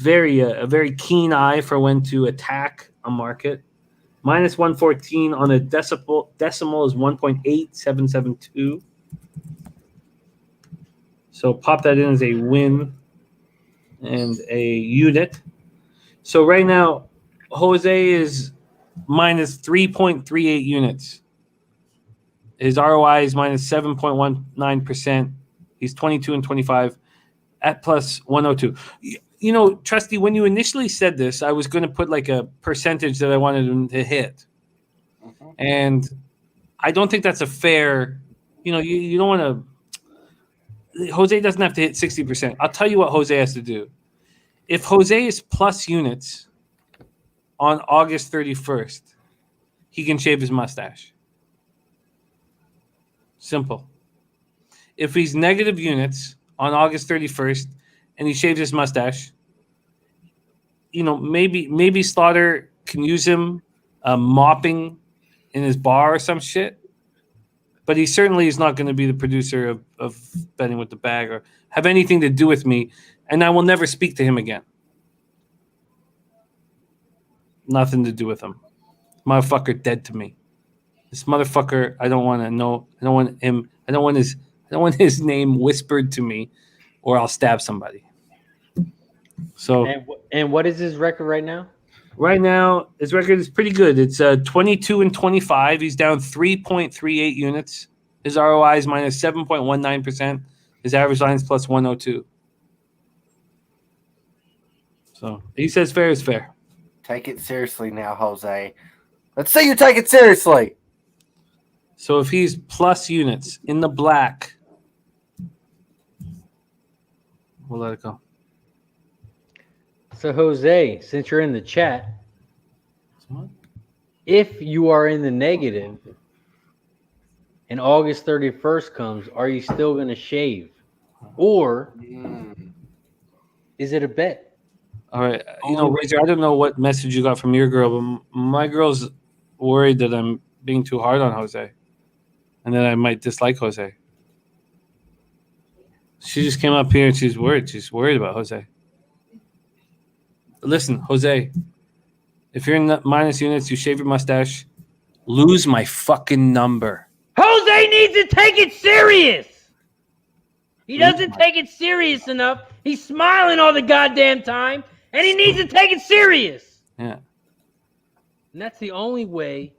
a very keen eye for when to attack a market. Minus 114 on a decimal is 1.8772. So pop that in as a win and a unit. So right now, Jose is minus 3.38 units. His ROI is minus 7.19%. He's 22 and 25 at plus 102. You know, Trusty, when you initially said this, I was going to put like a percentage that I wanted him to hit. Mm-hmm. And I don't think that's a fair, you don't want to. Jose doesn't have to hit 60%. I'll tell you what Jose has to do. If Jose is plus units on August 31st, he can shave his mustache. Simple. If he's negative units on August 31st and he shaves his mustache, maybe Slaughter can use him mopping in his bar or some shit. But he certainly is not going to be the producer of Betting with the Bag or have anything to do with me, and I will never speak to him again. Nothing to do with him. Motherfucker dead to me. This motherfucker, I don't want to know. I don't want him. I don't want his name whispered to me, or I'll stab somebody. So. And what is his record right now? Right now, his record is pretty good. It's 22 and 25. He's down 3.38 units. His ROI is minus 7.19%. His average line is plus 102. So he says fair is fair. Take it seriously now, Jose. Let's say you take it seriously. So if he's plus units in the black, we'll let it go. So, Jose, since you're in the chat, if you are in the negative and August 31st comes, are you still going to shave? Or is it a bet? All right. Razor, I don't know what message you got from your girl, but my girl's worried that I'm being too hard on Jose. and then I might dislike Jose. She just came up here and she's worried. She's worried about Jose. Listen, Jose, if you're in the minus units, you shave your mustache, lose my fucking number. Jose needs to take it serious. He doesn't take it serious enough. He's smiling all the goddamn time, and he needs to take it serious. Yeah. And that's the only way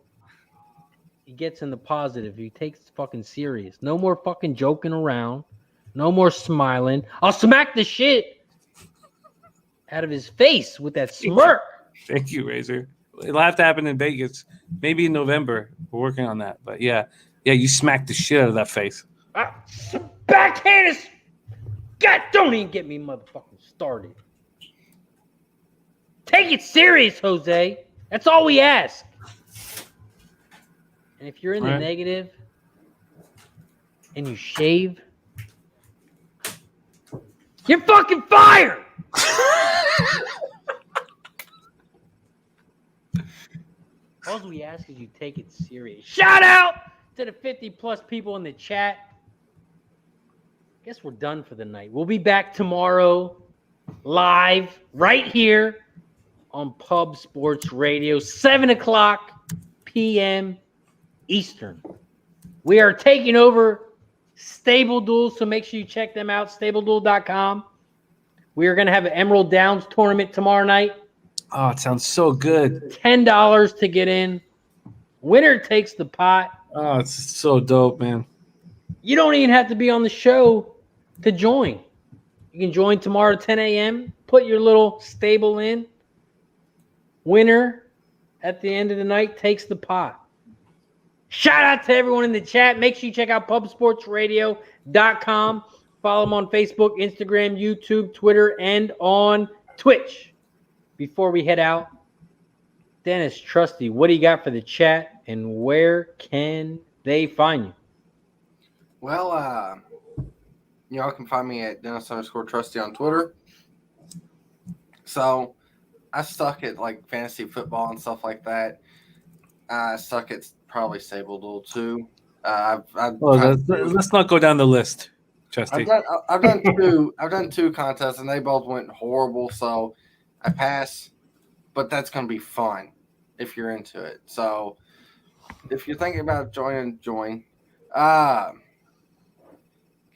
he gets in the positive. He takes it fucking serious. No more fucking joking around. No more smiling. I'll smack the shit out of his face with that smirk. Thank you, Razor. It'll have to happen in Vegas. Maybe in November. We're working on that. But yeah, you smacked the shit out of that face. Backhand is... God, don't even get me motherfucking started. Take it serious, Jose. That's all we ask. And if you're in the negative and you shave, you're fucking fired. All we ask is you take it serious. Shout out to the 50+ people in the chat. Guess we're done for the night. We'll be back tomorrow live right here on Pub Sports Radio, 7:00 p.m. Eastern. We are taking over Stable Duel, so make sure you check them out, StableDuel.com. We are going to have an Emerald Downs tournament tomorrow night. Oh, it sounds so good. $10 to get in. Winner takes the pot. Oh, it's so dope, man. You don't even have to be on the show to join. You can join tomorrow at 10 a.m. Put your little stable in. Winner at the end of the night takes the pot. Shout out to everyone in the chat. Make sure you check out pubsportsradio.com. Follow them on Facebook, Instagram, YouTube, Twitter, and on Twitch. Before we head out, Dennis Trusty, what do you got for the chat, and where can they find you? Well, y'all can find me at Dennis_Trusty on Twitter. So I suck at like fantasy football and stuff like that. I suck at probably Stable Duel too. Let's not go down the list, Trusty. I've done two contests and they both went horrible. So I pass, but that's gonna be fun if you're into it. So if you're thinking about join.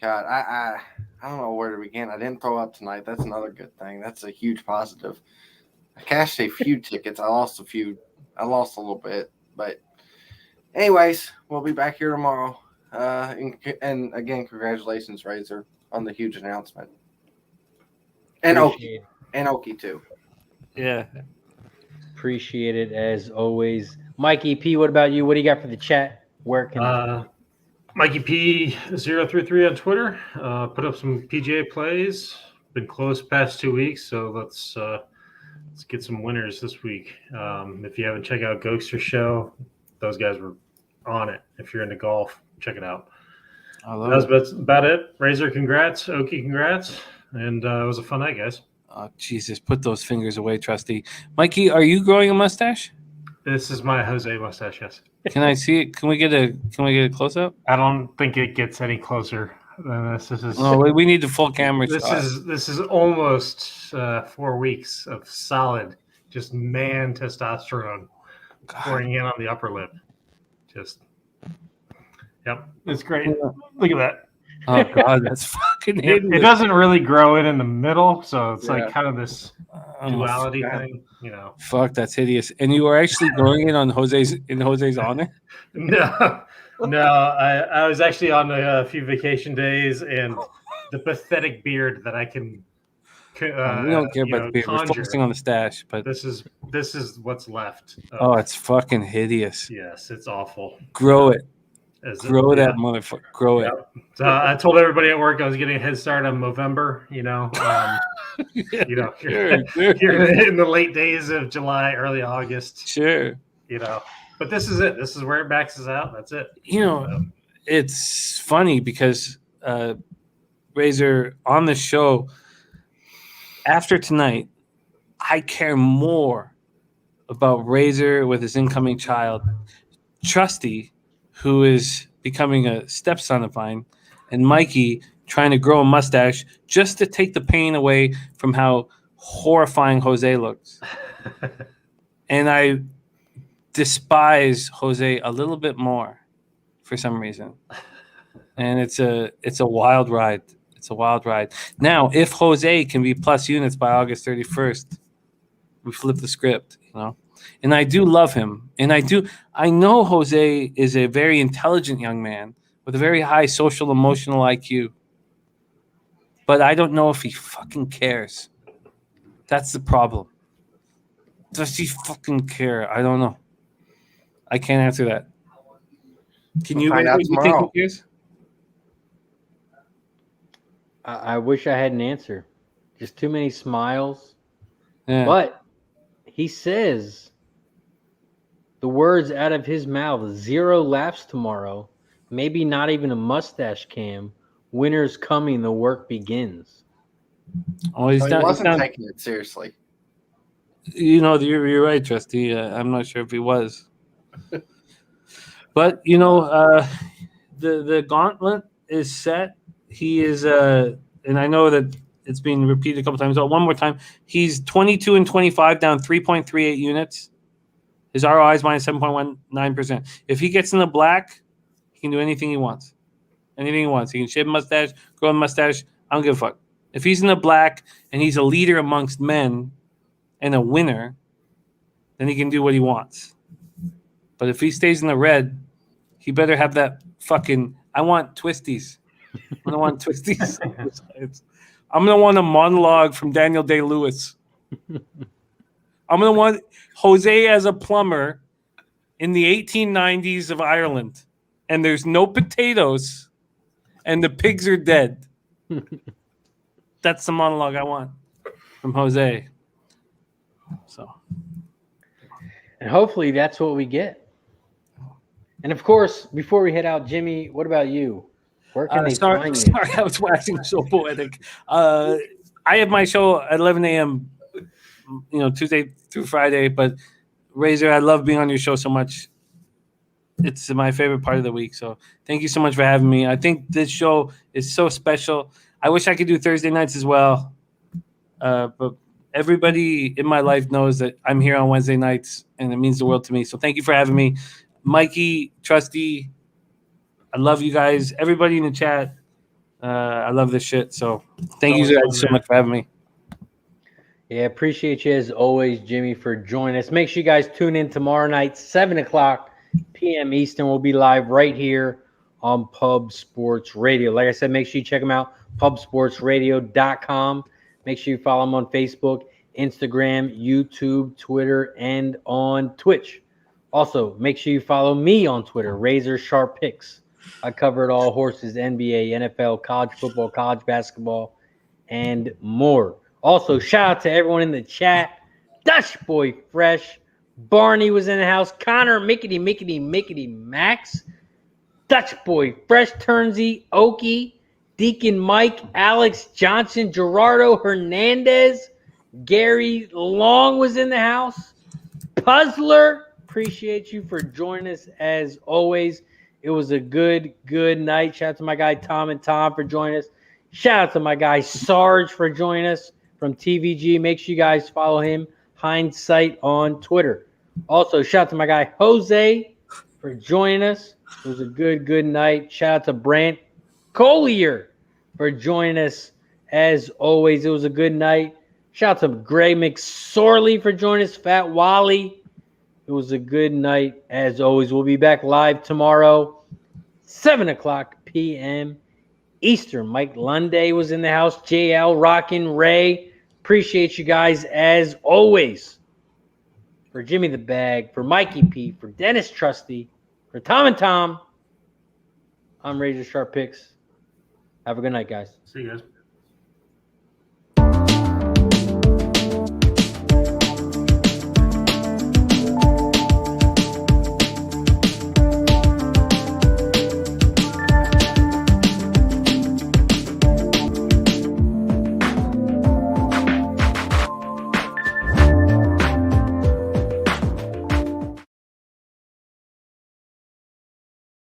God, I don't know where to begin. I didn't throw up tonight. That's another good thing. That's a huge positive. I cashed a few tickets. I lost a few. I lost a little bit, but anyways, we'll be back here tomorrow. And again, congratulations, Razor, on the huge announcement. And Oki too. Yeah. Appreciate it as always. Mikey P, what about you? What do you got for the chat? Where can Mikey P033 on Twitter. Put up some PGA plays. Been close past 2 weeks, so let's get some winners this week. If you haven't checked out Gokster Show, those guys were on it. If you're into golf, check it out. That's about it. Razor, congrats. Oki, congrats. And it was a fun night, guys. Oh, Jesus. Put those fingers away, Trusty. Mikey, are you growing a mustache? This is my Jose mustache, yes. Can I see it? Can we get a close-up? I don't think it gets any closer than this. This is. No, we need the full camera. This is almost 4 weeks of solid, just man testosterone pouring in on the upper lip. Yep, it's great. Look at that. Oh God, that's fucking hideous. It doesn't really grow in the middle, so it's like kind of this duality thing, you know. Fuck, that's hideous. And you were actually growing it on Jose's honor? No. I was actually on a few vacation days, and the pathetic beard that I can. We don't care about the beard. We're focusing on the stash, but this is what's left. It's fucking hideous. Yes, it's awful. Grow it. Grow that motherfucker. Grow it. So I told everybody at work I was getting a head start on Movember. You're in the late days of July, early August. Sure. But this is it. This is where it maxes out. That's it. It's funny because Razor on the show after tonight, I care more about Razor with his incoming child, Trusty, who is becoming a stepson of mine, and Mikey trying to grow a mustache just to take the pain away from how horrifying Jose looks. And I despise Jose a little bit more for some reason. And it's a wild ride. It's a wild ride. Now, if Jose can be plus units by August 31st, we flip the script, you know. And I do love him. And I know Jose is a very intelligent young man with a very high social emotional IQ. But I don't know if he fucking cares. That's the problem. Does he fucking care? I don't know. I can't answer that. Can you find out think tomorrow. he cares? I wish I had an answer. Just too many smiles. Yeah. But he says the words out of his mouth, 0 laps tomorrow, maybe not even a mustache cam. Winter's coming, the work begins. Oh, he's So he not. wasn't taking it seriously. You know, you're right, Trusty. I'm not sure if he was. But, you know, the gauntlet is set. He is, and I know that it's been repeated a couple times, but one more time. He's 22 and 25, down 3.38 units. His ROI is minus 7.19%. If he gets in the black, he can do anything he wants. Anything he wants. He can shave a mustache, grow a mustache. I don't give a fuck. If he's in the black and he's a leader amongst men and a winner, then he can do what he wants. But if he stays in the red, he better have that fucking, I want twisties. I don't want twisties. I'm going to want a monologue from Daniel Day-Lewis. I'm going to want Jose as a plumber in the 1890s of Ireland. And there's no potatoes and the pigs are dead. That's the monologue I want from Jose. So, And hopefully that's what we get. And of course, before we head out, Jimmy, what about you? Where can they find you? Sorry, I was waxing so poetic. I have my show at 11 a.m., you know, Tuesday through Friday. But Razor, I love being on your show so much. It's my favorite part of the week. So thank you so much for having me. I think this show is so special. I wish I could do Thursday nights as well. But everybody in my life knows that I'm here on Wednesday nights, and it means the world to me. So thank you for having me. Mikey, Trusty, I love you guys. Everybody in the chat, I love this shit. So thank you guys so much for having me. Yeah, appreciate you as always, Jimmy, for joining us. Make sure you guys tune in tomorrow night, 7 o'clock p.m. Eastern. We'll be live right here on Pub Sports Radio. Like I said, make sure you check them out, pubsportsradio.com. Make sure you follow them on Facebook, Instagram, YouTube, Twitter, and on Twitch. Also, make sure you follow me on Twitter, RazorSharpPicks. I cover it all: horses, NBA, NFL, college football, college basketball, and more. Also, shout out to everyone in the chat. Dutch Boy Fresh. Barney was in the house. Connor, Mickety, Max. Dutch Boy Fresh, Turnsy, Okie, Deacon Mike, Alex Johnson, Gerardo Hernandez. Gary Long was in the house. Puzzler, appreciate you for joining us as always. It was a good night. Shout out to my guy Tom and Tom for joining us. Shout out to my guy Sarge for joining us from TVG. Make sure you guys follow him, Hindsight, on Twitter. Also, shout out to my guy Jose for joining us. It was a good night. Shout out to Brant Collier for joining us as always. It was a good night. Shout out to Greg McSorley for joining us, Fat Wally. It was a good night as always. We'll be back live tomorrow, 7 o'clock p.m. Eastern. Mike Lunday was in the house. JL, Rockin', Ray. Appreciate you guys as always. For Jimmy the Bag, for Mikey P, for Dennis Trusty, for Tom and Tom, I'm Razor Sharp Picks. Have a good night, guys. See you guys.